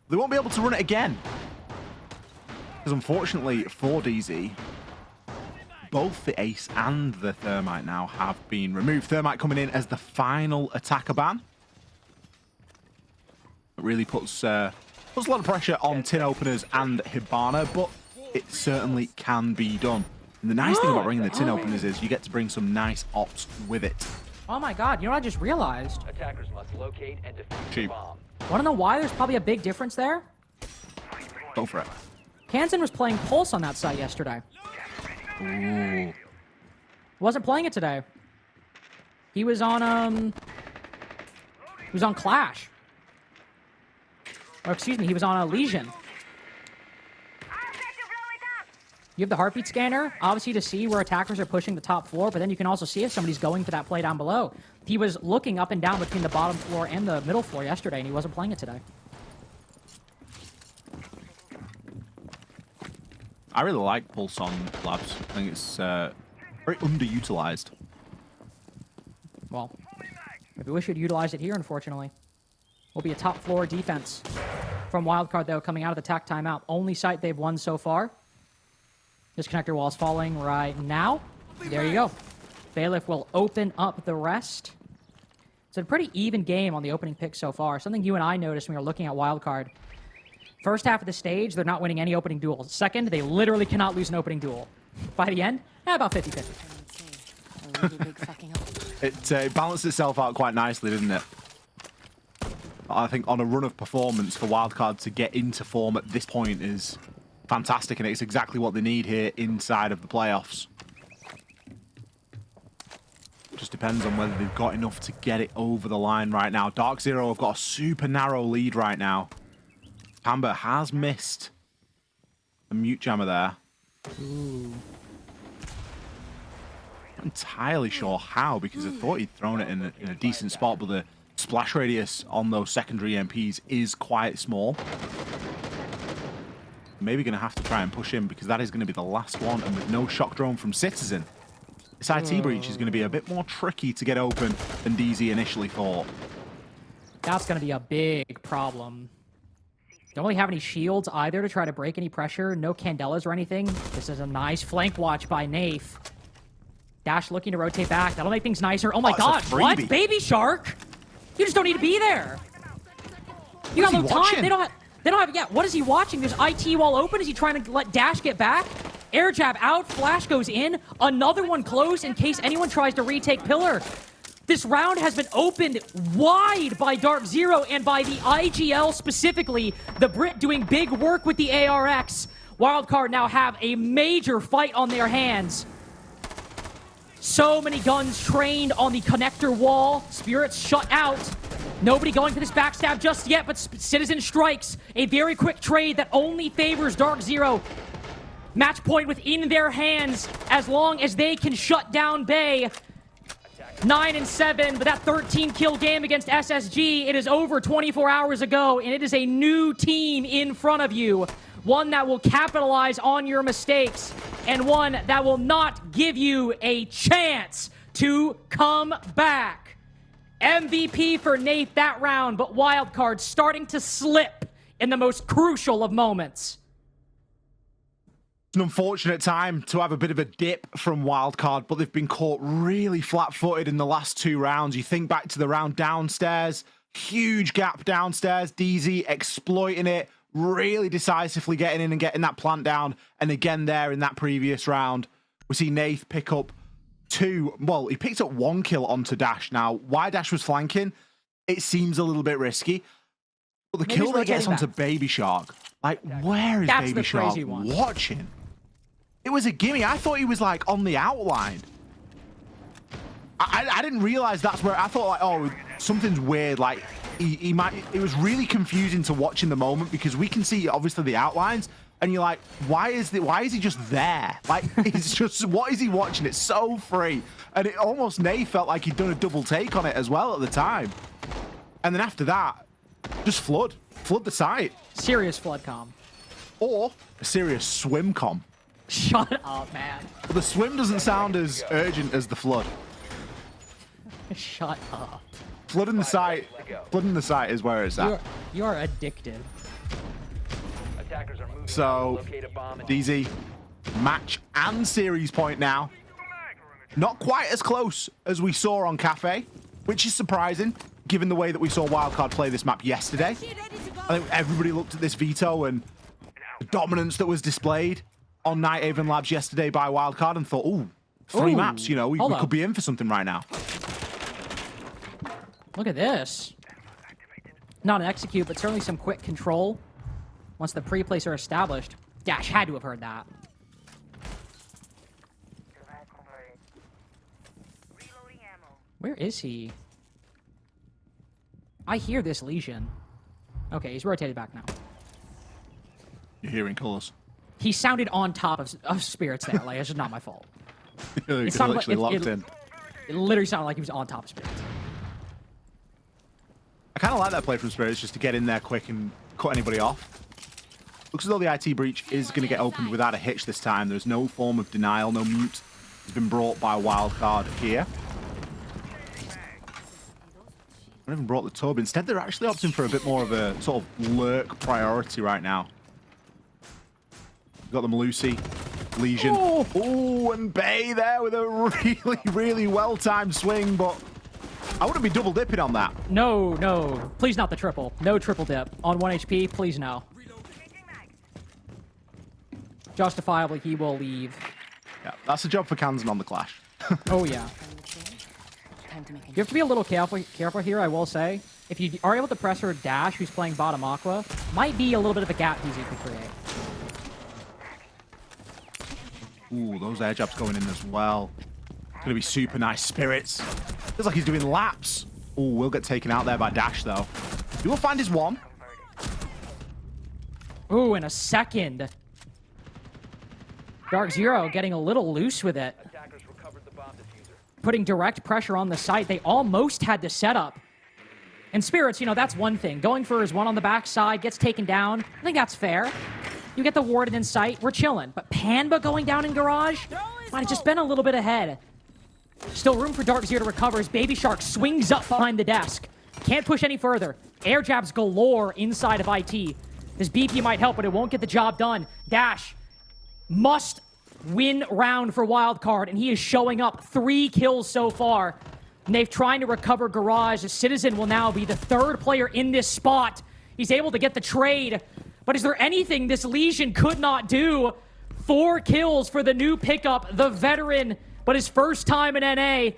They won't be able to run it again. Because unfortunately for DZ, both the Ace and the Thermite now have been removed. Thermite coming in as the final attacker ban. It really puts a lot of pressure on tin openers and Hibana, but it certainly can be done. And the nice thing about bringing the tin openers is you get to bring some nice ops with it. Oh my god, you know what I just realized? Attackers must locate and defuse the Cheap. bomb. Want to know why there's probably a big difference there? Go for it. Kansan was playing Pulse on that site yesterday. Ooh. Wasn't playing it today. He was on Clash. Or excuse me, he was on a Legion. You have the heartbeat scanner, obviously to see where attackers are pushing the top floor, but then you can also see if somebody's going for that play down below. He was looking up and down between the bottom floor and the middle floor yesterday, and he wasn't playing it today. I really like Pulse on Labs. I think it's very underutilized. Well, maybe we should utilize it here, unfortunately. Will be a top floor defense from Wildcard, though, coming out of the TAC timeout. Only site they've won so far. This connector wall is falling right now. There you go. Bailiff will open up the rest. It's a pretty even game on the opening pick so far. Something you and I noticed when we were looking at Wildcard. First half of the stage, they're not winning any opening duels. Second, they literally cannot lose an opening duel. By the end, about 50-50. It balanced itself out quite nicely, didn't it? I think on a run of performance for Wildcard to get into form at this point is fantastic, and it's exactly what they need here inside of the playoffs. Just depends on whether they've got enough to get it over the line right now. Darkzero have got a super narrow lead right now. Amber has missed a mute jammer there. Ooh. Not entirely sure how, because I thought he'd thrown it in a decent spot, but the splash radius on those secondary MPs is quite small. Maybe going to have to try and push him, because that is going to be the last one, and with no shock drone from Citizen, this IT breach is going to be a bit more tricky to get open than DZ initially thought. That's going to be a big problem. Don't really have any shields either to try to break any pressure. No Candelas or anything. This is a nice flank watch by Nath. Dash looking to rotate back. That'll make things nicer. Oh my god, what? Baby Shark? You just don't need to be there. You got no time. They don't have, yeah, what is he watching? There's IT wall open. Is he trying to let Dash get back? Air jab out, flash goes in. Another one closed in case anyone tries to retake pillar. This round has been opened wide by Darkzero and by the IGL specifically. The Brit doing big work with the ARX. Wildcard now have a major fight on their hands. So many guns trained on the connector wall. Spirits shut out. Nobody going for this backstab just yet, but Citizen strikes. A very quick trade that only favors Darkzero. Match point within their hands as long as they can shut down Bay. 9-7, but that 13-kill game against SSG, it is over 24 hours ago, and it is a new team in front of you. One that will capitalize on your mistakes, and one that will not give you a chance to come back. MVP for Nath that round, but Wildcard starting to slip in the most crucial of moments. An unfortunate time to have a bit of a dip from Wildcard, but they've been caught really flat-footed in the last two rounds. You think back to the round downstairs, huge gap downstairs, DZ exploiting it, really decisively getting in and getting that plant down, and again there in that previous round, we see Nath pick up he picked up 1 kill onto Dash. Now, why Dash was flanking, it seems a little bit risky, but the kill that he gets onto Baby Shark, like, where is Baby Shark watching? It was a gimme. I thought he was like on the outline. I didn't realize that's where I thought like, oh, something's weird. Like it was really confusing to watch in the moment because we can see obviously the outlines and you're like, why is he just there? Like, it's just, what is he watching? It's so free. And it almost Nay felt like he'd done a double take on it as well at the time. And then after that, just flood the site. Serious flood com. Or a serious swim com. Shut up, man. But the swim doesn't sound as urgent as the flood. Shut up. Flooding the site is where it's at. You're addicted. Attackers are moving So, to locate a bomb and DZ, match and series point now. Not quite as close as we saw on Cafe, which is surprising, given the way that we saw Wildcard play this map yesterday. I think everybody looked at this veto and the dominance that was displayed on Nighthaven Labs yesterday by Wildcard and thought, ooh, three maps, you know, we could be in for something right now. Look at this. Not an execute, but certainly some quick control. Once the pre-plays are established. Dash had to have heard that. Where is he? I hear this Legion. Okay, he's rotated back now. You're hearing colors. He sounded on top of Spirits there. Like, it's just not my fault. It sounded literally locked in. It literally sounded like he was on top of Spirits. I kind of like that play from Spirits, just to get in there quick and cut anybody off. Looks as though the IT breach is going to get opened without a hitch this time. There's no form of denial, no mute has been brought by Wildcard here. Not even brought the tub. Instead, they're actually opting for a bit more of a sort of lurk priority right now. We've got the Malusi, Legion. Oh, and Bay there with a really, really well-timed swing, but I wouldn't be double dipping on that. No, no. Please not the triple. No triple dip. On 1 HP, please no. Justifiably, he will leave. Yeah, that's a job for Kansan on the Clash. Oh, yeah. You have to be a little careful here, I will say. If you are able to press her Dash, who's playing bottom Aqua, might be a little bit of a gap easy to create. Ooh, those air jabs going in as well. Gonna be super nice. Spirits. Feels like he's doing laps. Ooh, will get taken out there by Dash, though. He will find his one. Ooh, in a second. Darkzero getting a little loose with it. Putting direct pressure on the site. They almost had the setup. And Spirits, you know, that's one thing. Going for his one on the backside, gets taken down. I think that's fair. You get the Warden in sight, we're chilling. But Panba going down in Garage? Might have just been a little bit ahead. Still room for Darkzero to recover as Baby Shark swings up behind the desk. Can't push any further. Air jabs galore inside of IT. This BP might help, but it won't get the job done. Dash must win round for Wildcard, and he is showing up. 3 kills so far. And they've trying to recover Garage. Citizen will now be the 3rd player in this spot. He's able to get the trade. But is there anything this Legion could not do? 4 kills for the new pickup, the veteran, but his first time in NA.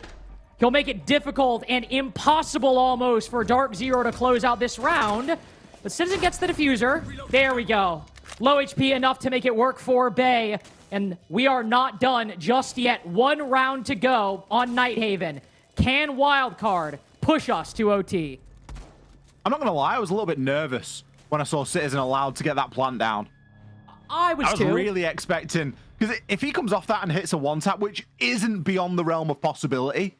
He'll make it difficult and impossible almost for Darkzero to close out this round. But Citizen gets the diffuser. There we go. Low HP enough to make it work for Bay. And we are not done just yet. 1 round to go on Nighthaven. Can Wildcard push us to OT? I'm not going to lie, I was a little bit nervous when I saw Citizen allowed to get that plant down. I was too. Really expecting, because if he comes off that and hits a one-tap, which isn't beyond the realm of possibility,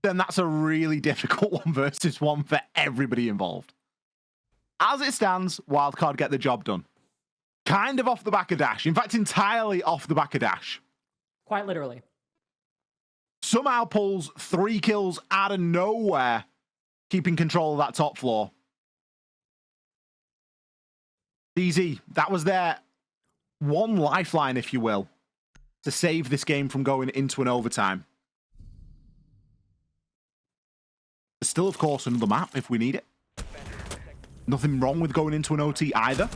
then that's a really difficult 1 versus 1 for everybody involved. As it stands, Wildcard get the job done. Kind of off the back of Dash. In fact, entirely off the back of Dash. Quite literally. Somehow pulls 3 kills out of nowhere, keeping control of that top floor. DZ, that was their one lifeline, if you will, to save this game from going into an overtime. There's still, of course, another map if we need it. Nothing wrong with going into an OT either.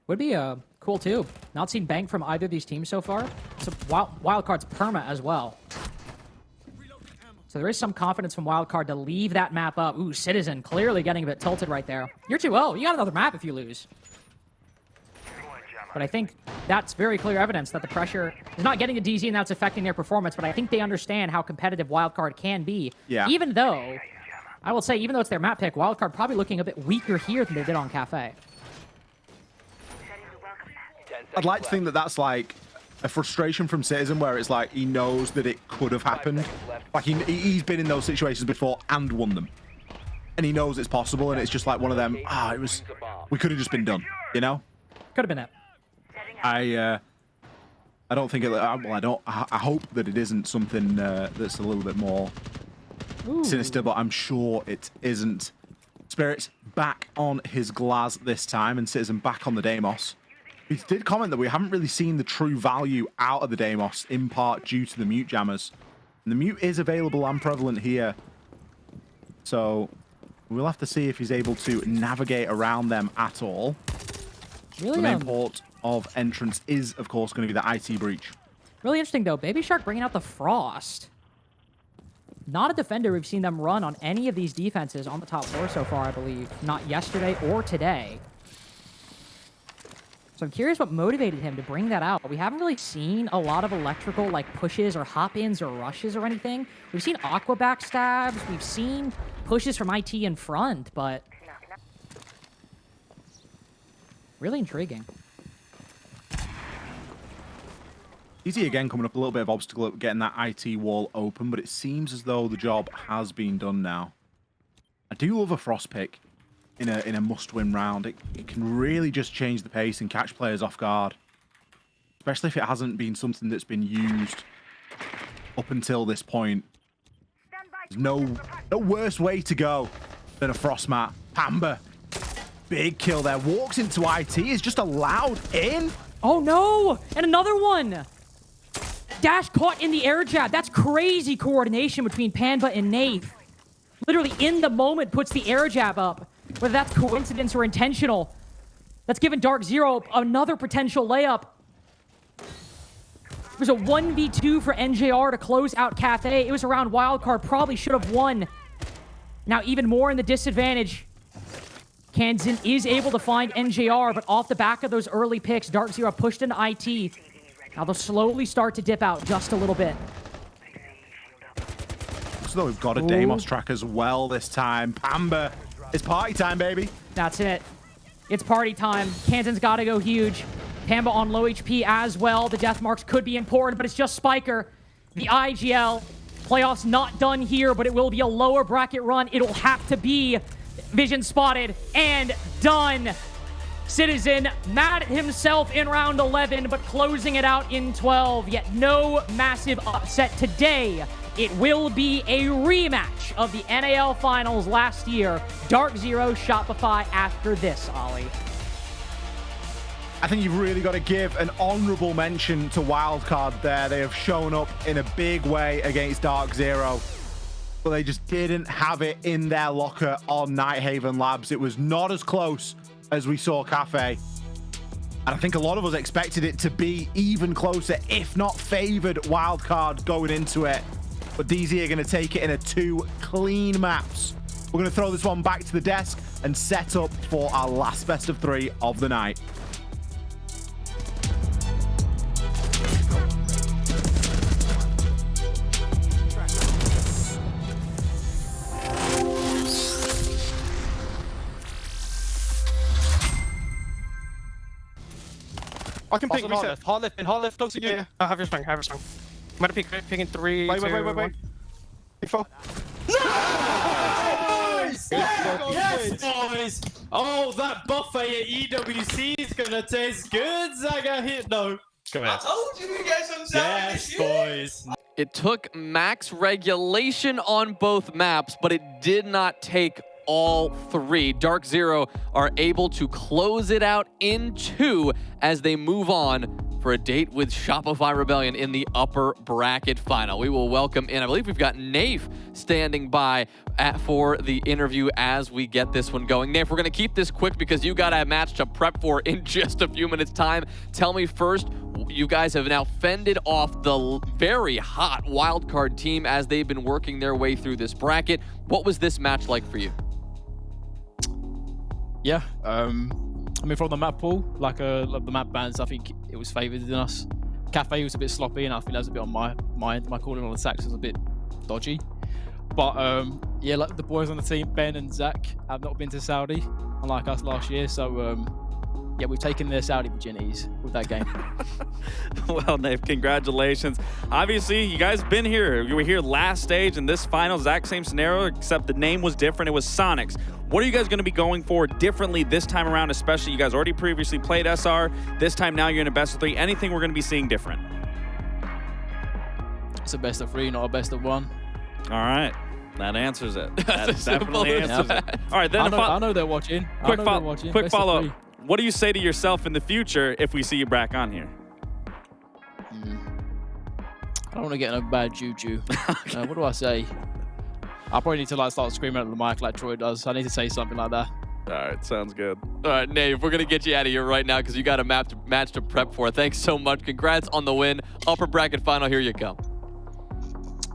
Would be cool, too. Not seen bank from either of these teams so far. So Wildcard's perma as well. So there is some confidence from Wildcard to leave that map up. Ooh, Citizen clearly getting a bit tilted right there. You're 2-0. You got another map if you lose. But I think that's very clear evidence that the pressure is not getting to DZ and that's affecting their performance. But I think they understand how competitive Wildcard can be. Yeah. Even though I will say, even though it's their map pick, Wildcard probably looking a bit weaker here than they did on Cafe. I'd like to think that that's like a frustration from Citizen, where it's like he knows that it could have happened. Like he's been in those situations before and won them, and he knows it's possible. And it's just like one of them. We could have just been done, you know? Could have been it. I don't think it. Well, I hope that it isn't something that's a little bit more sinister, but I'm sure it isn't. Spirit's back on his Glaz this time, and Citizen back on the Deimos. He did comment that we haven't really seen the true value out of the Deimos, in part due to the mute jammers. And the mute is available and prevalent here. So we'll have to see if he's able to navigate around them at all. Really, the main port of entrance is, of course, going to be the IT breach. Really interesting, though. Baby Shark bringing out the Frost. Not a defender we've seen them run on any of these defenses on the top floor so far, I believe. Not yesterday or today. So I'm curious what motivated him to bring that out. We haven't really seen a lot of electrical, like, pushes or hop-ins or rushes or anything. We've seen Aqua backstabs. We've seen pushes from IT in front, but... really intriguing. Easy again, coming up a little bit of obstacle at getting that IT wall open, but it seems as though the job has been done now. I do love a Frost pick in a must-win round. It can really just change the pace and catch players off guard, especially if it hasn't been something that's been used up until this point. There's no worse way to go than a Frost mat. Pamba, big kill there. Walks into IT, is just allowed in. Oh no! And another one! Dash caught in the air jab. That's crazy coordination between Pamba and Nave. Literally in the moment puts the air jab up. Whether that's coincidence or intentional. That's given Darkzero another potential layup. It was a 1v2 for NJR to close out Cathay. It was around Wildcard. Probably should have won. Now even more in the disadvantage. Kansan is able to find NJR, but off the back of those early picks, Darkzero pushed into IT. Now they'll slowly start to dip out just a little bit. So we've got a Deimos track as well this time. Pamba, it's party time, baby. That's it. It's party time. Kansan's got to go huge. Pamba on low HP as well. The death marks could be important, but it's just Spiker. The IGL. Playoffs not done here, but it will be a lower bracket run. It'll have to be vision spotted and done. Citizen mad at himself in round 11, but closing it out in 12. Yet no massive upset today. It will be a rematch of the NAL finals last year. Darkzero Shopify after this, Ollie. I think you've really got to give an honorable mention to Wildcard there. They have shown up in a big way against Darkzero, but they just didn't have it in their locker on Nighthaven Labs. It was not as close as we saw Cafe. And I think a lot of us expected it to be even closer, if not favored Wildcard going into it. But DZ are going to take it in 2 clean maps. We're going to throw this one back to the desk and set up for our last best of 3 of the night. I can pick Hard reset. left, hard left, and hard left, close to you. Yeah. I have your swing, I'm gonna pick in 3, Wait. 2, 1. Pick 4. Nice! Yes, boys! Oh, that buffet at EWC is gonna taste good. Zaga hit though. Come here. I told you guys on Saturday. Yes, boys. It took max regulation on both maps, but it did not take all 3. Darkzero are able to close it out in 2 as they move on for a date with Shopify Rebellion in the upper bracket final. We will welcome in, I believe we've got Nafe standing by for the interview as we get this one going. Nafe, we're going to keep this quick because you got a match to prep for in just a few minutes time. Tell me first, you guys have now fended off the very hot Wildcard team as they've been working their way through this bracket. What was this match like for you? Yeah, I mean, from the map pool, like the map bans, I think it was favoured in us. Cafe was a bit sloppy, and I think that was a bit on my mind. My calling on attacks was a bit dodgy. But Yeah, like the boys on the team, Ben and Zach, have not been to Saudi, unlike us last year. So, yeah, we've taken their Saudi virginities with that game. Well, Nave, congratulations. Obviously, you guys been here. You were here last stage in this final, exact same scenario, except the name was different. It was Sonics. What are you guys going to be going for differently this time around, especially you guys already previously played SR. This time now you're in a best of 3. Anything we're going to be seeing different? It's a best of 3, not a best of 1. All right. That answers it. That as simple definitely as answers that. it. All right, then I know they're watching. quick Best of follow-up. 3. What do you say to yourself in the future if we see you back on here? I don't want to get in a bad juju. What do I say? I probably need to like start screaming at the mic like Troy does. I need to say something like that. All right, sounds good. All right, Nave, we're going to get you out of here right now because you got a match to prep for. Thanks so much. Congrats on the win. Upper bracket final, here you come.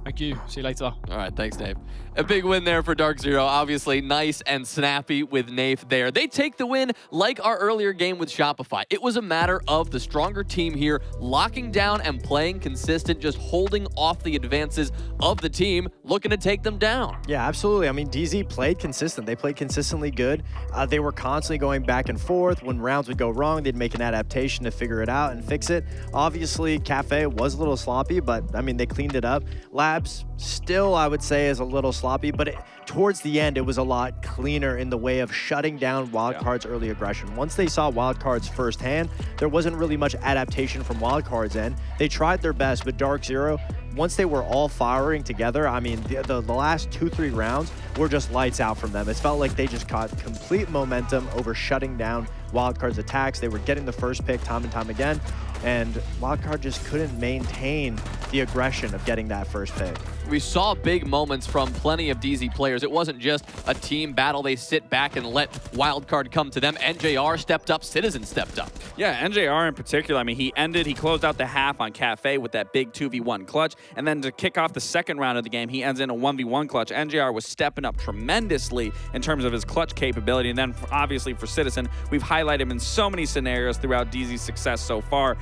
Thank you. See you later. All right, thanks, Nave. A big win there for Darkzero. Obviously, nice and snappy with Nave there. They take the win like our earlier game with Shopify. It was a matter of the stronger team here locking down and playing consistent, just holding off the advances of the team, looking to take them down. Yeah, absolutely. I mean, DZ played consistent. They played consistently good. They were constantly going back and forth. When rounds would go wrong, they'd make an adaptation to figure it out and fix it. Obviously, Cafe was a little sloppy, but, I mean, they cleaned it up. Labs still, I would say, is a little sloppy, but towards the end, it was a lot cleaner in the way of shutting down Wildcard's early aggression. Once they saw Wildcard's firsthand, there wasn't really much adaptation from Wildcard's end. They tried their best, but Darkzero, once they were all firing together, I mean, the last 2-3 rounds were just lights out from them. It felt like they just caught complete momentum over shutting down Wildcard's attacks. They were getting the first pick time and time again, and Wildcard just couldn't maintain the aggression of getting that first pick. We saw big moments from plenty of DZ players. It wasn't just a team battle. They sit back and let Wildcard come to them. NJR stepped up. Citizen stepped up. Yeah, NJR in particular, I mean, he closed out the half on Cafe with that big 2v1 clutch, and then to kick off the second round of the game, he ends in a 1v1 clutch. NJR was stepping up tremendously in terms of his clutch capability, and then obviously for Citizen, we've highlighted him in so many scenarios throughout DZ's success so far.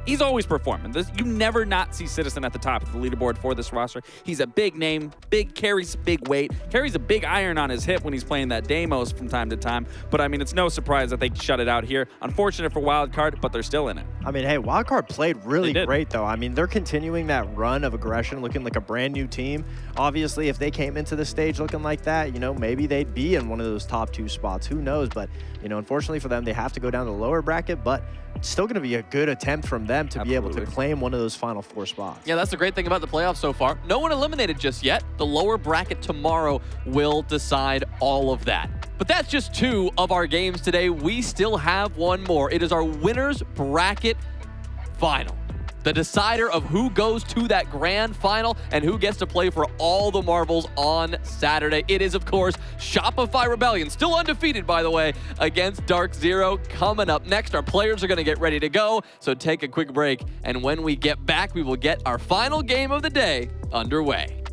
He's always performing. You never not see Citizen at the top of the leaderboard for this roster. He's a big name, carries big weight, carries a big iron on his hip when he's playing that Deimos from time to time. But I mean, it's no surprise that they shut it out here. Unfortunate for Wildcard, but they're still in it. I mean, hey, Wildcard played really great, though. I mean, they're continuing that run of aggression, looking like a brand new team. Obviously, if they came into the stage looking like that, you know, maybe they'd be in one of those top 2 spots. Who knows? But, you know, unfortunately for them, they have to go down to the lower bracket, but it's still going to be a good attempt from them to be able to claim one of those final 4 spots. Yeah, that's the great thing about the playoffs so far. No one eliminated just yet. The lower bracket tomorrow will decide all of that. But that's just 2 of our games today. We still have one more. It is our winners bracket final. The decider of who goes to that grand final and who gets to play for all the marbles on Saturday. It is, of course, Shopify Rebellion, still undefeated, by the way, against Darkzero. Coming up next, our players are going to get ready to go, so take a quick break. And when we get back, we will get our final game of the day underway.